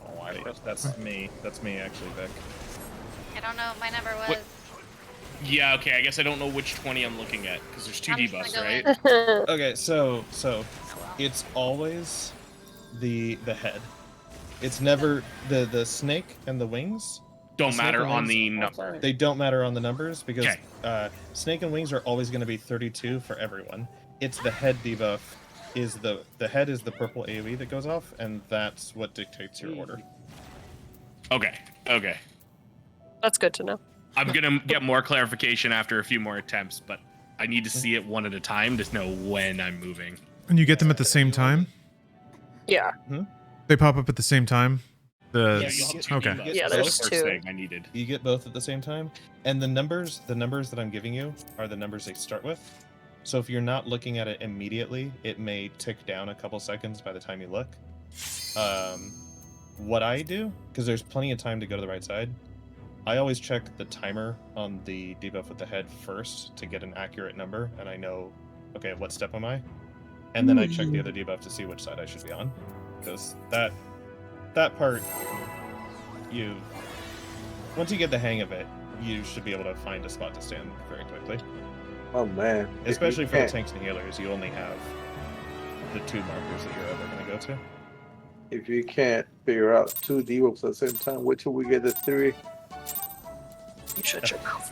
Oh, that's me. That's me, actually, Vic. I don't know what my number was. Yeah, okay, I guess I don't know which 20 I'm looking at, because there's 2 I'm just debuffs, gonna right? go Okay, so it's always the head. It's never the snake and the wings. Don't matter on the number. They don't matter on the numbers because Okay. snake and wings are always going to be 32 for everyone. It's the head debuff. Is the head is the purple AoE that goes off, and that's what dictates your order. Okay, okay. That's good to know. I'm gonna get more clarification after a few more attempts, but I need to see it one at a time to know when I'm moving. And you get them at the same time? Yeah. They pop up at the same time? Yeah, you'll have 2 Okay. debuffs. Yeah, That's there's the first 2. thing I needed. You get both at the same time, and the numbers that I'm giving you are the numbers they start with. So if you're not looking at it immediately, it may tick down a couple seconds by the time you look. What I do, because there's plenty of time to go to the right side, I always check the timer on the debuff with the head first to get an accurate number, and I know, okay, what step am I? And then I check the other debuff to see which side I should be on, because that part, once you get the hang of it, you should be able to find a spot to stand very quickly. Oh man. Especially for the tanks and healers, you only have the 2 markers that you're ever going to go to. If you can't figure out 2 debuffs at the same time, wait till we get the 3. You shut your mouth.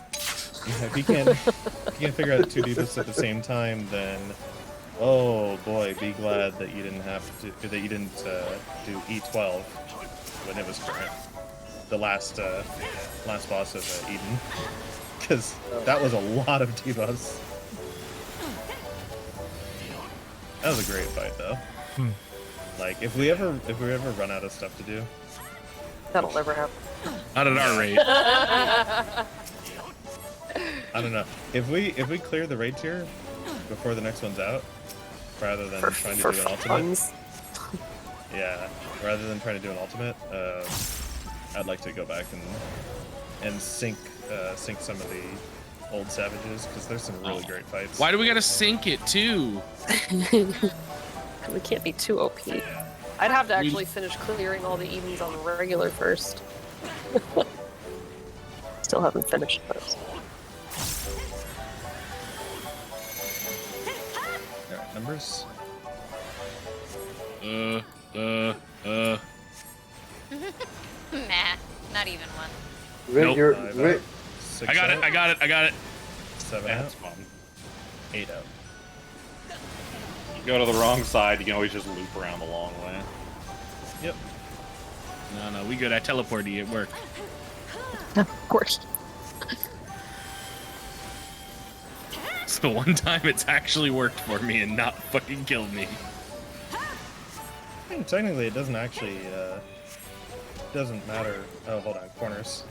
Yeah, if you can't figure out 2 debuffs at the same time, then oh boy, be glad that you didn't do E12 when it was current. The last boss of Eden. Because that was a lot of debuffs. That was a great fight, though. Like, if we ever run out of stuff to do, That'll never happen. Not at our rate. I don't know. If we clear the raid tier before the next one's out, rather than trying to do an ultimate, yeah, rather than trying to do an ultimate, I'd like to go back and sync some of the old savages because there's some really great fights. Why do we gotta sync it too? We can't be too OP. I'd have to actually finish clearing all the Edens on the regular first. Still haven't finished those. Alright, numbers. Nah, not even one. Rick, Nope. you're, 5 Rick, out, 6 I got it. out, I got it. I got it. 7 That's out, fun. 8 out. You go to the wrong side, you can always just loop around the long way. Yep. No, we good. I teleported you. It worked. Of course. It's the one time it's actually worked for me and not fucking killed me. I think technically it doesn't actually, doesn't matter. Oh, hold on, corners.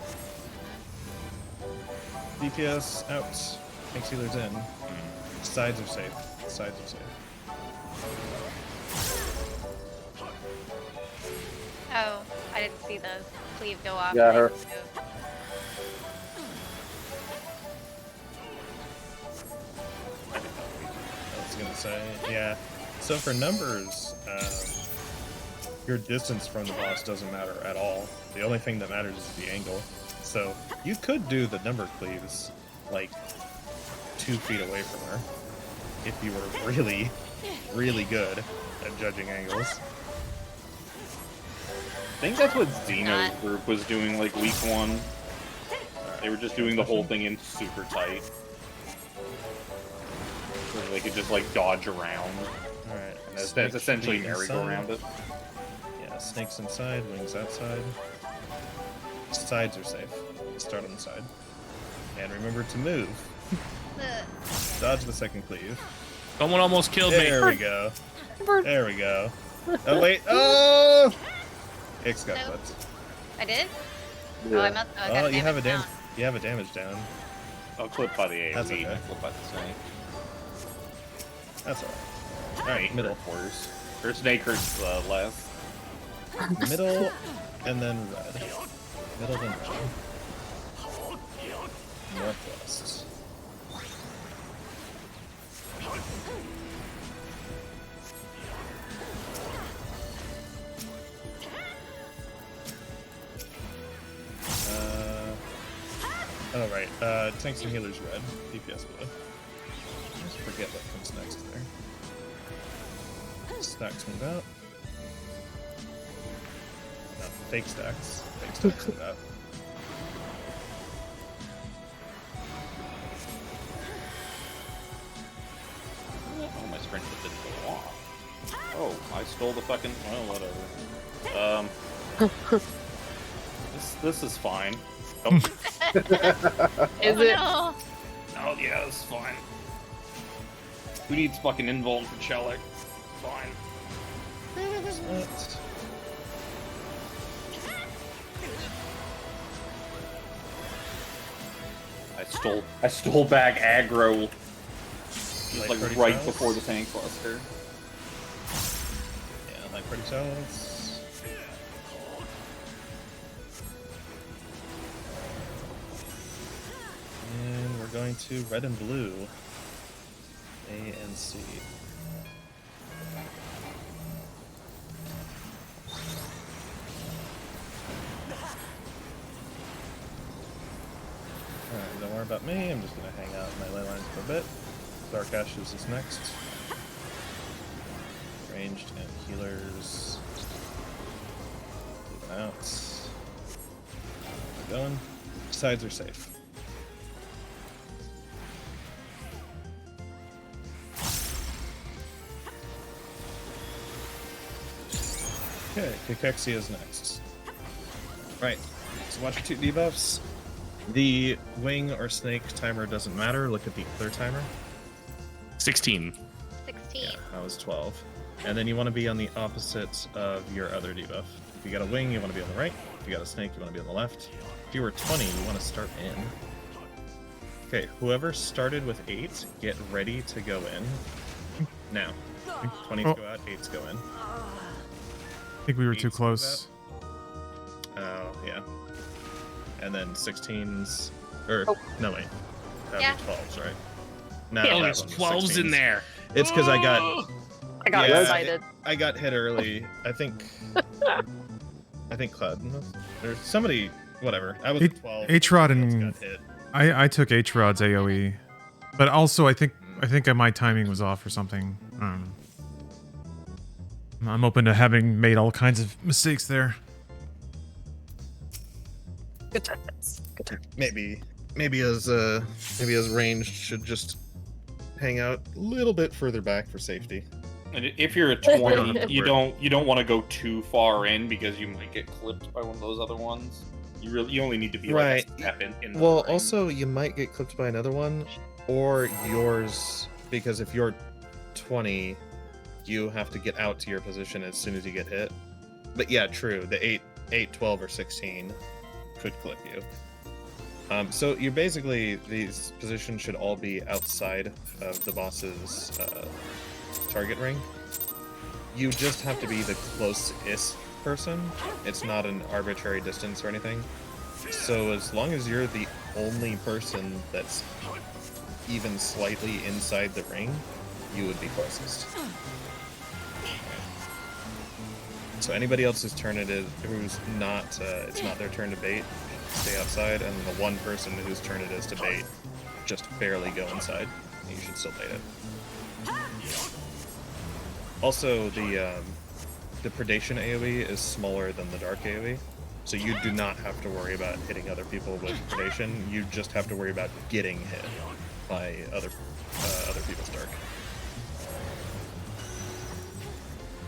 DPS out, tank healers in. Sides are safe. Sides are safe. Oh, I didn't see the cleave go off. Yeah, I her. didn't move. I was gonna say, yeah. So for numbers, your distance from the boss doesn't matter at all. The only thing that matters is the angle. So you could do the number cleaves like 2 feet away from her if you were really, really good at judging angles. I think that's what Xeno's group was doing like week 1. They were just doing the whole thing in super tight. So they could just like dodge around. Alright. And that's essentially merry-go-round it. Yeah, snakes inside, wings outside. Sides are safe. Start on the side. And remember to move. Dodge the second cleave. Someone almost killed me. There we go. There we go. Oh, wait. Oh! X got No. flipped. I did? yeah. Oh, I must. Oh, I got Oh, you have a down. you have a damage down. I'll clip by the AoE. That's okay. Clip by the snake. That's alright. Alright, middle. Worse. Or snake hurts less. Middle, and then red. Middle, then red. Northwest. Oh right, tanks and healers red, DPS blue. I just forget what comes next there. Stacks move out. No, fake stacks. Fake stacks move out. Oh, my sprint didn't go off. Oh, I stole the fucking. Well, whatever. This is fine. Oh, Is it? No. oh yeah, this is fine. Who needs fucking invuln for Chelik? Fine. What? I stole back aggro. Just like pretty right fast? before the tank cluster. Yeah, like pretty cells. And we're going to red and blue. A and C. Alright, don't worry about me. I'm just gonna hang out in my ley lines for a bit. Dark Ashes is next. Ranged and healers. Moving out. We're going. Sides are safe. Okay, Kakexia is next. Right, so watch your 2 debuffs. The wing or snake timer doesn't matter. Look at the other timer. 16. 16. Yeah, that was 12. And then you want to be on the opposite of your other debuff. If you got a wing, you want to be on the right. If you got a snake, you want to be on the left. If you were 20, you want to start in. Okay, whoever started with 8, get ready to go in. Now. 20s go out, 8s go in. I think we were too 8s move close. out. Oh, yeah. And then 16s. Or, Oh. no, wait. That'd Yeah. be 12s, right? No, Oh, that there's one was 12s in 16s. there. It's because I got I got Yeah, excited. I got hit early. I think Cloud or somebody, whatever. I was H- 12. H-Rod somebody else and- got hit. I took H-Rod's AoE, but also I think my timing was off or something. I don't know. I'm open to having made all kinds of mistakes there. Good times. Good times. Maybe his ranged should just hang out a little bit further back for safety. And if you're at 20, you don't want to go too far in because you might get clipped by one of those other ones. You only need to be Right. like a step in the Well, ring. also you might get clipped by another one, or yours, because if you're 20, you have to get out to your position as soon as you get hit. But yeah, true. The 8, 12, or 16 could clip you. So you're basically, these positions should all be outside of the boss's target ring. You just have to be the closest person. It's not an arbitrary distance or anything. So as long as you're the only person that's even slightly inside the ring, you would be closest. So anybody else whose turn it is, who's not, it's not their turn to bait, stay outside, and the one person whose turn it is to bait, just barely go inside. You should still bait it. Also, the predation AoE is smaller than the dark AoE, so you do not have to worry about hitting other people with predation. You just have to worry about getting hit by other people's dark.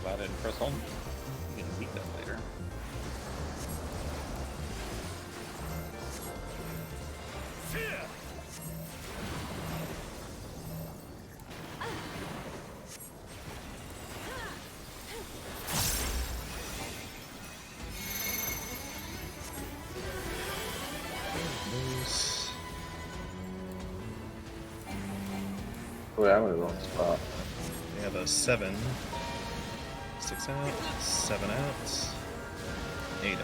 Glad I didn't press home. You can beat that later. Wait, I'm in the wrong spot. We have a 7. 6 out, 7 out, 8 out.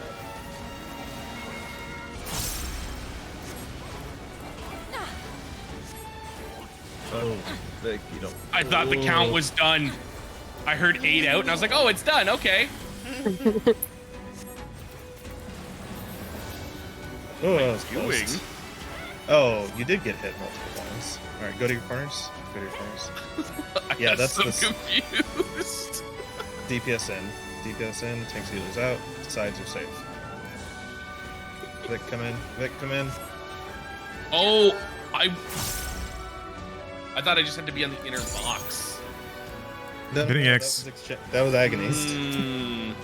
Oh, Vic, you don't. I thought the count was done. I heard 8 out, and I was like, oh, it's done. Okay. Oh, that was Doing? close. Oh, you did get hit multiple times. All right, go to your corners. Go to your corners. Yeah, that's so the confused. DPS in. DPS in, takes healers out, sides are safe. Vic, come in. Vic, come in. Oh, I thought I just had to be on the inner box. No, Hitting no, X. That was Agonies. Mm.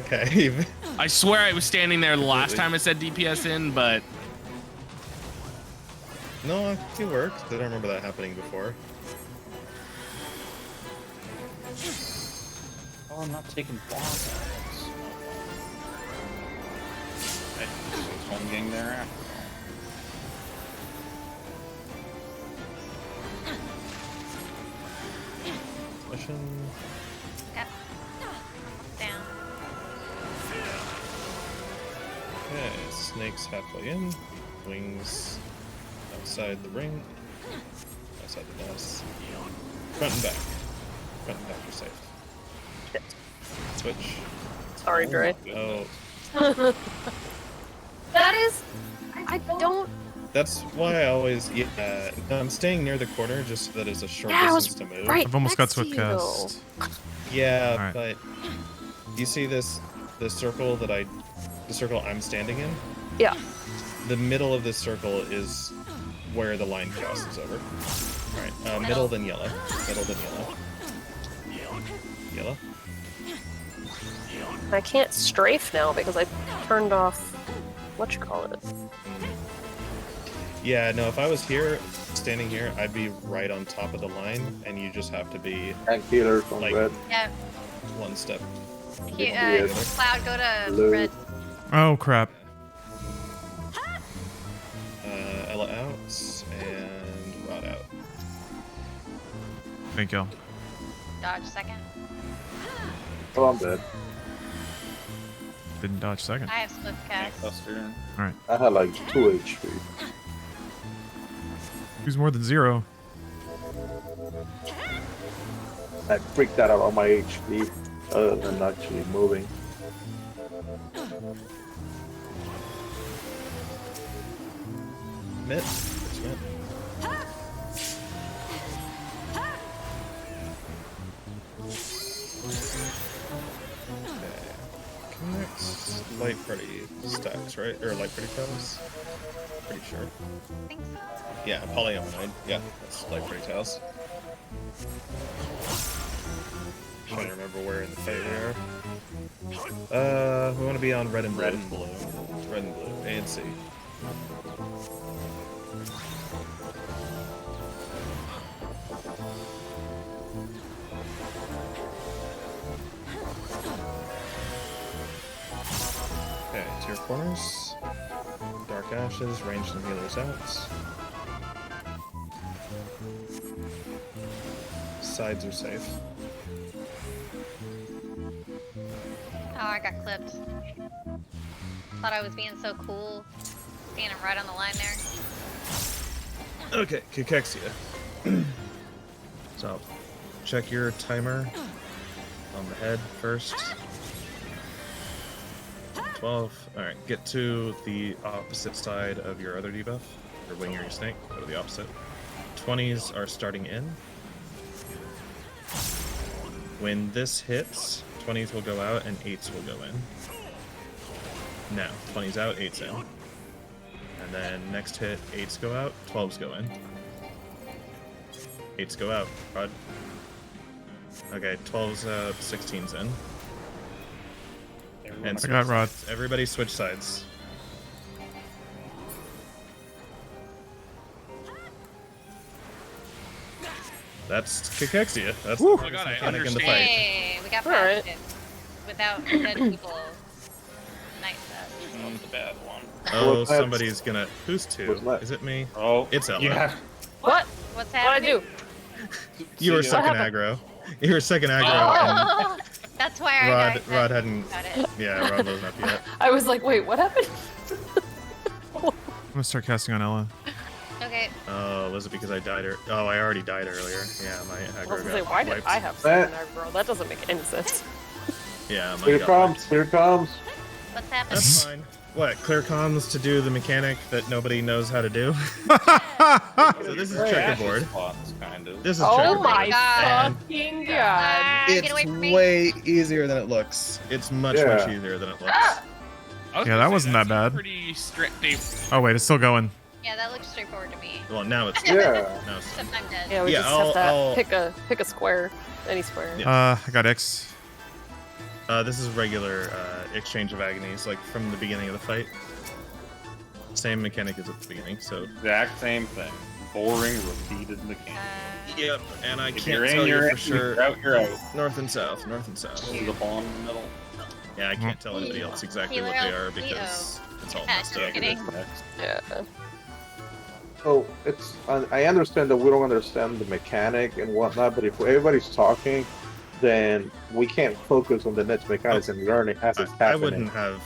Okay. I swear I was standing there the last time I said DPS in, but No, it worked. I don't remember that happening before. Oh, I'm not taking boss. It's home gang there after Mission. Yep. Down. Okay, snakes halfway in, wings outside the ring, outside the boss, front and back. Front and back are safe. Switch. Sorry, Dre. Oh, That is. I don't. that's why I always. Yeah, no, I'm staying near the corner just so that it's a short Yeah, I was distance to move. right I've almost got next to swift you, though. cast. Yeah, Alright. but you see this circle the circle I'm standing in? Yeah. The middle of this circle is where the line crosses over. Alright, middle then yellow. Middle then yellow. Yellow. I can't strafe now because I turned off. What you call it? Yeah, no, if I was here, standing here, I'd be right on top of the line, and you just have to be Tank healers on Like- red. Yeah. one step. Yes. Cloud, go to Blue. red. Oh crap. Ella out, and Rod out. Thank you. Dodge second. Oh, I'm dead. Didn't dodge second. I have split cast. Buster. I had like 2 HP. Who's more than 0? I freaked that out on my HP other than actually moving. Mitt. It's Mitt. Okay. Connect. That's light party stacks, right? Or light party tiles? Pretty sure. I think so. Yeah, polyamide. Yeah, that's light party tiles. Trying to remember where in the fight we are. We want to be on red and blue. Red and blue. Red and blue. A and C. Okay, tier corners. Dark ashes, ranged and healers out. Sides are safe. Oh, I got clipped. Thought I was being so cool. Standing right on the line there. Okay, Cachexia. So, check your timer on the head first. 12. Alright, get to the opposite side of your other debuff. Your wing or your snake. Go to the opposite. 20s are starting in. When this hits, 20s will go out and 8s will go in. Now, 20s out, 8s in. And then next hit, 8s go out, 12s go in. 8s go out, Rod. Okay, 12s out, 16s in. And I got Rod. everybody switch sides. That's Cachexia. That's Woo. the Oh my God, I mechanic in the fight. Hey, we got Alright. past it. Without dead people. Nice. Not the bad one. Oh, What's that? somebody's gonna. Who's two? What's that? Is it me? Oh, It's Ella. yeah. What? What's What'd I happening? do? You were See, second happened? aggro. You were second aggro, Oh, that's why I and got Rod hadn't. Got it. Yeah, Rod wasn't up yet. I was like, wait, what happened? I'm gonna start casting on Ella. Okay. Oh, was it because I died? Oh, I already died earlier. Yeah, my I was aggro gonna say, got why did wiped. I have second aggro? That doesn't make any sense. Yeah, mine Here it got comes. wiped. Here it comes. What's happening? That's fine. What? Clear comms to do the mechanic that nobody knows how to do. So this is checkerboard. Spots, kind of. This is Oh checkerboard. my God. fucking god. Ah, get It's away from me. way easier than it looks. It's much Yeah. easier than it looks. I was Yeah, gonna that say, wasn't that seemed bad. Pretty strict. They Oh wait, it's still going. Yeah, that looks straightforward to me. Well, now it's Yeah. now it's Except I'm dead. Yeah, we Yeah, just I'll- have to pick a square. Any square. Yeah. I got X. This is regular exchange of agonies, like from the beginning of the fight. Same mechanic as at the beginning. So. Exact same thing. Boring, repeated mechanic. Yep, and I If can't you're in, tell you're you in. for If you're sure. out, you're out. North and south, north and south. The ball in the middle. Yeah, I can't tell anybody else exactly what they are because it's all messed Yeah, up. kidding. Next. Yeah. So it's. I understand that we don't understand the mechanic and whatnot, but if everybody's talking, then we can't focus on the next mechanics and learning as it's I happening. wouldn't have.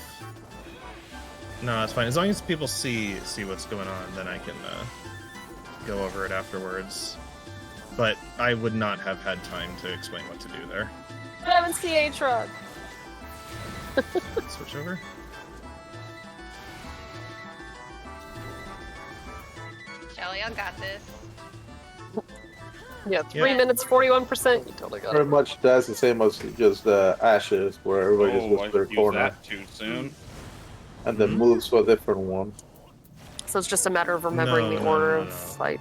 No, it's fine. As long as people see what's going on, then I can go over it afterwards. But I would not have had time to explain what to do there. 7CH rod. Switch over. Shelly, I got this. Yeah, 3 minutes, 41%. You totally got Pretty it. much that's the same as just the ashes, where everybody just Oh, goes I to their used corner that too soon. and then moves to a different one. So it's just a matter of remembering No, the no, order no, of no. fight.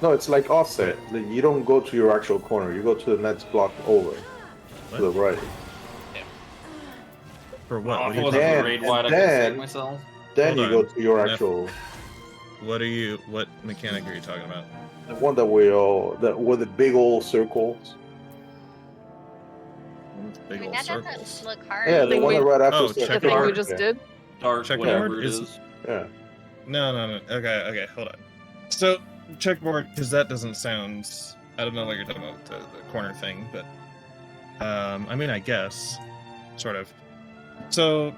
No, it's like offset. You don't go to your actual corner. You go to the next block over to the right. For what? Oh, What, if are it you wasn't Then- grade and wide, I could save then- myself. Then Hold you on. go to your Left. actual what mechanic are you talking about? the one that we all that with the big old circles. Big I mean, old that circles. doesn't look hard. Yeah, the think one we- right after Oh, the The check thing we checkerboard. just Yeah. did? Dark, Checkerboard whatever it is- is. Yeah. No. Okay, hold on. So, checkboard, because that doesn't sound. I don't know what you're talking about, the corner thing, but. I mean, I guess. Sort of. So,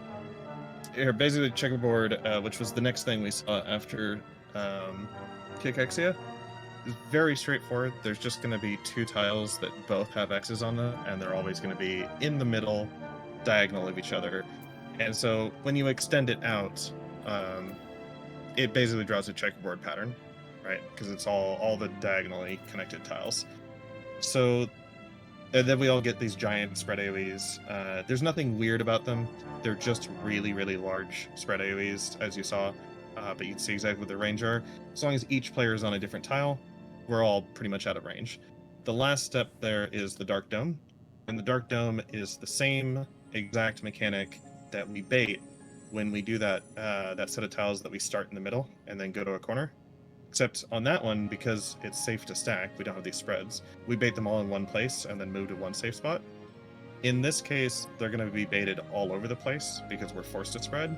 here, basically, checkerboard, which was the next thing we saw after Cachexia, is very straightforward. There's just going to be two tiles that both have X's on them, and they're always going to be in the middle, diagonal of each other. And so, when you extend it out, it basically draws a checkerboard pattern, right? Because it's all the diagonally connected tiles. So And then we all get these giant spread AoEs. There's nothing weird about them. They're just really, really large spread AoEs, as you saw. But you can see exactly what their range are. As long as each player is on a different tile, we're all pretty much out of range. The last step there is the Dark Dome. And the Dark Dome is the same exact mechanic that we bait when we do that set of tiles that we start in the middle and then go to a corner. Except on that one, because it's safe to stack, we don't have these spreads, we bait them all in one place and then move to one safe spot. In this case, they're going to be baited all over the place because we're forced to spread.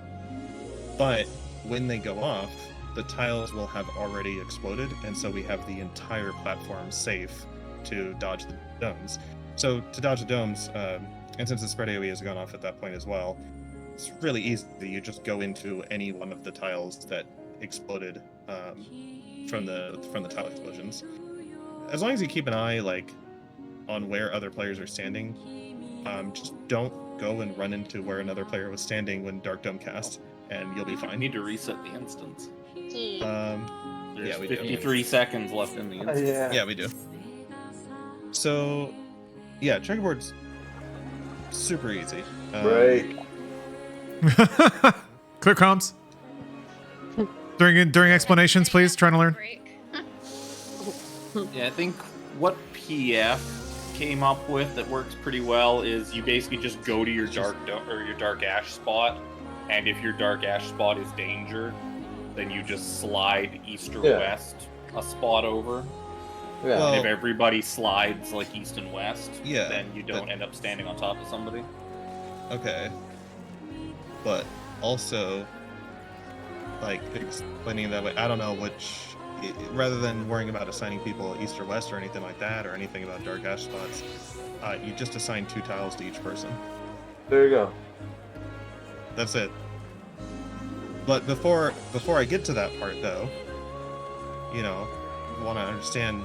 But when they go off, the tiles will have already exploded, and so we have the entire platform safe to dodge the domes. So to dodge the domes, and since the spread AoE has gone off at that point as well, it's really easy. You just go into any one of the tiles that exploded from the tile explosions. As long as you keep an eye on where other players are standing, just don't go and run into where another player was standing when Dark Dome cast, and you'll be I fine. need to reset the instance. Gee. There's Yeah, we do. 53 seconds left in the instance. Yeah, we do. So, yeah, checkerboard's super easy. Break. Clear comms. During explanations, please. Trying to learn. Break. Yeah, I think what PF came up with that works pretty well is you basically just go to your your dark ash spot, and if your dark ash spot is danger, then you just slide east or west a spot over. Yeah. Well, And if everybody slides like east and west, Yeah, then you don't end up standing on top of somebody. Okay. But also, explaining it that way, I don't know rather than worrying about assigning people east or west or anything like that, or anything about dark ash spots, you just assign 2 tiles to each person. There you go. That's it. But before I get to that part, though, want to understand,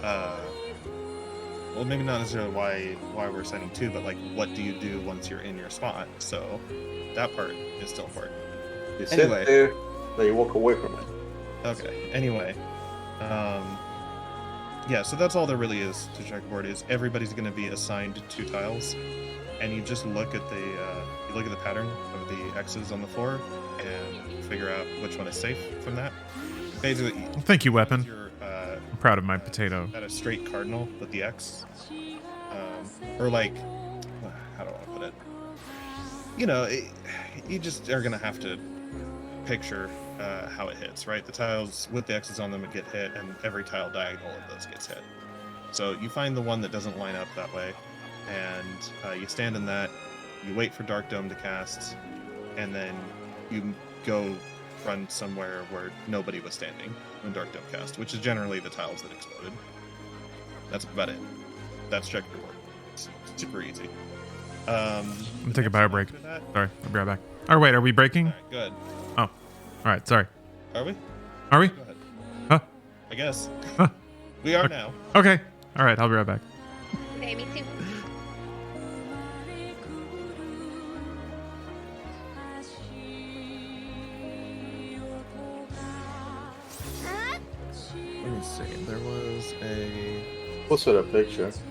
well, maybe not necessarily why we're assigning 2, but what do you do once you're in your spot? So that part is still important. You Anyway. sit there, then you walk away from it. Okay. Anyway, yeah. So that's all there really is to checkerboard. Is everybody's going to be assigned 2 tiles, and you just look at the pattern of the X's on the floor and figure out which one is safe from that. Basically, Thank you, weapon. you're I'm proud of my potato. at a straight cardinal with the X, or how do I put it? You just are going to have to picture how it hits, right? The tiles with the X's on them get hit, and every tile diagonal of those gets hit. So you find the one that doesn't line up that way, and you stand in that, you wait for Dark Dome to cast, and then you go run somewhere where nobody was standing when Dark Dome cast, which is generally the tiles that exploded. That's about it. That's checkerboard. It's super easy. I'm gonna take a bio break. After that- Sorry, I'll be right back. Oh wait, are we breaking? Alright, good. All right, sorry. Are we? Are we? Go ahead. Huh? I guess. Huh. We are Okay. now. Okay. All right, I'll be right back. Okay, me too. Let me see. There was a. What's with a picture? Let's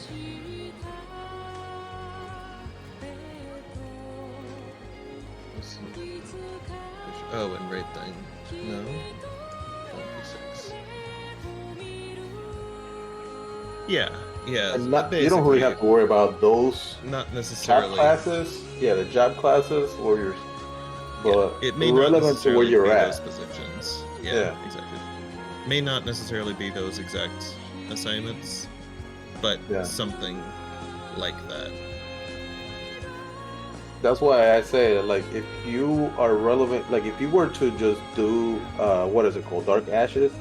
see. Oh, and rate thing. No. 1d6. Yeah. Yeah. And you don't really have to worry about those Not job necessarily. classes. Yeah, the job classes or your, but It may not relevant to where necessarily you're be at. those positions. Yeah. Yeah, exactly. May not necessarily be those exact assignments, but Yeah. something like that. That's why I say if you are relevant, if you were to just do what is it called, Dark Ashes?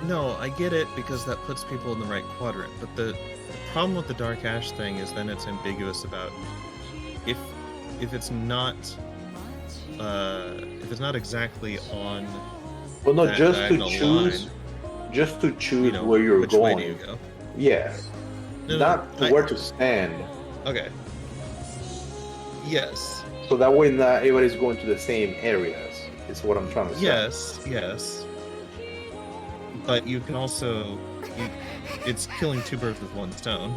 No, I get it because that puts people in the right quadrant. But the problem with the Dark Ash thing is then it's ambiguous about if it's not exactly on. Well, no, that just to diagonal choose, line, where you're which going. way do you go? Yeah, No, not I- where to stand. Okay. Yes. So that way, not everybody's going to the same areas. Is what I'm trying to say. Yes. but you can also, it's killing two birds with one stone.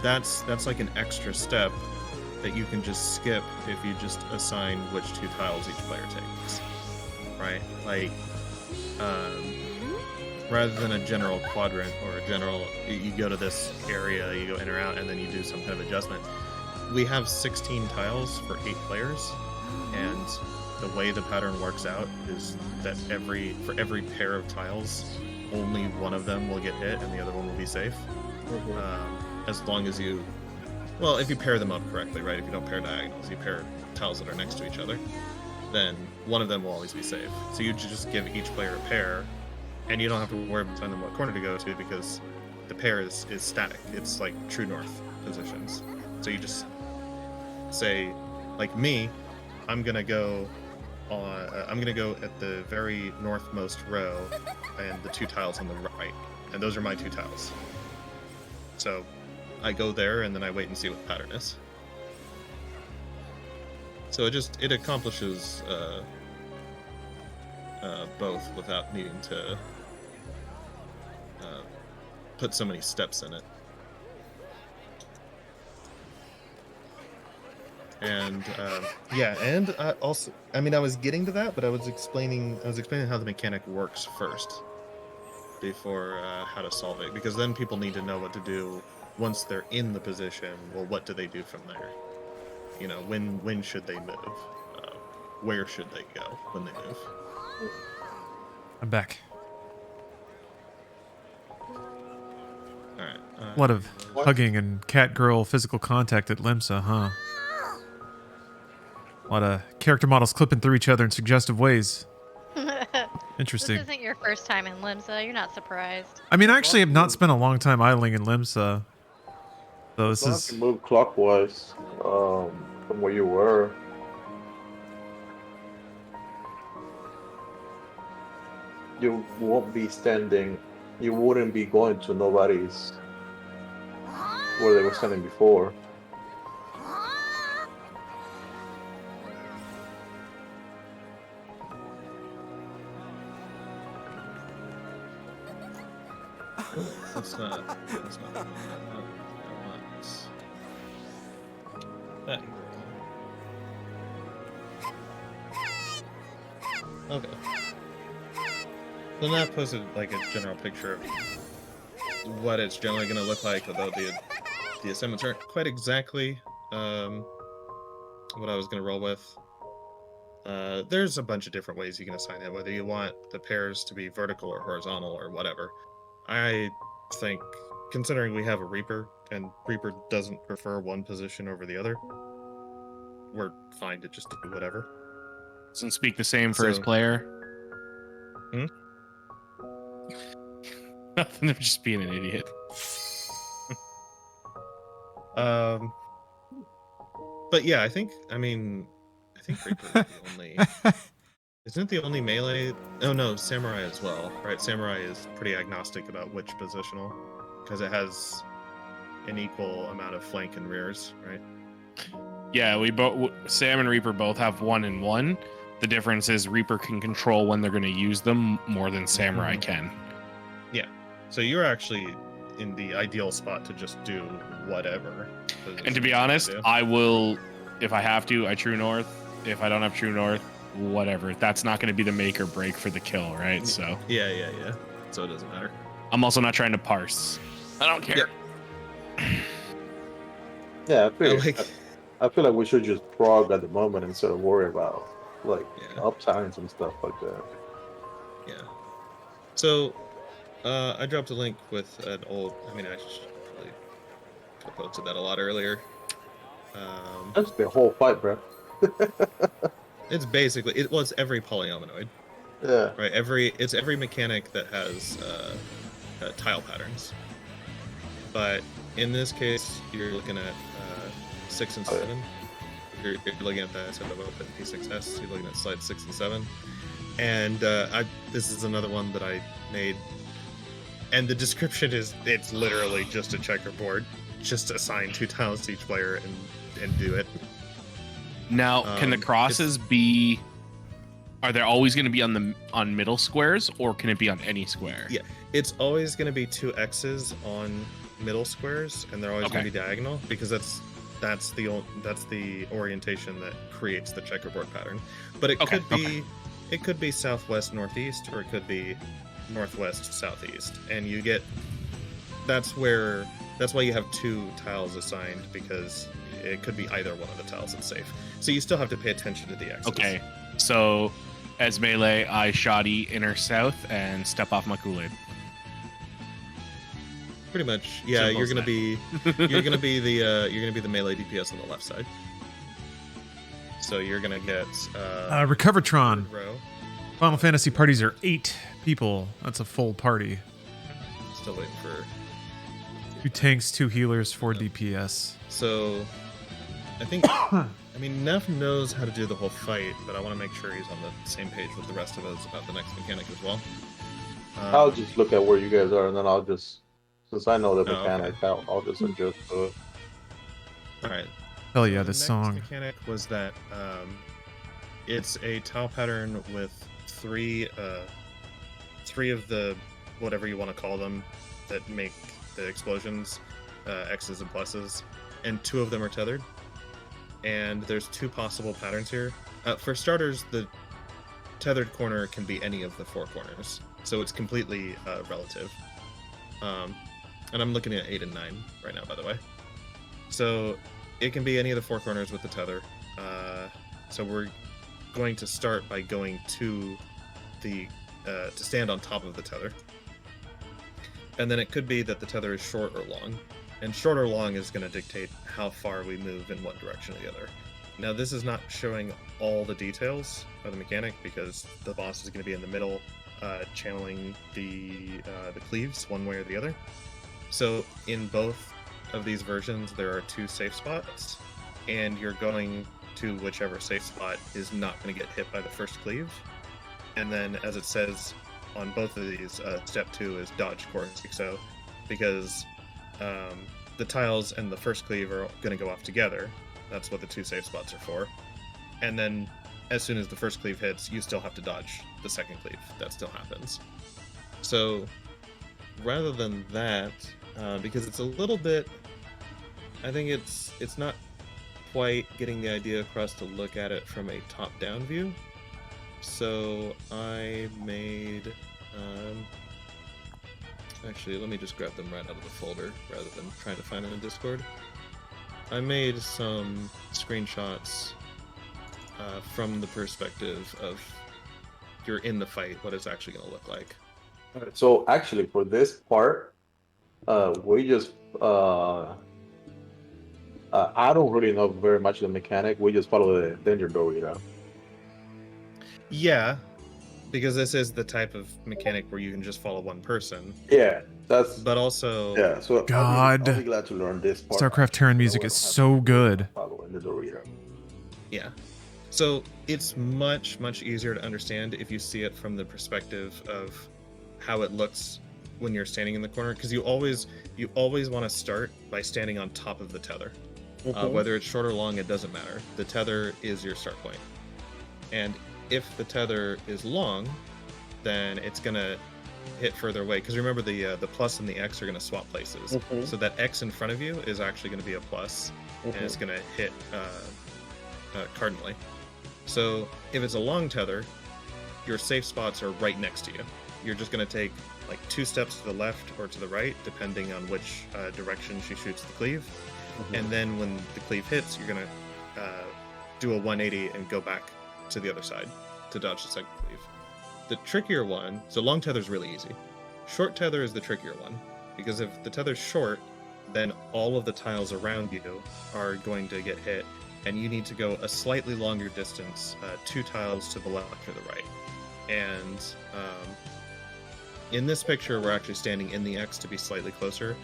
That's like an extra step that you can just skip if you just assign which two tiles each player takes, right? Like, rather than a general quadrant or a general, you go to this area, you go in or out, and then you do some kind of adjustment. We have 16 tiles for 8 players, and the way the pattern works out is that for every pair of tiles, only one of them will get hit and the other one will be safe. As long as you, well, if you pair them up correctly, right? If you don't pair diagonals, you pair tiles that are next to each other, then one of them will always be safe. So you just give each player a pair, and you don't have to worry about telling them what corner to go to because the pair is static. It's like true north positions. So you just say, like me, I'm gonna go at the very northmost row and the 2 tiles on the right, and those are my 2 tiles. So I go there and then I wait and see what the pattern is. So it accomplishes both without needing to put so many steps in it. And and also, I mean, I was getting to that, but I was explaining how the mechanic works first before how to solve it, because then people need to know what to do once they're in the position. Well, what do they do from there? You know, when should they move? Where should they go when they move? I'm back. All right. A lot of hugging and cat-girl physical contact at Limsa, huh? A lot of character models clipping through each other in suggestive ways. Interesting. This isn't your first time in Limsa. You're not surprised. I mean, I actually have not spent a long time idling in Limsa. So this is... You move clockwise from where you were. You won't be standing. You wouldn't be going to nobody's where they were standing before. That's not that. Okay. So that posted like a general picture of what it's generally going to look like, although the assignments aren't quite exactly what I was going to roll with. There's a bunch of different ways you can assign it, whether you want the pairs to be vertical or horizontal or whatever. I think, considering we have a Reaper, and Reaper doesn't prefer one position over the other, we're fine to just do whatever. Doesn't speak the same for his player. Nothing, of just being an idiot. But yeah, I think Reaper is the only... Isn't it the only melee? Oh no, Samurai as well, right? Samurai is pretty agnostic about which positional, because it has an equal amount of flank and rears, right? Yeah, Sam and Reaper both have 1 and 1. The difference is Reaper can control when they're going to use them more than Samurai can. Yeah, so you're actually in the ideal spot to just do whatever. And to be honest, I will, if I have to, I true north. If I don't have true north, whatever. That's not going to be the make or break for the kill, right? So yeah. So it doesn't matter. I'm also not trying to parse. I don't care. Yeah, I feel like we should just prog at the moment instead of worry about uptimes and stuff like that. Yeah. So I dropped a link with an old. I mean, I should probably could have posted that a lot earlier. That's the whole fight, bro. It's basically it's every polyominoid. Yeah. Right. It's every mechanic that has tile patterns. But in this case, you're looking at 6 and 7. You're looking at that set of open P6S. You're looking at slides 6 and 7. And this is another one that I made. And the description it's literally just a checkerboard. Just assign 2 tiles to each player and do it. Now, can the crosses be... Are they always going to be on middle squares, or can it be on any square? Yeah, it's always going to be 2 X's on middle squares, and they're always going Okay. to be diagonal because that's the orientation that creates the checkerboard pattern. But it could be southwest northeast, or it could be northwest southeast, and you get that's why you have 2 tiles assigned, because it could be either one of the tiles that's safe. So you still have to pay attention to the X's. Okay, so as melee, I shoddy inner south and step off my Kool-Aid. Pretty much, yeah. Simple You're as gonna that. be you're gonna be the melee DPS on the left side. So you're gonna get Recovertron. row. Final Fantasy parties are 8 people. That's a full party. Still waiting for. 2 tanks, 2 healers, 4 DPS. So, I think Neff knows how to do the whole fight, but I want to make sure he's on the same page with the rest of us about the next mechanic as well. I'll just look at where you guys are, and then I'll just, since I know the okay. mechanic, I'll just adjust to it. All right. Hell yeah, The this next song. mechanic was that it's a tile pattern with 3 of the whatever you want to call them that make the explosions, X's and pluses, and 2 of them are tethered. And there's 2 possible patterns here. For starters, the tethered corner can be any of the 4 corners, so it's completely relative. And I'm looking at 8 and 9 right now, by the way. So it can be any of the 4 corners with the tether. So we're going to start by going to the to stand on top of the tether. And then it could be that the tether is short or long. And short or long is going to dictate how far we move in one direction or the other. Now, this is not showing all the details of the mechanic, because the boss is going to be in the middle, channeling the cleaves one way or the other. So in both of these versions, there are 2 safe spots, and you're going to whichever safe spot is not going to get hit by the first cleave. And then, as it says on both of these, step 2 is dodge core 60, because the tiles and the first cleave are going to go off together. That's what the 2 safe spots are for. And then, as soon as the first cleave hits, you still have to dodge the second cleave. That still happens. So, rather than that, because it's a little bit, I think it's not quite getting the idea across to look at it from a top-down view. So I made, actually, let me just grab them right out of the folder rather than trying to find them in Discord. I made some screenshots from the perspective of you're in the fight, what it's actually going to look like. So actually, for this part, we just I don't really know very much of the mechanic. We just follow the danger Dorito. Yeah, because this is the type of mechanic where you can just follow one person. Yeah, that's. But also, Yeah, so God. I'll be glad to learn this part. StarCraft Terran music is so good. Following the Dorito. yeah. So it's much, much easier to understand if you see it from the perspective of how it looks when you're standing in the corner, because you always want to start by standing on top of the tether. Whether it's short or long, it doesn't matter. The tether is your start point. And if the tether is long, then it's gonna hit further away. Because remember, the plus and the X are gonna swap places. So that X in front of you is actually gonna be a plus, and it's gonna hit cardinally. So if it's a long tether, your safe spots are right next to you. You're just gonna take like 2 steps to the left or to the right, depending on which direction she shoots the cleave. And then when the cleave hits, you're gonna do a 180 and go back to the other side to dodge the second cleave. The trickier one, so long tether is really easy. Short tether is the trickier one, because if the tether's short, then all of the tiles around you are going to get hit, and you need to go a slightly longer distance, 2 tiles to the left or the right. And in this picture, we're actually standing in the X to be slightly closer,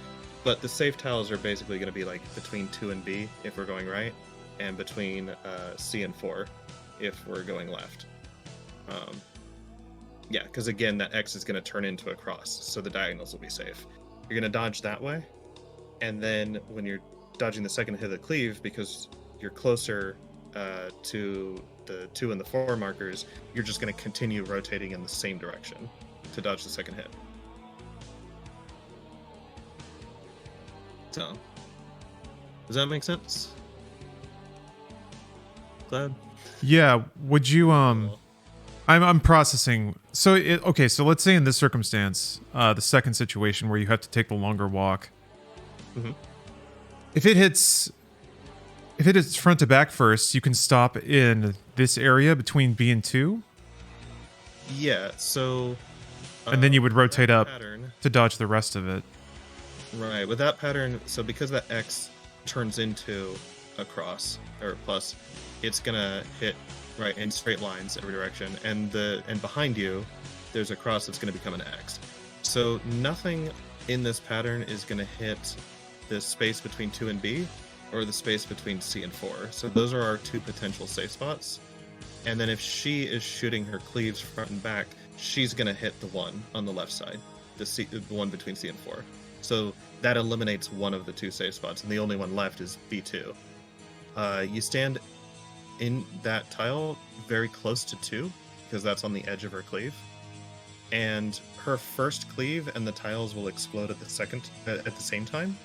but the safe tiles are basically going to be like between 2 and B if we're going right, and between C and 4 if we're going left. Yeah, because again, that X is going to turn into a cross, so the diagonals will be safe. You're going to dodge that way, and then when you're dodging the second hit of the cleave, because you're closer to the 2 and the 4 markers, you're just going to continue rotating in the same direction to dodge the second hit. So, does that make sense? Glad. Yeah. Would you I'm processing. So okay. So let's say in this circumstance, the second situation where you have to take the longer walk. Mm-hmm. If it hits front to back first, you can stop in this area between B and 2. Yeah. So. And then you would rotate up pattern, to dodge the rest of it. Right. With that pattern, so because that X turns into a cross or a plus, it's gonna hit right in straight lines every direction, and behind you, there's a cross that's gonna become an X. So nothing in this pattern is gonna hit the space between 2 and B, or the space between C and 4. So those are our 2 potential safe spots. And then if she is shooting her cleaves front and back, she's gonna hit the one on the left side, the one between C and 4. So that eliminates one of the 2 safe spots, and the only one left is B2. You stand in that tile very close to 2, because that's on the edge of her cleave. And her first cleave and the tiles will explode at the same time.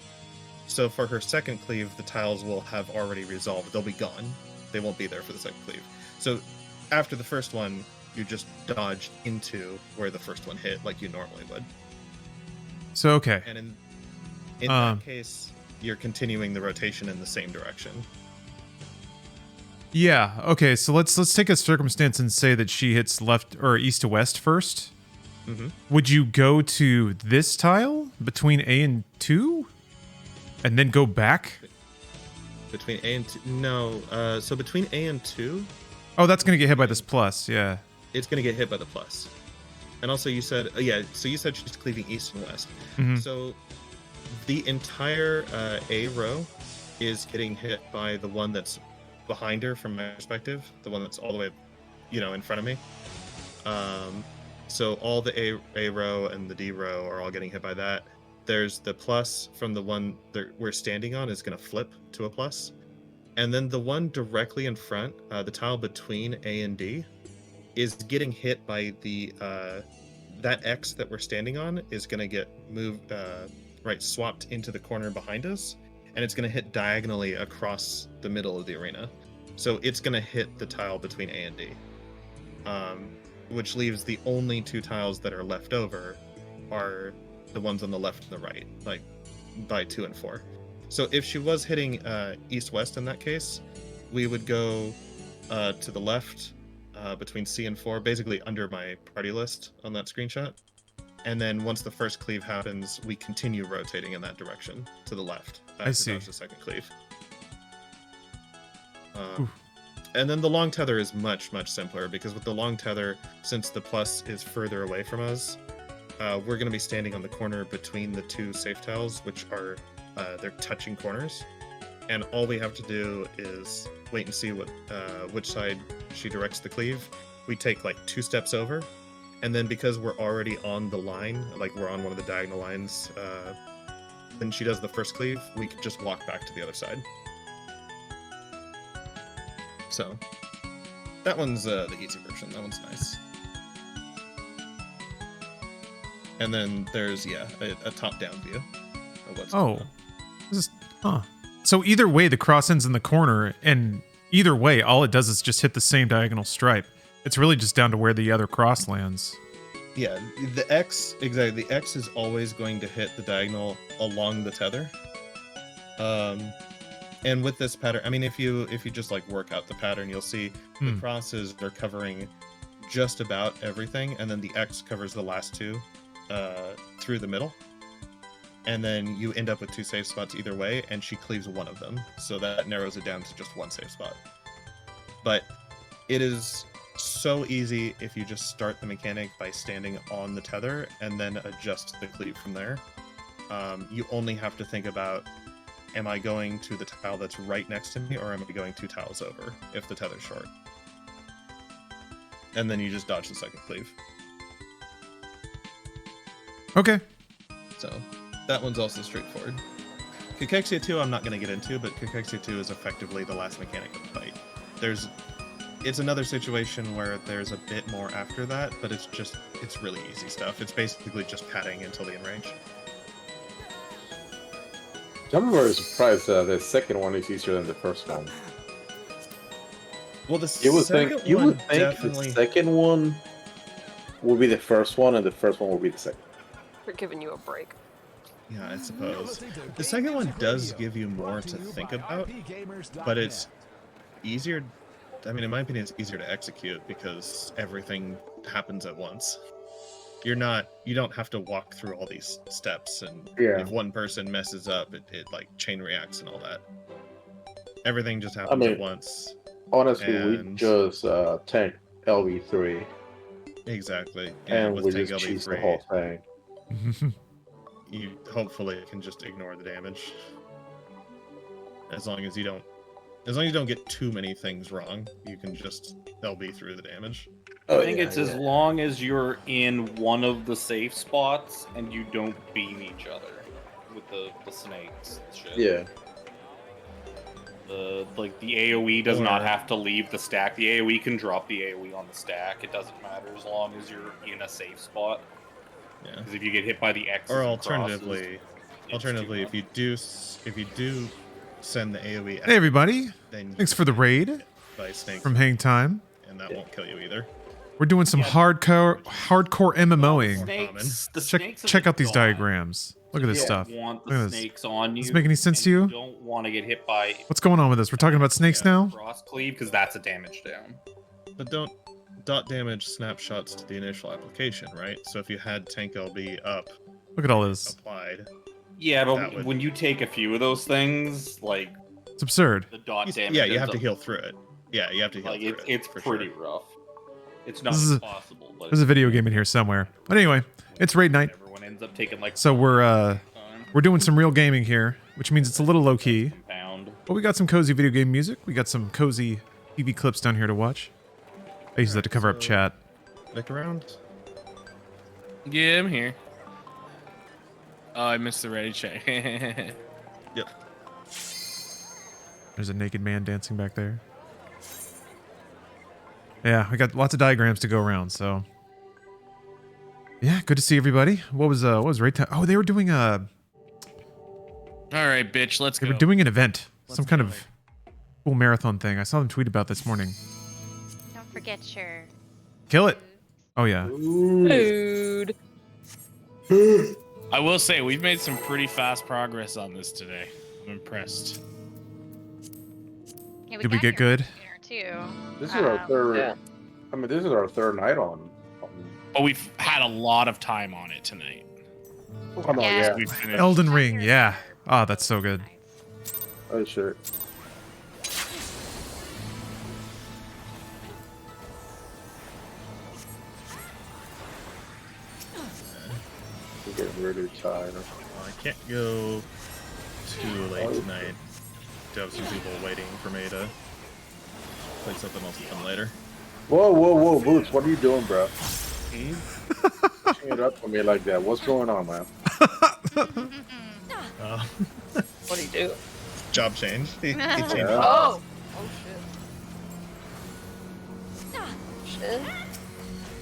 So for her second cleave, the tiles will have already resolved. They'll be gone. They won't be there for the second cleave. So after the first one, you just dodge into where the first one hit, like you normally would. So okay. And in that case, you're continuing the rotation in the same direction. Yeah. Okay. So let's take a circumstance and say that she hits left or east to west first. Mm-hmm. Would you go to this tile between A and 2, and then go back? Between A and 2? No. So between A and 2... Oh, that's going to get hit by this plus, yeah. It's going to get hit by the plus. And also you said... so you said she's cleaving east and west. Mm-hmm. So the entire A row is getting hit by the one that's behind her from my perspective. The one that's all the way, in front of me. So all the A row and the D row are all getting hit by that. There's the plus from the one that we're standing on is going to flip to a plus. And then the one directly in front, the tile between A and D, is getting hit by the that X that we're standing on is going to get moved, swapped into the corner behind us, and it's going to hit diagonally across the middle of the arena. So it's going to hit the tile between A and D, which leaves the only 2 tiles that are left over are the ones on the left and the right, like by 2 and 4. So if she was hitting east-west in that case, we would go to the left between C and 4, basically under my party list on that screenshot. And then once the first cleave happens, we continue rotating in that direction to the left. I see. The second cleave. And then the long tether is much, much simpler, because with the long tether, since the plus is further away from us, we're going to be standing on the corner between the 2 safe tiles, which are they're touching corners, and all we have to do is wait and see which side she directs the cleave. We take like 2 steps over, and then because we're already on the line, like we're on one of the diagonal lines, when she does the first cleave, we could just walk back to the other side. So that one's the easy version. That one's nice. And then there's a top-down view of what's going on. So either way, the cross ends in the corner, and either way, all it does is just hit the same diagonal stripe. It's really just down to where the other cross lands. Yeah, the X is always going to hit the diagonal along the tether. And with this pattern, I mean, if you just like work out the pattern, you'll see the crosses are covering just about everything, and then the X covers the last 2 through the middle. And then you end up with 2 safe spots either way, and she cleaves one of them. So that narrows it down to just 1 safe spot. But it is so easy if you just start the mechanic by standing on the tether and then adjust the cleave from there. You only have to think about, am I going to the tile that's right next to me, or am I going 2 tiles over if the tether's short? And then you just dodge the second cleave. Okay. So that one's also straightforward. Cachexia 2 I'm not going to get into, but Cachexia 2 is effectively the last mechanic of the fight. There's it's another situation where there's a bit more after that, but it's really easy stuff. It's basically just padding until the in-range. I'm very surprised the second one is easier than the first one. Well, the You would second think, you one would think definitely... the second one will be the first one, and the first one will be the second. We're giving you a break. Yeah, I suppose. The second one does give you more to think about, but it's easier. I mean, in my opinion, it's easier to execute because everything happens at once. You don't have to walk through all these steps, and if one person messes up, it like chain reacts and all that. Everything just happens at once. Honestly, we just tank LV3. Exactly. And with we tank just cheese the LV3, whole thing. you hopefully can just ignore the damage. As long as you don't get too many things wrong, you can just LB through the damage. I think it's as long as you're in one of the safe spots and you don't beam each other with the snakes and shit. Yeah. The AoE does not have to leave the stack. The AoE can drop the AoE on the stack. It doesn't matter as long as you're in a safe spot. Yeah. Because if you get hit by the X's Or and alternatively, crosses, if you do send the AoE out, Hey everybody, then thanks for the raid by snakes from Hang Time. and that won't kill you either. We're doing some hardcore MMOing. the snakes Check out these diagrams. Look at this you stuff. don't want Look the at this. snakes on you. Does this make any sense to and you? Don't want to get hit by What's going on with this? We're talking about snakes now? cross cleave because that's a damage down. But don't dot damage snapshots to the initial application, right? So if you had tank LB up, Look at all this. applied, Yeah, that but would- when you take a few of those things, like It's absurd. the dot damage, yeah, you ends have to up- heal through it. Yeah, you have to heal Like through it. it's for pretty sure. rough. It's not This is impossible, but There's a video game in here somewhere. But anyway, it's raid night. everyone ends up taking like So we're doing some real gaming here, which means it's a little low key. pound. But we got some cozy video game music. We got some cozy TV clips down here to watch. I use that to cover up chat. Look around. Yeah, I'm here. Oh, I missed the ready check. Yep. There's a naked man dancing back there. Yeah, we got lots of diagrams to go around, so yeah, good to see everybody. What was raid time? Oh, they were doing All right, bitch, let's they go. were doing an event, some kind of cool marathon thing. I saw them tweet about this morning. Don't forget your Kill it. Oh yeah. Food. I will say we've made some pretty fast progress on this today. I'm impressed. Yeah, Did we got get your good? dinner, too. This is our third. Yeah. I mean, this is our third night on. But we've had a lot of time on it tonight. Oh no, yeah. We've finished. Elden Ring, yeah. Ah, that's so good. Oh shit. I'm getting really tired. Well, I can't go too late tonight. To have some people waiting for me to play something else with them later. Whoa, Boots! What are you doing, bro? Pushing it up for me like that. What's going on, man? What do you do? Job change. He changed. Yeah. Oh! Oh shit. Shit.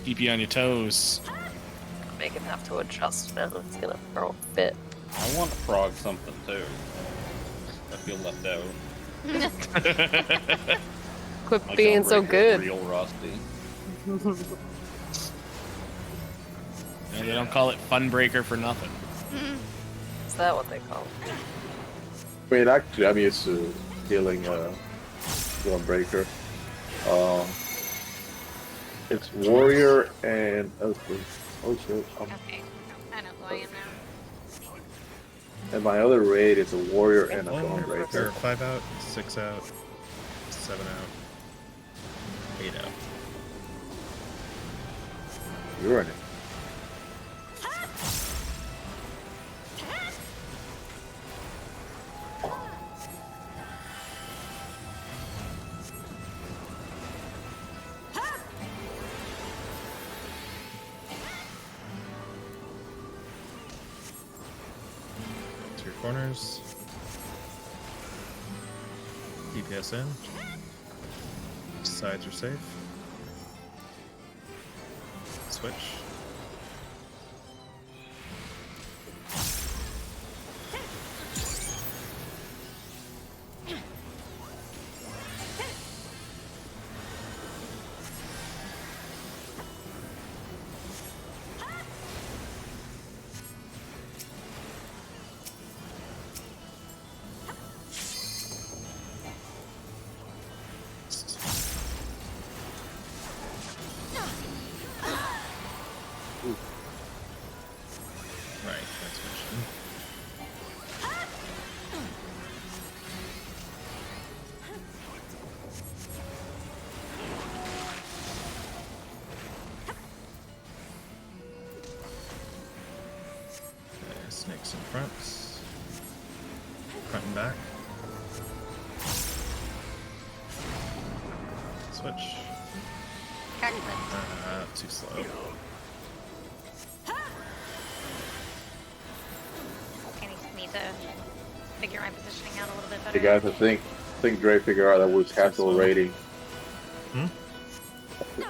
Keep you on your toes. Make him have to adjust now. It's gonna throw a fit. I want to frog something too. I feel left out. Quit My being so gunbreaker's good. Real rusty. And they don't call it Fun Breaker for nothing. Is that what they call it? I mean, actually, I'm used to dealing breaker. It's warrior and oh shit. Okay. I know who I am now. And my other raid is a warrior and a There are gunbreaker. 5 out, 6 out, 7 out, 8 out. You're in it. To your corners. DPS in. Sides are safe. Switch. Right, that's switching. Okay, snakes in front. Front and back. Switch. Too slow. I need to figure my positioning out a little bit Hey better. guys, I think Dre figured out that we cancel rating. Hmm?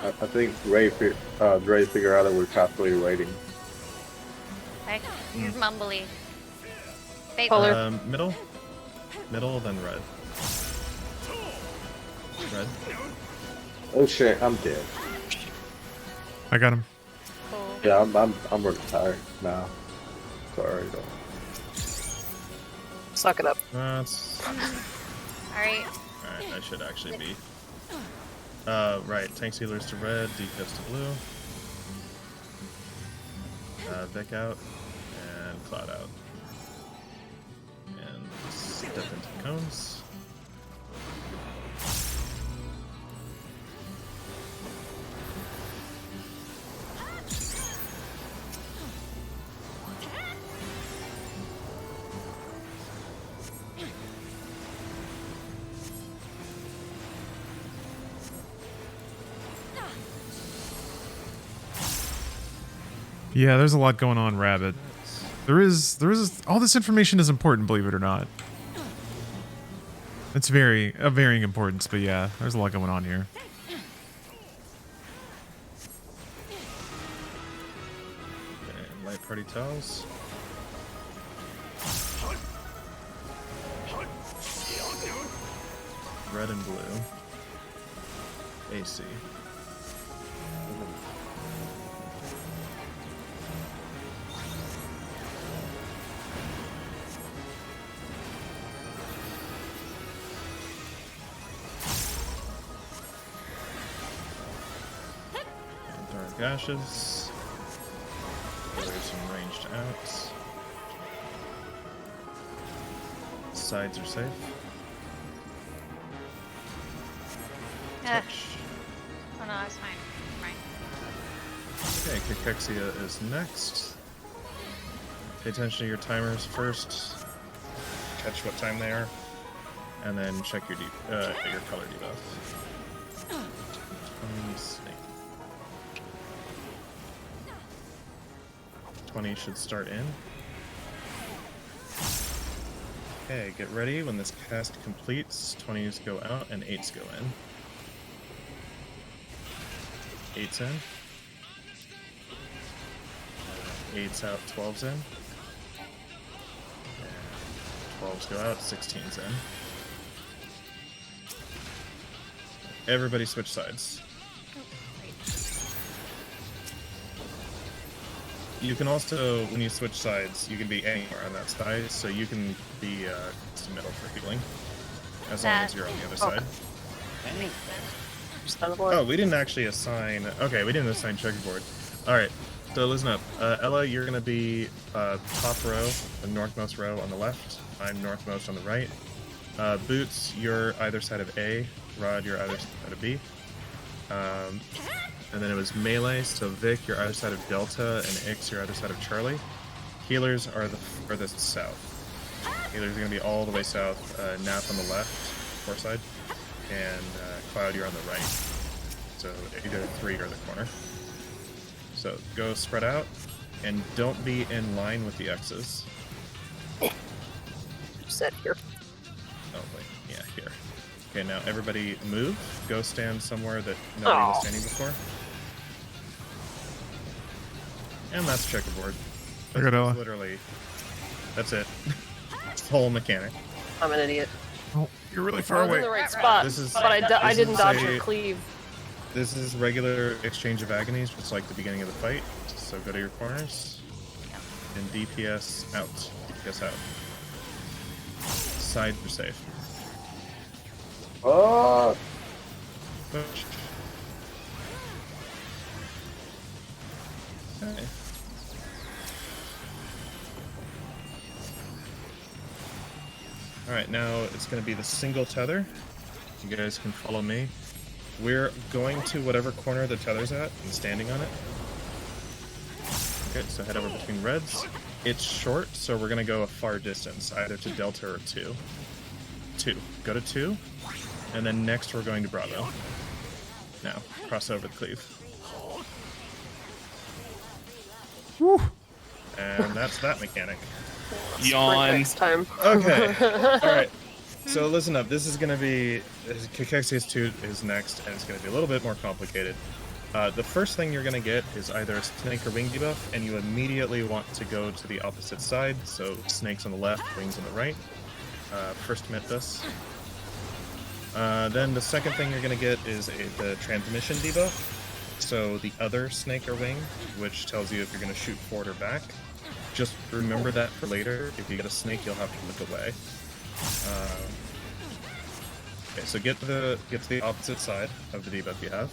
I think Dre figured out that we're calculating rating. Right? You're mumbly. Fate Color. Middle, then red. Red. Oh shit, I'm dead. I got him. cool. Yeah, I'm really tired now. Sorry though. Suck it up. That's Alright. alright. I should actually be. Right. Tank sealers to red, defense to blue. Vic out and Cloud out. And step into the cones. Yeah, there's a lot going on, Rabbit. There is all this information is important, believe it or not. It's of varying importance, but yeah, there's a lot going on here. And light party towels. Red and blue. AC. And dark ashes. There's some ranged outs. Sides are safe. Ah. Touch. Oh no, that's fine. Right. Okay, Cachexia is next. Pay attention to your timers first. Catch what time they are, and then check your your color debuff. 20 snake. 20 should start in. Okay, get ready. When this cast completes, 20s go out and 8s go in. 8's in. 8's out, 12's in. And 12's go out, 16's in. Everybody switch sides. You can also, when you switch sides, you can be anywhere on that side, so you can be to middle for healing, as long as you're on the other side. Oh, we didn't actually assign. Okay, we didn't assign checkerboard. All right, so listen up. Ella, you're gonna be top row, the northmost row on the left. I'm northmost on the right. Boots, you're either side of A. Rod, you're either side of B. And then it was melee, so Vic, you're either side of Delta, and Ix, you're either side of Charlie. Healers are the furthest south. Healers are going to be all the way south. Nap on the left, far side, and Cloud, you're on the right. So either 3 or the corner. So go spread out, and don't be in line with the X's. Set here. Oh wait, yeah, here. Okay, now everybody move. Go stand somewhere that nobody was standing before. And that's checkerboard. I got Ella. Literally, that's it. It's the whole mechanic. I'm an idiot. Oh, you're really I far was in away. the right spot, This is- but I this didn't is dodge a- your cleave. This is regular exchange of agonies, just like the beginning of the fight. So go to your corners. And DPS out. DPS out. Side for safe. Oh, Push. Okay. Alright, now it's going to be the single tether. You guys can follow me. We're going to whatever corner the tether's at and standing on it. Okay, so head over between reds. It's short, so we're going to go a far distance, either to Delta or 2. 2. Go to 2. And then next we're going to Bravo. Now, cross over the cleave. Whew. And that's that mechanic. Sprint Yawn. next time. Okay. Alright. So listen up. This is going to be... Cachexius 2 is next, and it's going to be a little bit more complicated. The first thing you're going to get is either a snake or wing debuff, and you immediately want to go to the opposite side. So snakes on the left, wings on the right. First commit this. Then the second thing you're going to get is the transmission debuff. So the other snake or wing, which tells you if you're going to shoot forward or back. Just remember that for later. If you get a snake, you'll have to look away. Okay, so get to the opposite side of the debuff you have.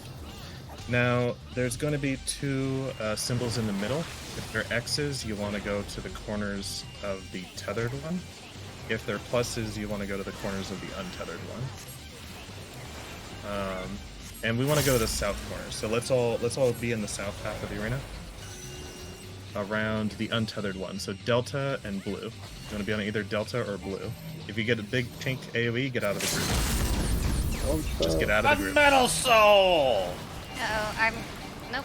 Now, there's going to be 2 symbols in the middle. If they're X's, you want to go to the corners of the tethered one. If they're pluses, you want to go to the corners of the untethered one. And we want to go to the south corner. So let's all be in the south half of the arena. Around the untethered one. So Delta and blue. You want to be on either Delta or blue. If you get a big pink AoE, get out of the group. Just get out of the group. Metal Soul! Oh, I'm. Nope.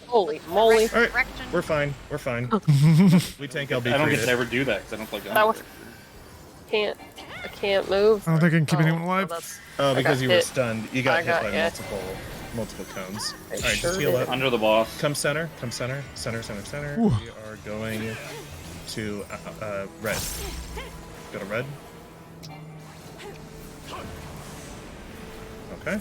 Holy moly. Alright, Direction. we're fine. We're fine. We tank LB. I don't get to ever do that because I don't play That was- I can't move. I don't think I can keep anyone Oh, alive. that's- Oh, because got you were hit. stunned. You got I hit got by hit. multiple cones. I Alright, sure just heal did. up. Under the boss. Come center. Center. Ooh. We are going to red. Go to red. Okay.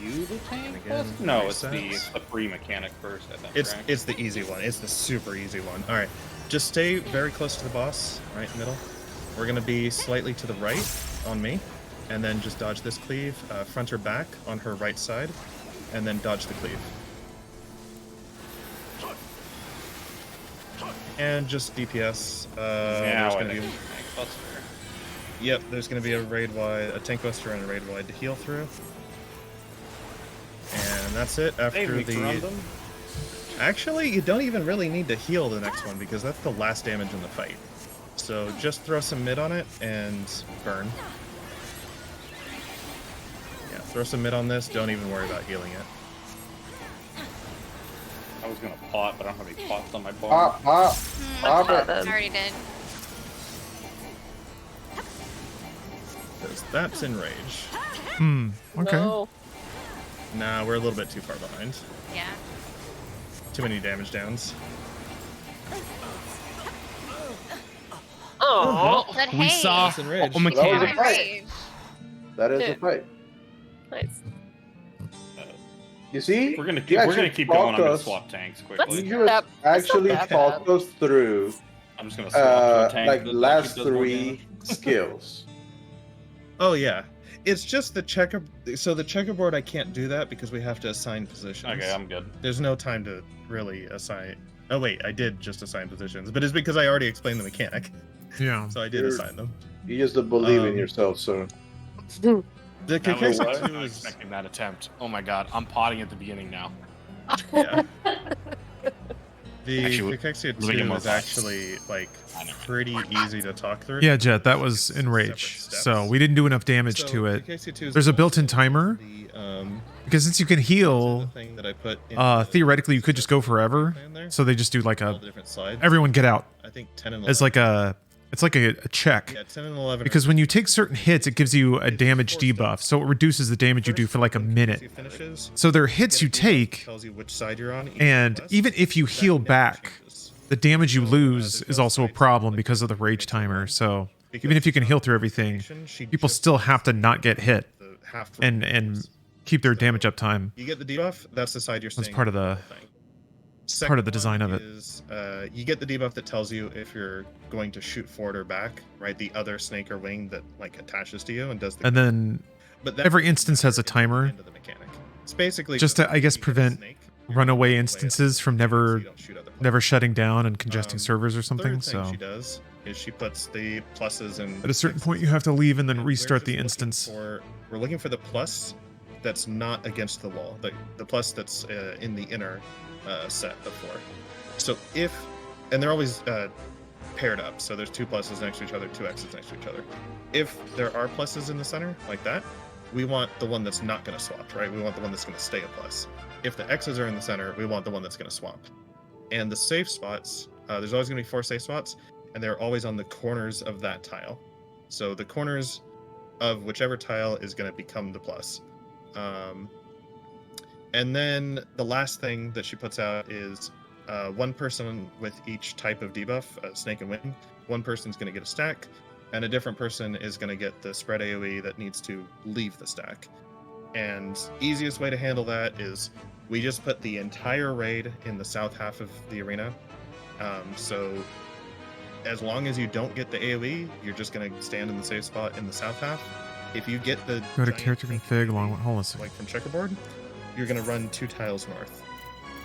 You the tank? Again, No, makes it's the free mechanic first, I think. It's right? it's the easy one. It's the super easy one. All right, just stay very close to the boss, right middle. We're gonna be slightly to the right on me, and then just dodge this cleave, front or back on her right side, and then dodge the cleave. And just DPS. There's gonna be. Yep, there's gonna be a raid wide, a tank buster, and a raid wide to heal through. And that's it. After the. Actually, you don't even really need to heal the next one because that's the last damage in the fight. So just throw some mid on it and burn. Yeah, throw some mid on this. Don't even worry about healing it. I was gonna pot, but I don't have any pots on my bar. Pop, pop, pop not it. bad. I already did. Because that's in rage. Okay. No. Nah, we're a little bit too far behind. Yeah. Too many damage downs. Oh, But We hey, saw That's in rage. a That was mechanic. a my fight. rage. That is Yeah. a fight. nice. You see? We're gonna You keep actually going. I'm talked gonna us- swap tanks Let's- quickly. You just That's actually not that talked us through I'm just gonna swap to a tank like that last actually does more 3 damage. skills. Oh yeah, it's just the checker. So the checkerboard, I can't do that because we have to assign positions. Okay, I'm good. There's no time to really assign. Oh wait, I did just assign positions, but it's because I already explained the mechanic, Yeah. so I did You're- assign them. You just don't believe in Um, yourself, sir. The That was Cachexius what? 2 not is expecting that attempt. Oh my god, I'm potting at the beginning now. yeah. The Actually, Cachexius living in 2 more is fights. actually like I know. pretty easy to talk through. Yeah, Jet, that was in Separate rage. steps. So we didn't do enough damage So to it. Cachexius 2 is There's a also built-in timer. The, Because since you can the heal, thing that I put in the theoretically you could just go forever. plan there. So they just do like All a the different slides. everyone get out. I think 10 and 11. It's like a It's like a check. Yeah, 10 and 11. Because when you take certain hits, it gives you a damage debuff. So it reduces the damage you do for like a minute. So there are hits you take, tells you which side you're on. and even if you heal back, the damage you lose is also a problem because of the rage timer. So even if you can heal through everything, people still have to not get hit and keep their damage uptime. You get the debuff. That's the side you're staying. That's part of the design of it. You get the debuff that tells you if you're going to shoot forward or back, right? The other snake or wing that like attaches to you and does the. And then every instance has a timer. It's basically just to, I guess, prevent runaway instances from never shutting down and congesting servers or something. Third thing So she does is she puts the pluses in. at a certain point, you have to leave and then restart the instance. We're looking for the plus that's not against the wall. The plus that's in the inner set of 4. So and they're always paired up. So there's 2 pluses next to each other, 2 X's next to each other. If there are pluses in the center like that, we want the one that's not going to swap, right? We want the one that's going to stay a plus. If the X's are in the center, we want the one that's going to swap. And the safe spots, there's always going to be 4 safe spots, and they're always on the corners of that tile. So the corners of whichever tile is going to become the plus. And then the last thing that she puts out is 1 person with each type of debuff, snake and wing. 1 person's going to get a stack, and a different person is going to get the spread AoE that needs to leave the stack. And easiest way to handle that is we just put the entire raid in the south half of the arena. So as long as you don't get the AoE, you're just going to stand in the safe spot in the south half. If you get the Go to character config along with, hold on a second. like from checkerboard, you're going to run 2 tiles north.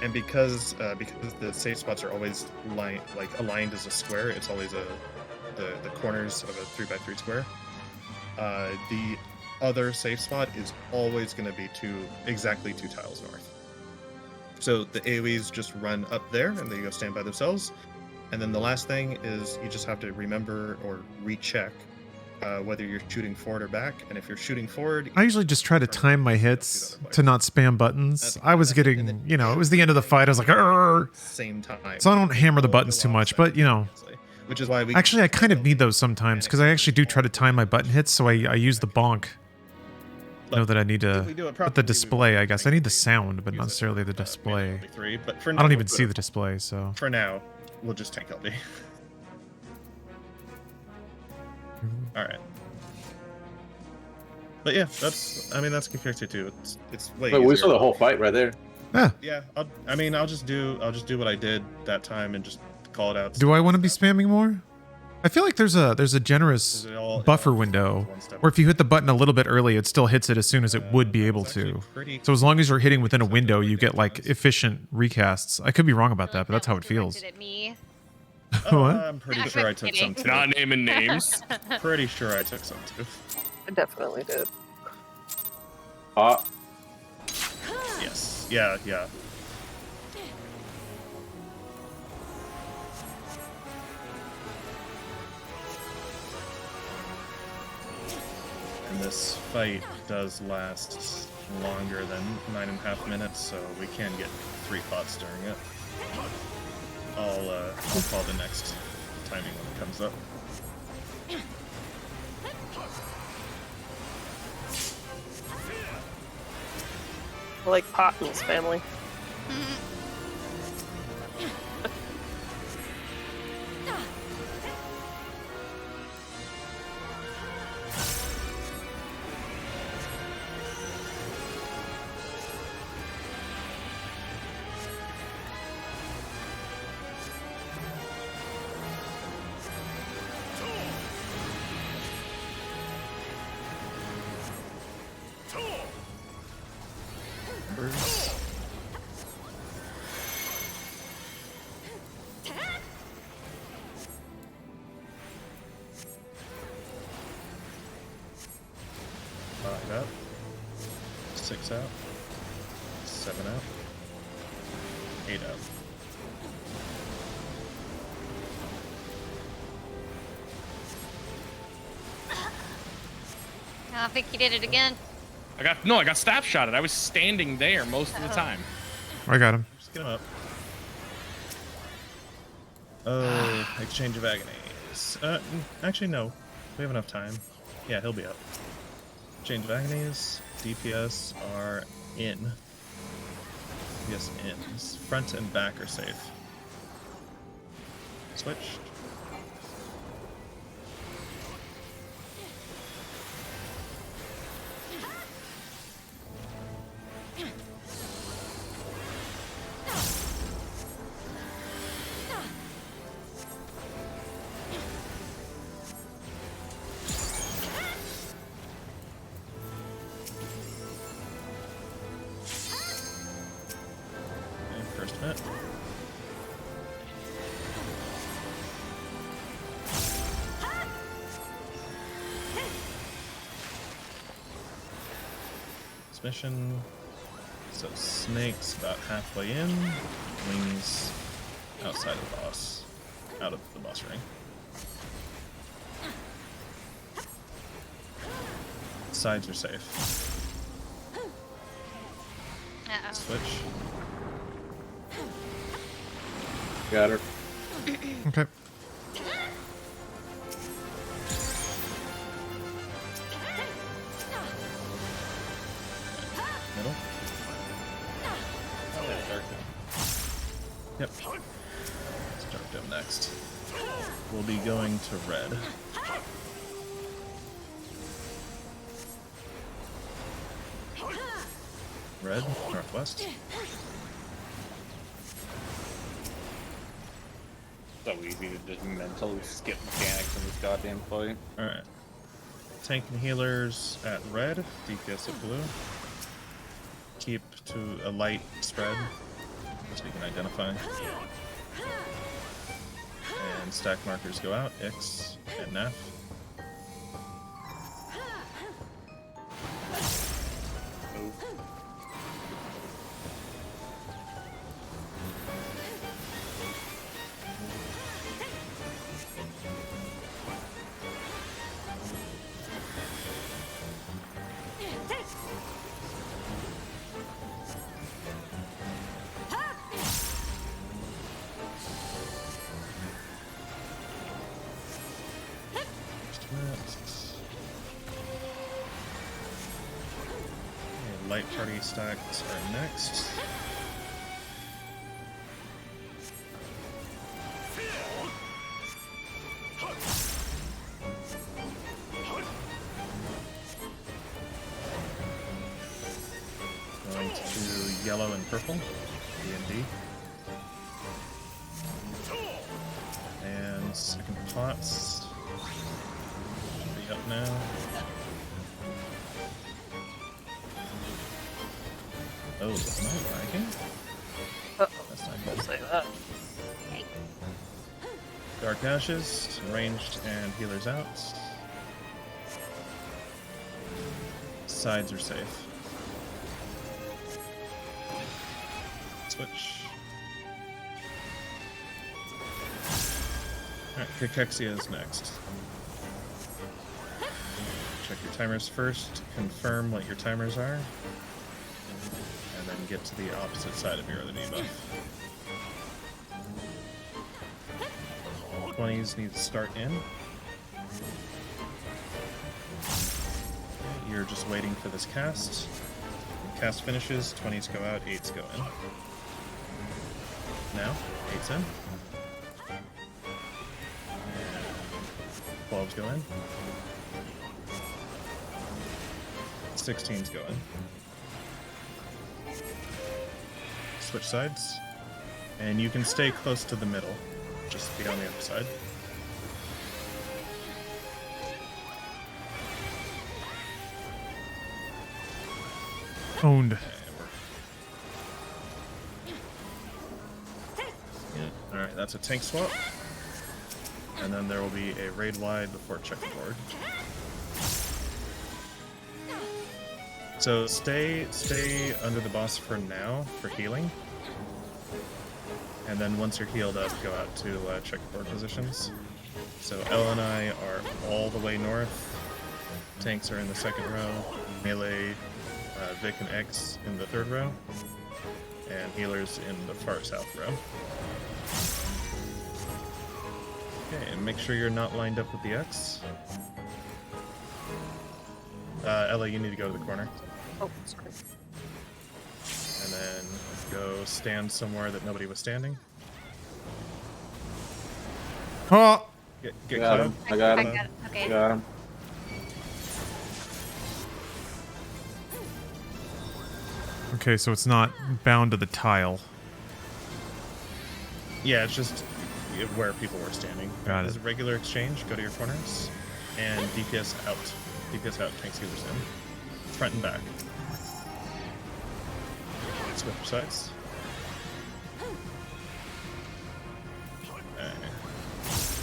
And because the safe spots are always aligned as a square, it's always the corners of a 3x3 square. The other safe spot is always going to be exactly 2 tiles north. So the AoEs just run up there and they go stand by themselves. And then the last thing is you just have to remember or recheck whether you're shooting forward or back. And if you're shooting forward, I usually just try to time my hits to not spam buttons. I was getting, it was the end of the fight. I was like, "Arr!" same time. So I don't hammer the buttons too much, but which is why we actually I kind of need those sometimes because I actually do try to time my button hits. So I use the bonk. Know that I need to put the display. I guess I need the sound, but not necessarily the display. But for I now, don't even see the display, so for now, we'll just tank LD. All right. But yeah, that's Character 2. It's way Wait, easier. we saw the whole fight right there. Yeah, I'll just do what I did that time and just call it out. do I want to be spamming more? I feel like there's a generous buffer window where if you hit the button a little bit early, it still hits it as soon as it would be able to. So as long as you're hitting within a window, you get like efficient recasts. I could be wrong about that, but that's how it feels. Directed at me. What? I'm pretty sure I took some too. Not naming names. Pretty sure I took some too. I definitely did. Yes. Yeah. And this fight does last longer than 9.5 minutes, so we can get 3 pots during it. I'll call the next timing when it comes up. I like Pot and his family. Out, 6 out, 7 out, 8 out. I think he did it again. I got staff shotted. I was standing there most of the time. I got him. Just get him up. Oh, exchange of agony. Actually, no. We have enough time. Yeah, he'll be up. Change of agonies. DPS are in. DPS ins. Front and back are safe. Switch. First hit. Mission. So snakes about halfway in, wings outside of the boss, out of the boss ring. Sides are safe. Uh-oh. Switch. Got her. Okay. Middle. Yep. Start them next. We'll be going to red. Red, northwest. So easy to just mentally skip mechanics in this goddamn fight. Alright. Tank and healers at red, DPS at blue. Keep to a light spread, so you can identify. And stack markers go out, X and NAF. Move. Light party stacks are next. Going to yellow and purple, D and D. And second pots should be up now. Oh, am I lagging? Uh-oh. That's not Don't good. say that. Dark Ashes, ranged and healers out. Sides are safe. Switch. Alright, Cachexia is next. Check your timers first, confirm what your timers are, and then get to the opposite side of your other debuff. 20s need to start in. You're just waiting for this cast. When cast finishes, 20s go out, 8s go in. Now, 8s in. And 12s go in. 16s go in. Switch sides. And you can stay close to the middle. Just be on the other side. Owned. Yeah. Alright, that's a tank swap. And then there will be a raid wide before checkerboard. So stay under the boss for now for healing. And then once you're healed up, go out to checkerboard positions. So L and I are all the way north. Tanks are in the second row. Melee, Vic and X in the third row. And healers in the far south row. Okay, and make sure you're not lined up with the X. Ella, you need to go to the corner. Oh, sorry. And then go stand somewhere that nobody was standing. Oh, Get Got Cloud. him. I got I him. got it. Okay. Got him. okay. So it's not bound to the tile. Yeah, it's just where people were standing. Got As it. a regular exchange, go to your corners, and DPS out. DPS out, tank healers in. Front and back. Switch sides.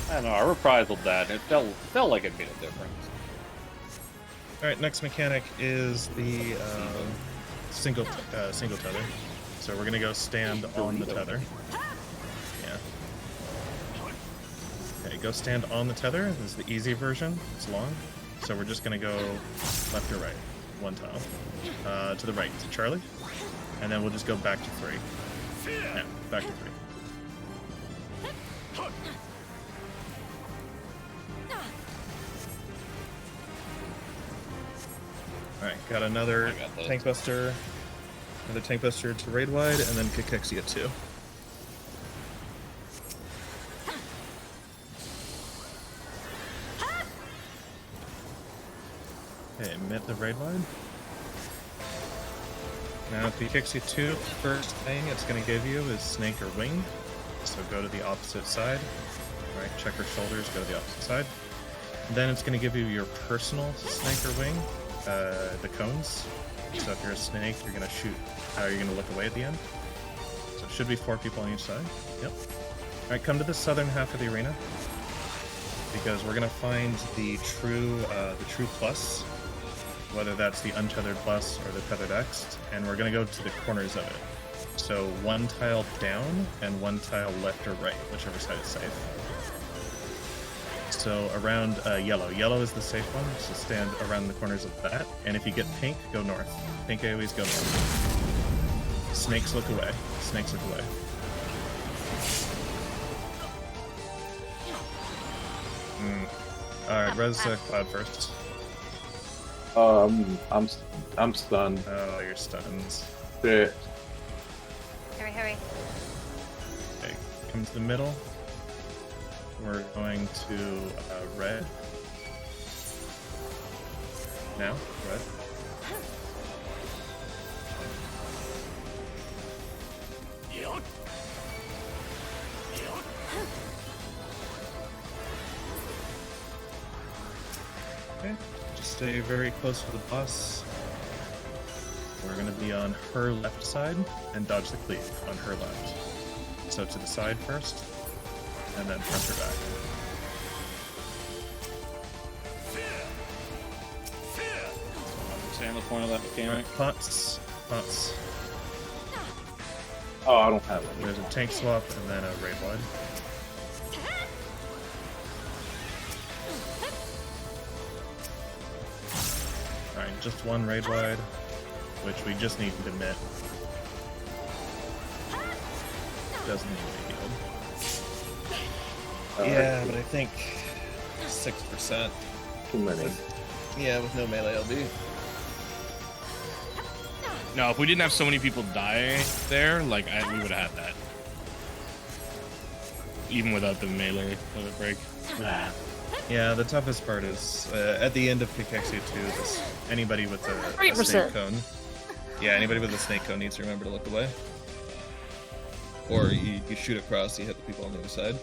I don't know. I reprisal that, and it felt like it made a difference. Alright, next mechanic is the single tether. So we're gonna go stand on the tether. Yeah. Okay, go stand on the tether. This is the easy version. It's long. So we're just gonna go left or right. One tile. To the right, to Charlie. And then we'll just go back to 3. Yeah, back to 3. Alright, got another I got this. tank buster. Another tank buster to raid wide, and then Cachexia 2. Okay, mint the raid wide. Now, Cachexia 2, first thing it's going to give you is snake or wing. So go to the opposite side. Alright, check her shoulders, go to the opposite side. Then it's going to give you your personal snake or wing, the cones. So if you're a snake, you're going to shoot. You're going to look away at the end. So it should be 4 people on each side. Yep. Alright, come to the southern half of the arena. Because we're going to find the true plus. Whether that's the untethered plus or the tethered X. And we're going to go to the corners of it. So 1 tile down and 1 tile left or right, whichever side is safe. So around yellow. Yellow is the safe one, so stand around the corners of that. And if you get pink, go north. Pink AoEs go north. Snakes look away. Snakes look away. Alright, res Cloud first. I'm stunned. Oh, you're stunned. Shit. Hurry, hurry. Okay, come to the middle. We're going to red. Now, red. Okay, just stay very close to the boss. We're going to be on her left side and dodge the cleave on her left. So to the side first, and then front her back. Understand the point of that mechanic? Pots. Oh, I don't have it. There's a tank swap and then a raid wide. Alright, just 1 raid wide, which we just need to admit. Doesn't need to be healed. Yeah, but I think 6%. Too many. Yeah, with no melee LB. No, if we didn't have so many people die there, like we would have had that. Even without the melee of the break. Yeah, the toughest part is at the end of Cachexia 2, anybody with a 3%. snake cone. Yeah, anybody with a snake cone needs to remember to look away. Or you shoot across, you hit the people on the other side.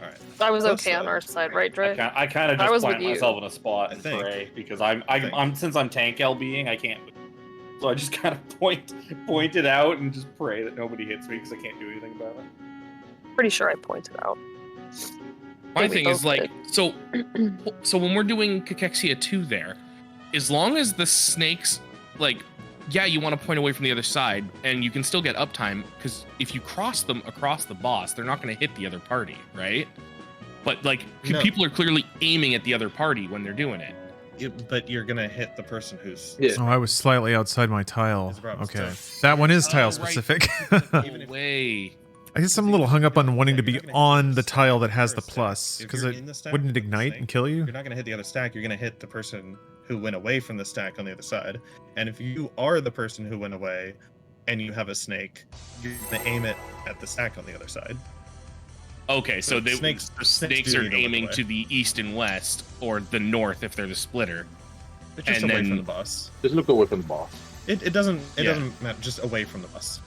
Alright. I was Plus, okay on our side, right, Dre? I kind of I just was plant with you. myself in a spot I and think. pray because I'm since I'm tank LBing, I can't. So I just kind of point it out and just pray that nobody hits me because I can't do anything about it. Pretty sure I pointed out. My think we thing is both like, so when we're doing Cachexia 2 there, as long as the snakes, like, yeah, you want to point away from the other side, and you can still get uptime, because if you cross them across the boss, they're not going to hit the other party, right? But, like, No. people are clearly aiming at the other party when they're doing it. But you're gonna hit the person who's... Yeah. Oh, I was slightly outside my tile. It's a problem. Okay. So- That one is tile Oh, right. specific. No way. I guess I'm a little hung up on wanting to be on the tile that has the plus, If because you're it in the stack wouldn't it with the ignite snake, and kill you? You're not going to hit the other stack. You're going to hit the person who went away from the stack on the other side. And if you are the person who went away and you have a snake, you're going to aim it at the stack on the other side. Okay, so the snakes snakes do are need to look aiming away. to the east and west, or the north if they're the splitter. It's just And away from then- the boss. Just look away from the boss. It doesn't Yeah. matter. Just away from the boss.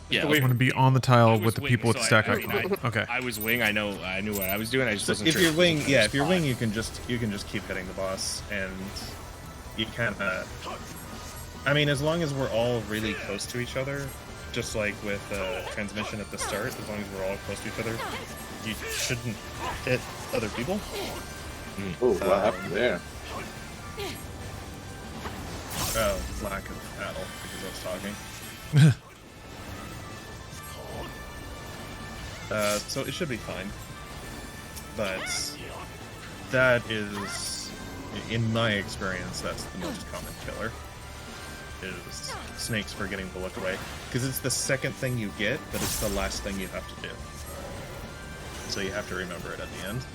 Yeah, I want to be on the tile I was with the wing, people with so stack I up. mean, I- Okay. I was wing. I knew what I was doing. I just So wasn't if sure. you're it was wing, in yeah, the if you're spot. wing, you can just keep hitting the boss, and you kind of. I mean, as long as we're all really close to each other, just like with transmission at the start, as long as we're all close to each other, you shouldn't hit other people. Oh, what happened there? Oh, lack of battle because I was talking. So it should be fine. But that is, in my experience, that's the most common killer. Is snakes for getting the look away. Because it's the second thing you get, but it's the last thing you have to do. So you have to remember it at the end.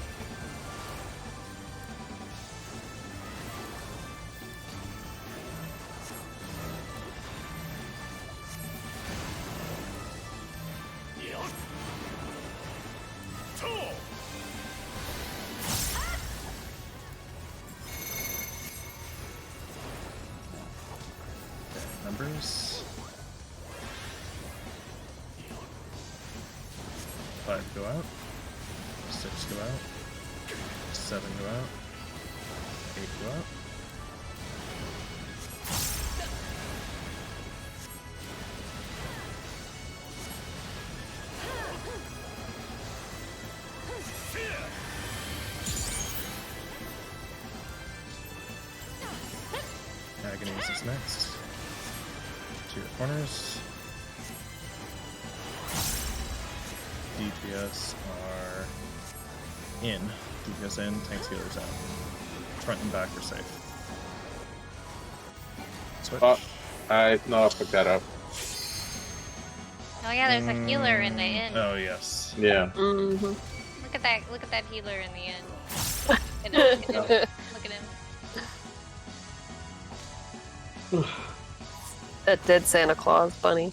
Numbers. 5 go out. 6 go out. 7 go out. 8 go out. Agonies is next. To your corners. DPS are in. DPS in, tanks healers out. Front and back are safe. Switch. I picked that up. Oh yeah, there's a healer in the inn. Oh yes. Yeah. Mm-hmm. Look at that! Look at that healer in the inn. Look at him. That dead Santa Claus bunny.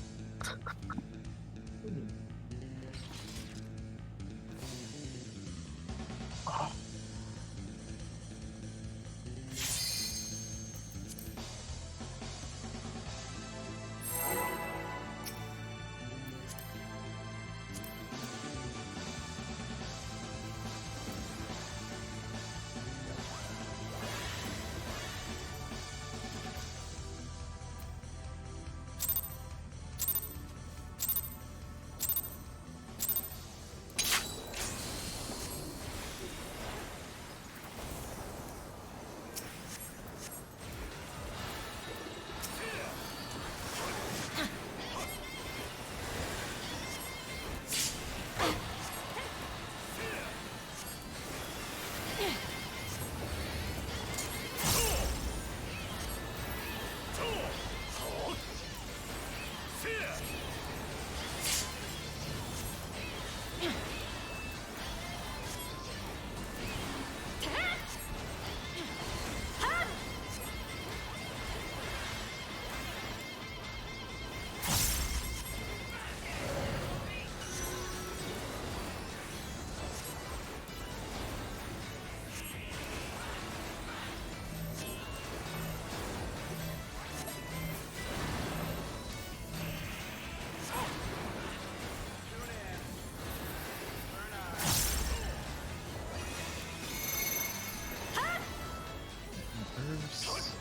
Numbers.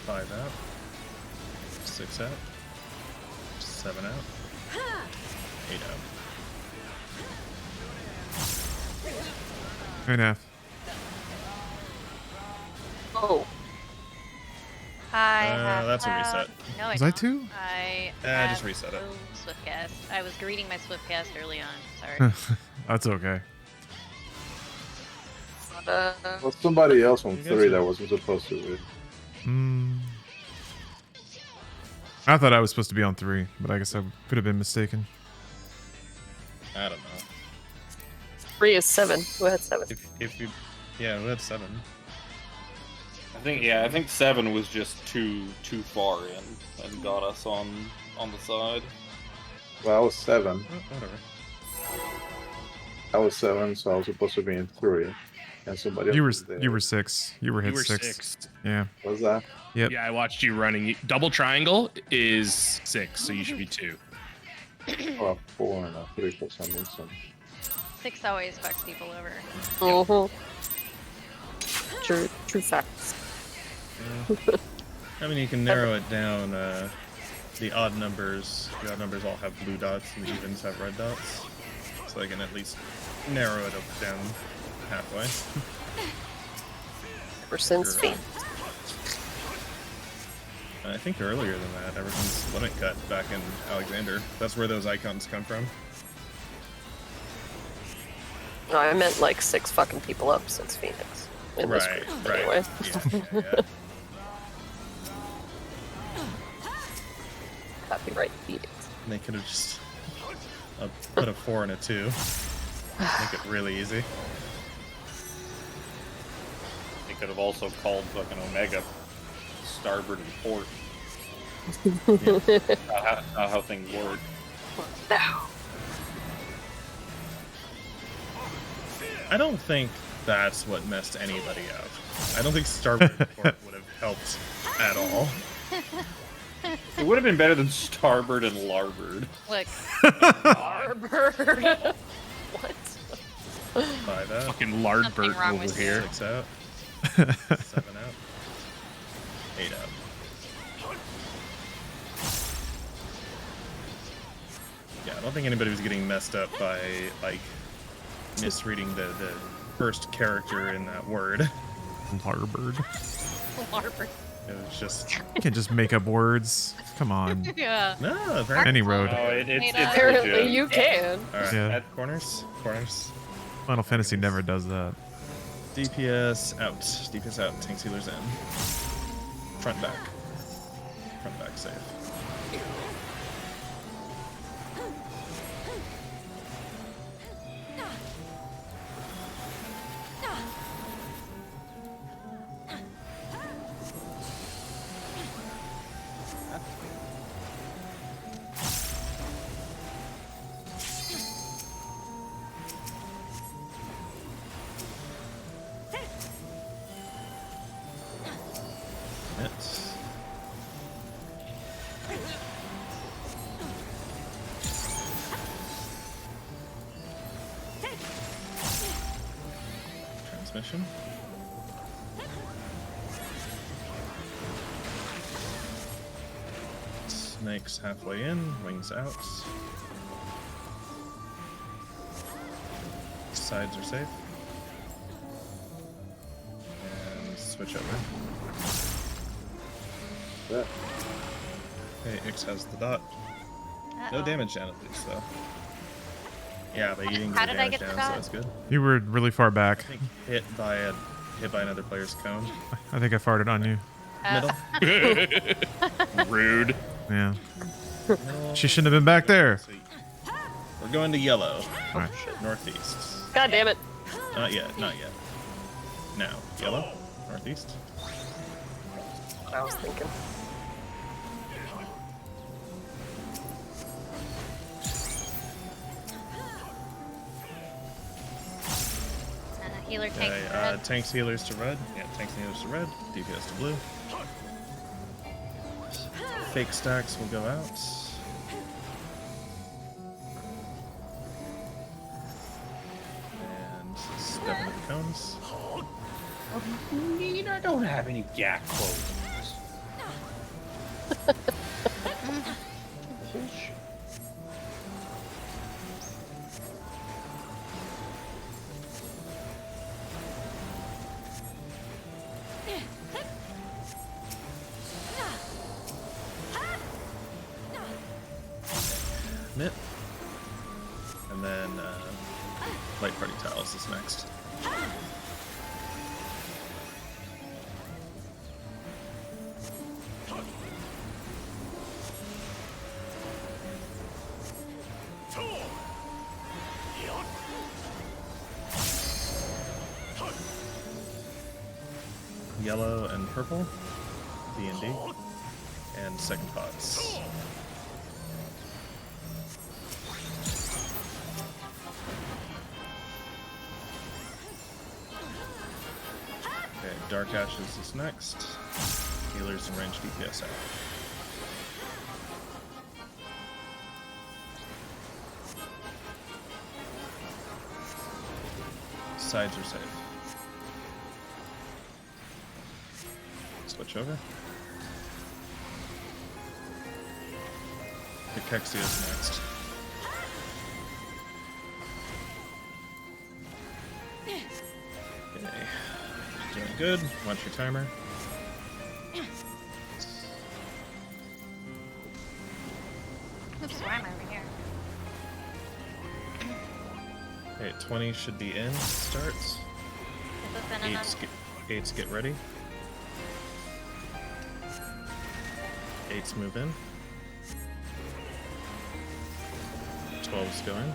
5 out. 6 out. 7 out. 8 out. Fair enough. Oh, I have That's a reset. cloud. No, I Was I don't. two? I Just have reset it. no Swiftcast. I was greeting my Swiftcast early on. Sorry. That's okay. Well, somebody else on You guys 3 are- that wasn't supposed to win. Mm. I thought I was supposed to be on 3, but I guess I could have been mistaken. I don't know. 3 is 7. Who had 7? If you, yeah, we had 7. I think 7 was just too far in and got us on the side. Well, I was 7. Oh, whatever. I was 7, so I was supposed to be in 3. And somebody else You was there. were 6. You were hit You were 6. 6. Yeah. What was that? Yep. Yeah, I watched you running. Double triangle is 6, so you should be 2. Oh, 4 and a 3 for some reason. 6 always fucks people over. True facts. I mean, you can narrow it down. The odd numbers all have blue dots, and the evens have red dots. So I can at least narrow it up down halfway. Ever since Sure. Fate. I think earlier than that, ever since Limit Cut back in Alexander. That's where those icons come from. No, I meant like 6 fucking people up since Phoenix. In this Right, group, right. Anyway. Yeah. Copyright Phoenix. And they could have just put a 4 and a 2. Make it really easy. They could have also called fucking Omega starboard and port. Not how things work. Now. I don't think that's what messed anybody up. I don't think starboard and port would have helped at all. It would have been better than starboard and larboard. Look. Arbor. What? By that. Fucking Something lardbert wrong over with here. 6 out. 7 out. 8 out. Yeah, I don't think anybody was getting messed up by, like, misreading the first character in that word. Larbird. Larbert. It was just... You can just make up words. Come on. Yeah. No, apparently. Any road. Oh, it's Apparently legit. you can. Alright, Yeah. at corners. Final Fantasy never does that. DPS out. DPS out. Tank healers in. Front back. Front back safe. Hits. Transmission. Snakes halfway in, wings out. Sides are safe. And switch over. Yeah. Okay, X has the dot. No Uh-oh. damage down at least, though. Yeah, but you didn't How get did I damage get the down, so dot? that's good. You were really far back. I think hit by another player's cone. I think I farted on you. Middle. Rude. Yeah. Middle. She shouldn't have been back there. Sweet. We're going to yellow. Alright. Northeast. God damn it. Not yet, not yet. Now, yellow. Northeast. What I was thinking. Healer tank. Okay, tanks healers to red. Yeah, tanks and healers to red. DPS to blue. Fake stacks will go out. And step into the cones. I don't have any gap clothes. Bullshit. Mitt. And then light party tiles is next. yellow and purple, D&D, and second pots. Okay, Dark Ashes is next. Healers and range DPS out. Sides are safe. Switch over. Kexia is next. Okay. Doing good. Watch your timer. Oops, why am I over here? Okay, 20 should be in. Starts. Is this in enough? Eights get ready. Eights move in. 12's go in.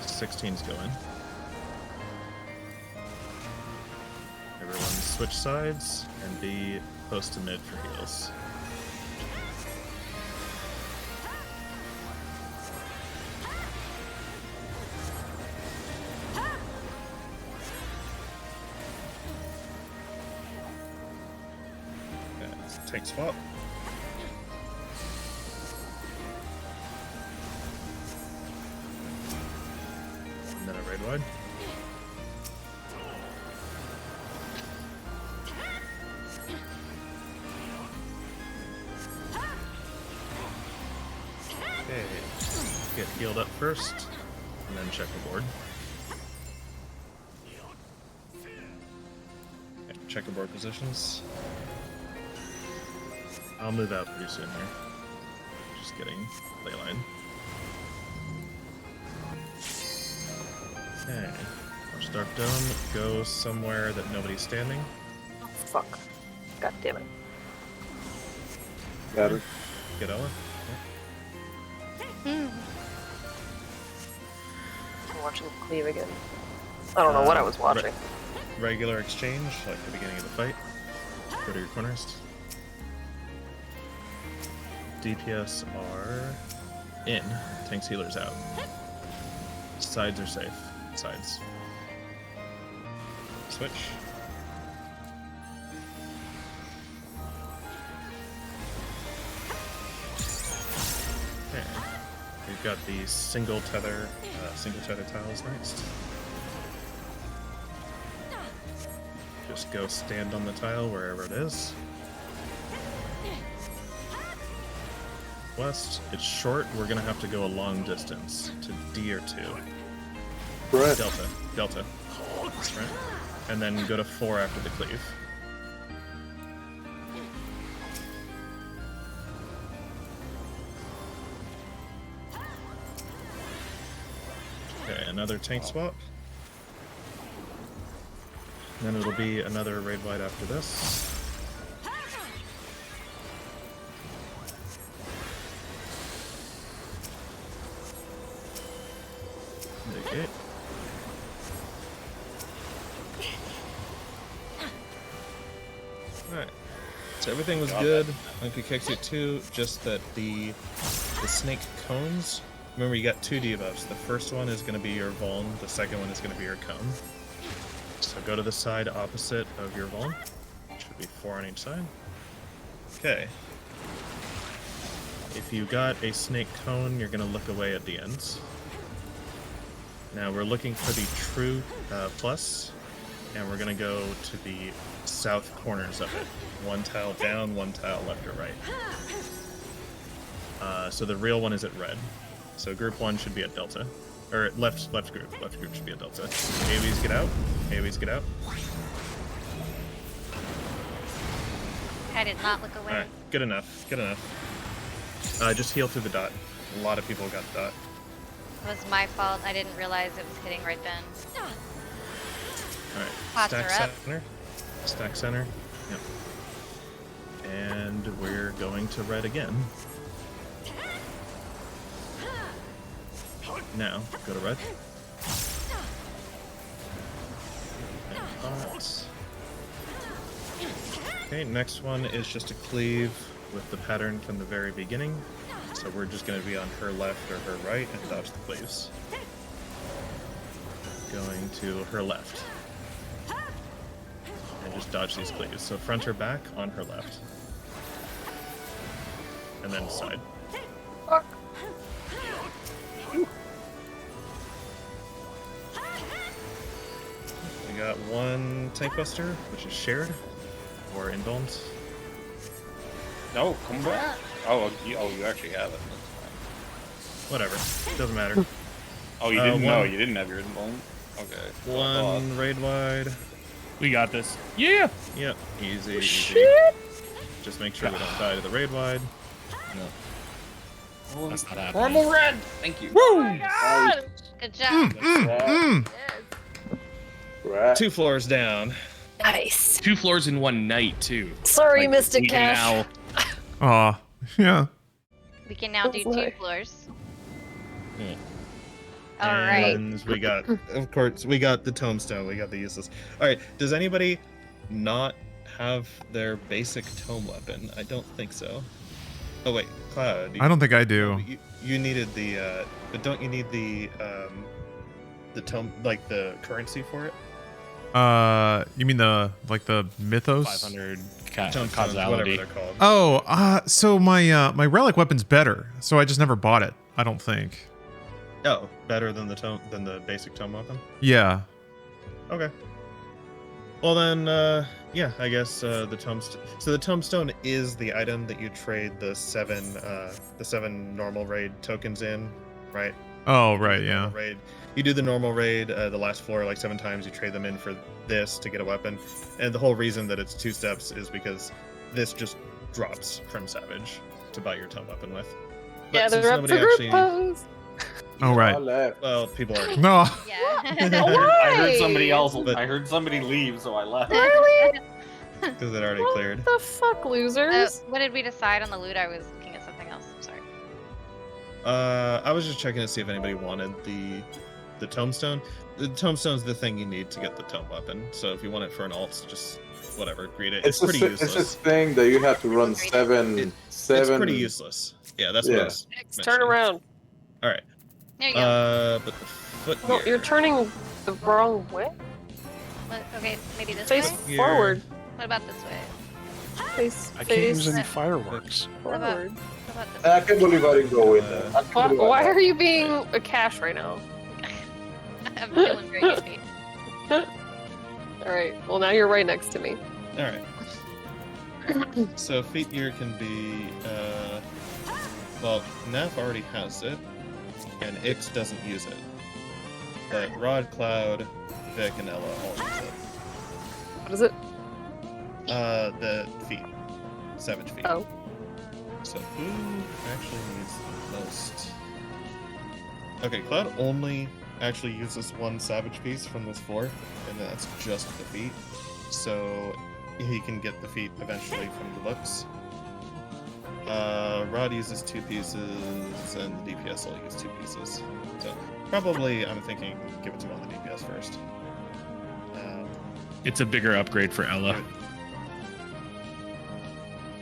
16's go in. Everyone switch sides and be close to mid for heals. Okay, take swap. And then a raid wide. Okay, get healed up first, and then check the board. Okay, check the board positions. I'll move out pretty soon here. Just getting ley line. Okay, watch Dark Dome. Go somewhere that nobody's standing. Oh, fuck. God damn it. Got it. Get Ella. I'm watching Cleave again. I don't know what I was watching. Regular exchange, like the beginning of the fight. Go to your corners. DPS are in. Tanks healers out. Sides are safe. Sides. Switch. Okay. We've got the single tether tiles next. Just go stand on the tile wherever it is. West, it's short. We're gonna have to go a long distance to D or 2. Right. Delta. That's right. And then go to 4 after the cleave. Okay, another tank swap. And then it'll be another raid wide after this. Okay. Alright. So everything was good on Kukexia 2, just that the snake cones, remember you got 2 debuffs. The first one is going to be your Vuln, the second one is going to be your cone. So go to the side opposite of your Vuln. Should be 4 on each side. Okay. If you got a snake cone, you're going to look away at the ends. Now we're looking for the true plus, and we're going to go to the south corners of it. 1 tile down, 1 tile left or right. So the real one is at red. So group 1 should be at delta. Or left group. Left group should be at delta. AoEs get out. AoEs get out. I did not look away. Alright, good enough. Good enough. Just heal through the dot. A lot of people got dot. It was my fault. I didn't realize it was hitting right then. Alright, Pots stack are up. center. Stack center. Yep. And we're going to red again. Now, go to red. pot. Okay, next one is just a cleave with the pattern from the very beginning. So we're just going to be on her left or her right and dodge the cleaves. Going to her left. And just dodge these cleaves. So front or back on her left. And then side. Fuck. We got one tank buster, which is shared, or indulgence. No, come back. Oh, you actually have it. Whatever, doesn't matter. Oh, you didn't know. one- You didn't have your invuln. Okay. One raid wide. We got this. Yeah. Yep, easy, easy. Shit. Just make sure we don't die to the raid wide. No. That's not happening. Normal red. Thank you. God. Good job. Right. Right. 2 floors down. Nice. 2 floors in one night too. Sorry, Like, Mystic we can Cash. now- Aw, yeah. We can now do 2 Sorry. floors. Yeah. All right. And we got, of course, we got the tombstone. We got the useless. All right. Does anybody not have their basic tome weapon? I don't think so. Oh wait, Cloud. I don't think I do. You needed the, but don't you need the tome, like the currency for it? You mean the mythos? 500 Tombstones, whatever causality. they're called. Oh, so my relic weapon's better, so I just never bought it. I don't think. Oh, better than the basic tome weapon. Yeah. Okay. Well then, yeah, I guess the tombstone. So the tombstone is the item that you trade the seven normal raid tokens in, right? Oh, right, yeah. Normal raid. You do the normal raid, the last floor like 7 times. You trade them in for this to get a weapon, and the whole reason that it's 2 steps is because this just drops from Savage to buy your tome weapon with. But Yeah, since they're up for nobody group pose. Oh, right. I left. well, people already. No. Yeah. I heard somebody else. But- I heard somebody leave, so I left. Really? Because it already What cleared. the fuck, losers? What did we decide on the loot? I was looking at something else. I'm sorry. I was just checking to see if anybody wanted the tombstone. The tombstone's the thing you need to get the tome weapon. So if you want it for an alt, just whatever, greet it. It's pretty It's useless. this thing that you have to run seven. It's pretty useless. Yeah, that's what I Yeah. was Next, mentioning. turn around. All right. There you go. But the foot. No, you're turning the wrong way. Okay, maybe this Face way. Here. forward. What about this way? Face, I can't use face any fireworks. about- forward. What about this I way? can't believe I didn't go in there. I can't Why, believe I why left. are you being a cash right now? I'm feeling very goofy. Alright, well now you're right next to me. All right. So feet gear can be. Well, Nav already has it, and Ix doesn't use it. But Rod, Cloud, Vic, and Ella all use it. What is it? The feet. Savage feet. Oh. So who actually needs the most? Okay, Cloud only actually uses 1 savage piece from this 4, and that's just the feet. So he can get the feet eventually from the looks. Rod uses 2 pieces, and the DPS will use 2 pieces. So probably, I'm thinking, give it to one of the DPS first. It's a bigger upgrade for Ella.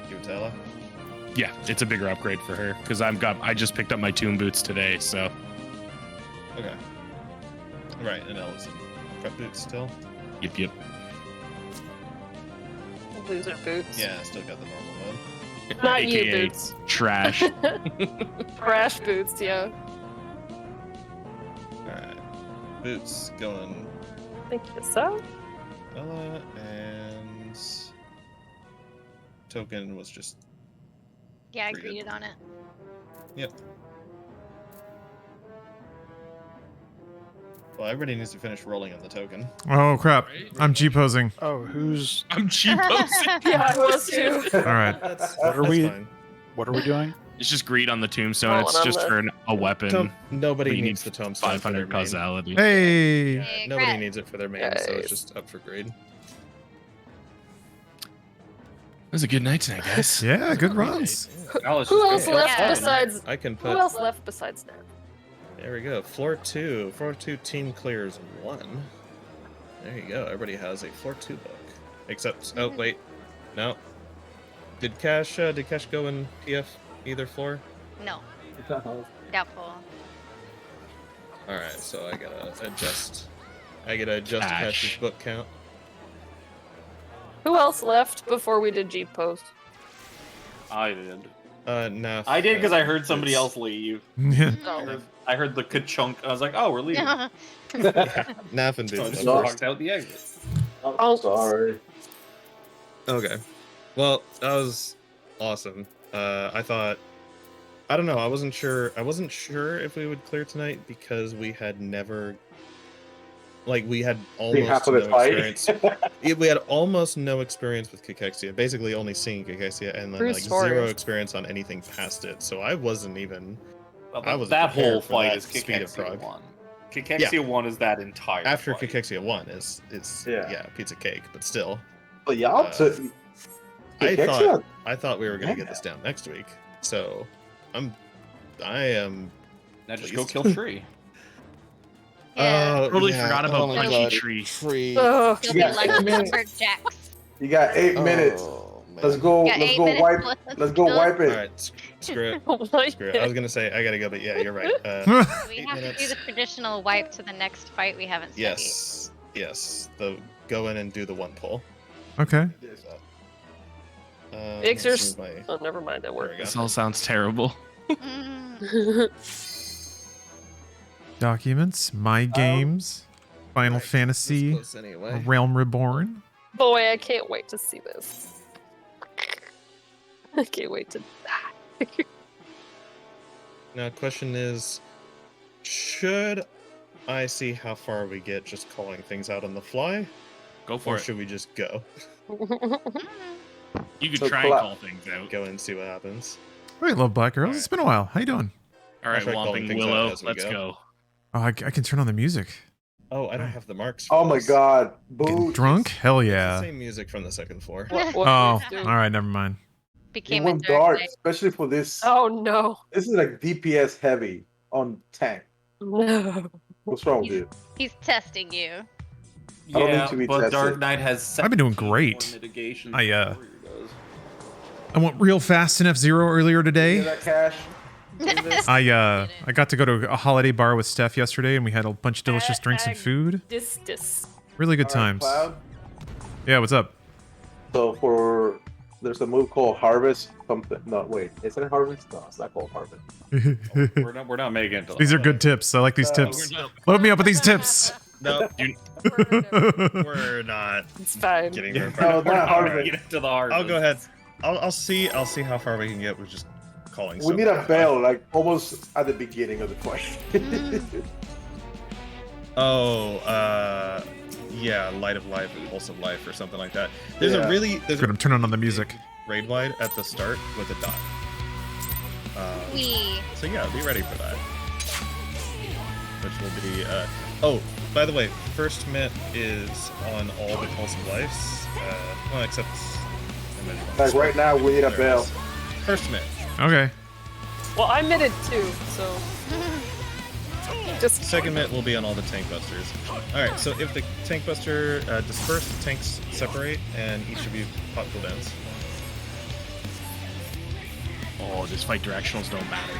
Give it to Ella. Yeah, it's a bigger upgrade for her because I just picked up my tomb boots today, so Okay. Right, and Ella's in prep boots still. yep. Loser boots. Yeah, still got the normal mode. Not you, AKA boots. trash. Trash boots, yeah. Alright. Boots going Thank you, so. Ella, and Token was just Yeah, I Pretty good. greeted on it. yep. Well, everybody needs to finish rolling on the token. Oh crap! I'm G posing. Oh, who's? I'm cheapos. Yeah, I was too. All right. What are we? Fine. What are we doing? It's just greed on the tombstone. Oh, It's and I'm just the- for a weapon. Nobody But you needs need the tombstone. for their 500 main. causality. Hey. Yeah, Hey, nobody crap. needs it for their main, so Guys. it's just up for grade. It was a good night tonight, guys. Yeah, good runs. Who else left Yeah. besides? I can Who put. else left besides Snap? There we go. Floor 2. Floor 2 team clears 1. There you go. Everybody has a floor 2 book. Except, oh wait, no. Did Cash go in PF either floor? No. Doubtful. All right, so I gotta adjust. Cash's book count. Who else left before we did Jeep post? I did. No. I did because I heard somebody else leave. Oh. I heard the ka-chunk. I was like, oh, we're leaving. Naf and So I Boots. just walked out the exit. Oh, sorry. Okay. Well, that was awesome. I don't know. I wasn't sure if we would clear tonight because we had never, we had almost no experience. We had almost no experience with Cachexia. Basically, only seeing Cachexia and then zero experience on anything past it. So I wasn't even. Well, that whole fight is Cachexia 1. Cachexia 1 is that entire. After fight. Cachexia 1 is pizza cake, but still. But y'all took. I thought we were gonna get this down next week. So I am. Now just go kill Tree. Yeah. Totally forgot about Punchy Tree. Oh, You'll be like lumberjacks. You got 8 minutes. Let's go. Yeah, Let's 8 go minutes. wipe. Let's go wipe All it. right, screw it. Like Screw it. I was gonna say I gotta go, but yeah, you're right. We 8 have to do minutes. the traditional wipe to the next fight we haven't studied. Yes. The go in and do the 1 pull. Okay. Mixers. My... Oh, never mind. That There we worked. go. This all sounds terrible. Documents, My Games, Final Alright, Fantasy, this close anyway. Realm Reborn. Boy, I can't wait to see this. I can't wait to die. Now, question is, should I see how far we get just calling things out on the fly, Go for or it. should we just go? You could So try and clap. call things out. Go and see what happens. All right, Love Black Girls. It's been a while. How you doing? All right, try calling Whomping things out Willow, as we let's go. go. Oh, I can turn on the music. Oh, I don't have the marks. Oh my God, Getting boo! drunk? Hell It's the yeah. same music from the 2nd floor. What Oh, do all you do? right, never mind. It Became a went dark dark, knight. especially for this. Oh no. This is like DPS heavy on tank. No. What's wrong with you? He's testing you. I don't need to be but tested. Dark Knight has. I've been doing 17 great. Mitigation I, Warrior does. I went real fast in F-Zero earlier Hear today. that, Cash? I got to go to a holiday bar with Steph yesterday, and we had a bunch of delicious drinks and food. This. Really good All right, times. Cloud. Yeah, what's up? So there's a move called Harvest something. No, wait, is it Harvest? No, it's not called Harvest. We're not making it. To the These are holiday. good tips. I like these tips. Load me up with these tips. No, It's we're not fine. getting there. No, not Harvest. Get it to the hard. I'll go ahead. I'll see how far we can get with just calling. We need something a out. bell, like almost at the beginning of the fight. Yeah, Light of Life, Pulse of Life, or something like that. There's Yeah. there's Good, I'm turning on the music. raid wide at the start with a dot. Wee. So yeah, be ready for that. Which will be oh, by the way, first mit is on all the Pulse of Lives. Well, except Like right now, we need a There it bell. is. First mit. Okay. Well, I mitted too, so just Second mit will be on all the tank busters. Alright, so if the tank buster disperse, the tanks separate, and each of you pop cooldowns. Oh, this fight directionals don't matter.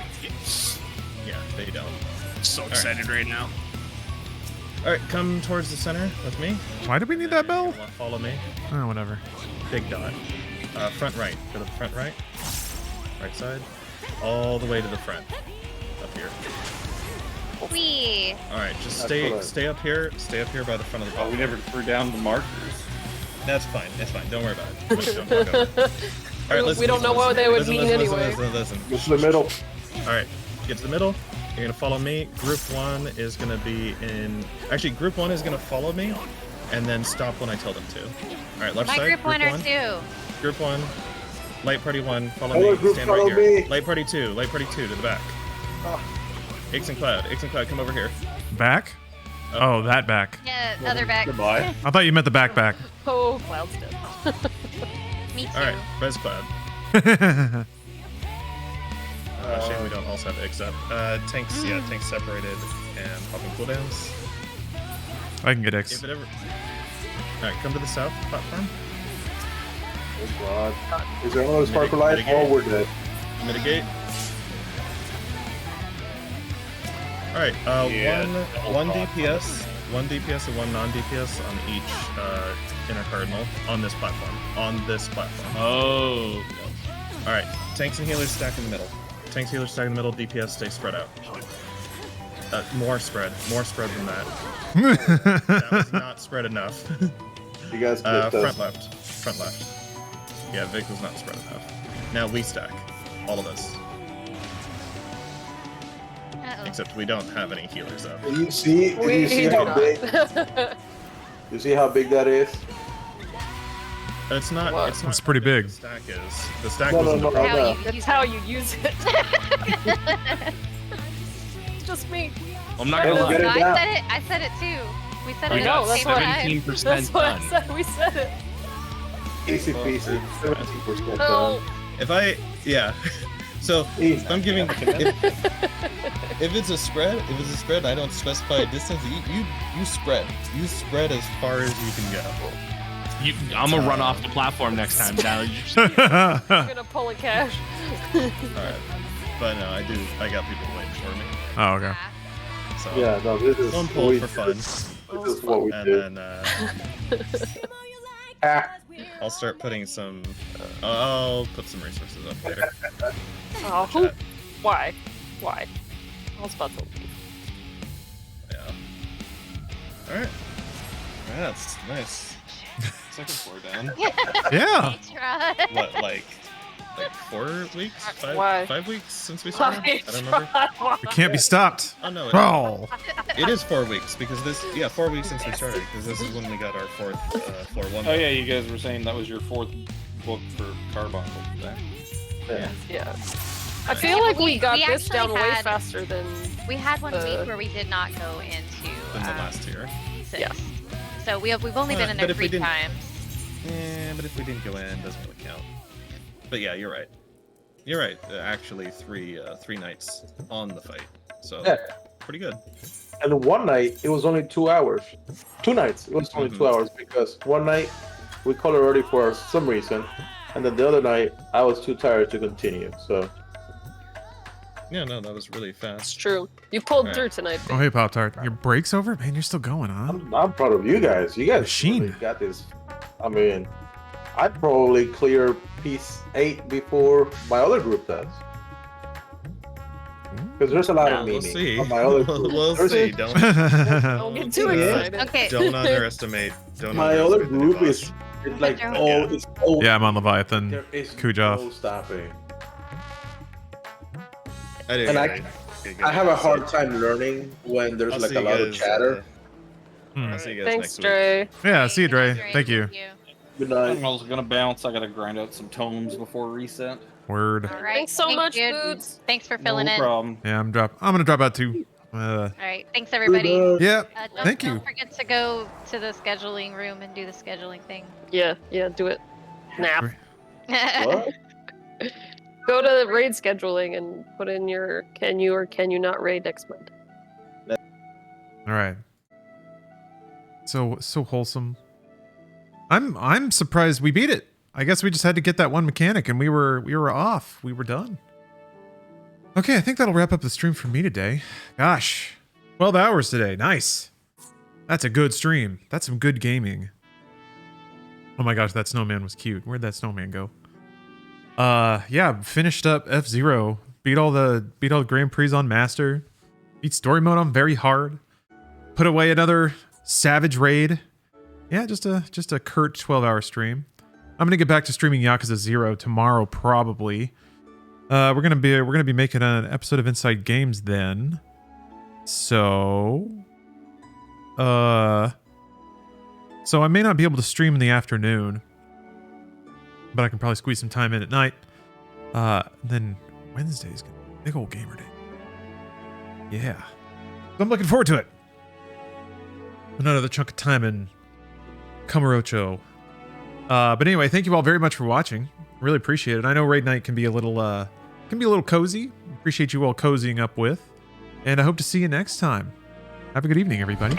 Yeah, they don't. So excited right now. Alright, come towards the center with me. Why do we need that bell? Follow me. Oh, whatever. Big dot. Front right. Go to the front right. Right side. All the way to the front. Up here. Wee. Alright, just Excellent. stay up here. Stay up here by the front of the Oh, ball. we never threw down the markers. That's fine. That's fine. Don't worry about it. Don't worry about it. All right, listen, we don't know what they would listen, mean listen, anyway. Listen. Go to the middle. All right, get to the middle. You're gonna follow me. Group 1 is gonna be in. Actually, Group 1 is gonna follow me, and then stop when I tell them to. All right, left My side. group one or two. Group 1. Light party 1. Follow Hello, me. group, Stand right follow here. me. Light party 2. Light party 2 to the back. Ah. Ix and Cloud. Come over here. Back? Oh, that back. Yeah, other back. Goodbye. I thought you meant the backpack. oh, Cloud's dead. Me too. All right, res Cloud. Shame we don't also have Ix up. Tanks separated and popping cooldowns. I can get If X. it ever, All right, come to the south platform. Oh God. Is there another sparkle light? Mitigate. Oh, we're dead. Mitigate. All right, Yeah, one double DPS, one DPS and one non-DPS on each inner cardinal on this platform. On this platform. Oh. All right, tanks and healers stack in the middle. Tanks, healers stack in the middle. DPS stay spread out. More spread than that. That was not spread enough. You guys clipped us. Front left. Yeah, Vic was not spread enough. Now we stack, all of us. Uh-oh. Except we don't have any healers up. You see? We You see do how not. big? You see how big that is? It's not. What? It's not It's pretty big. The stack is. The stack No, was no, in the no, front. How no. you That's use how it. you use it. It's just me. I'm not Hey, gonna we'll get lie. it down. I said it too. We said We it got at the same what- time. 17% That's what I done. said. We said it. Easy peasy. 70% No. done. If I, yeah. So Easy. I'm giving. If it's a spread, I don't specify a distance. You spread. You spread as far as you can go. I'm gonna run off the platform next time. Now I'm gonna pull a cash. All right. But no, I got people waiting for me. Oh, okay. So Yeah, no, this is one pull we- for fun, This is what we and do. then Ah, I'll start putting some. I'll put some resources up later. Oh, who? Why? Why? I was about to leave. Yeah. All right. That's nice. Second floor down. Yeah. Try. What, like 4 weeks? Why? 5 weeks since we started? I don't remember. We can't be stopped. Oh no, Oh. it is 4 weeks because this. Yeah, 4 weeks since we started because this is when we got our fourth floor one. Oh yeah, you guys were saying that was your fourth book for Carbuncle today. yeah. Yeah. I feel like we got we this actually down way had- faster than. We had one Uh, week where we did not go into In the last tier. six. Yeah. So we've only been in but there if we 3 didn't- times. Yeah, but if we didn't go in, it doesn't really count. But yeah, you're right. You're right. Actually, three nights on the fight, so Yeah. pretty good. And one night it was only 2 hours. 2 nights it was only Mhm. 2 hours because one night we called it early for some reason, and then the other night I was too tired to continue. So Yeah, no, that was really It's fast. true. You pulled Right. through tonight. Oh, hey, Pop Tart. Your break's over? Man, you're still going, huh? I'm proud of you guys. You guys Machine. really got this. I mean, I'd probably clear piece 8 before my other group does. Because there's a lot Yeah, of we'll meaning see. on my other we'll group. we'll There's see. a- Don't Don't get too Yeah. excited. Okay. don't underestimate. Don't My other underestimate the group boss. is it's like they're- oh, it's oh, Yeah, I'm on Leviathan. there is Kujov. no stopping. I do, And I have a hard time learning when there's I'll like see a you lot of guys, chatter. I'll see you guys Thanks, next week. Dre. Yeah, see you, Dre. Thank you. Good I'm night. also gonna bounce. I gotta grind out some tomes before reset. Word. All right. Thanks so thank much, you. Boots. Thanks for filling no in. problem. Yeah, I'm gonna drop out too. All right. Thanks everybody. Good night. Yeah. Don't, Thank you. Don't forget to go to the scheduling room and do the scheduling thing. Yeah, do it. Nap. What? Go to raid scheduling and put in your can you or can you not raid next month. All right. So wholesome. I'm surprised we beat it. I guess we just had to get that one mechanic and we were off. We were done. Okay, I think that'll wrap up the stream for me today. Gosh. 12 hours today. Nice. That's a good stream. That's some good gaming. Oh my gosh, that snowman was cute. Where'd that snowman go? Yeah, finished up F-Zero. Beat all the Grand Prix on Master. Beat story mode on very hard. Put away another Savage raid. Yeah, just a curt 12-hour stream. I'm gonna get back to streaming Yakuza 0 tomorrow probably. We're gonna be making an episode of Inside Games then. So I may not be able to stream in the afternoon, but I can probably squeeze some time in at night. Then Wednesday's gonna be a big old gamer day. Yeah, so I'm looking forward to it. Another chunk of time in Kamurocho. But anyway, thank you all very much for watching. Really appreciate it. I know raid night can be a little cozy. Appreciate you all cozying up with, and I hope to see you next time. Have a good evening, everybody.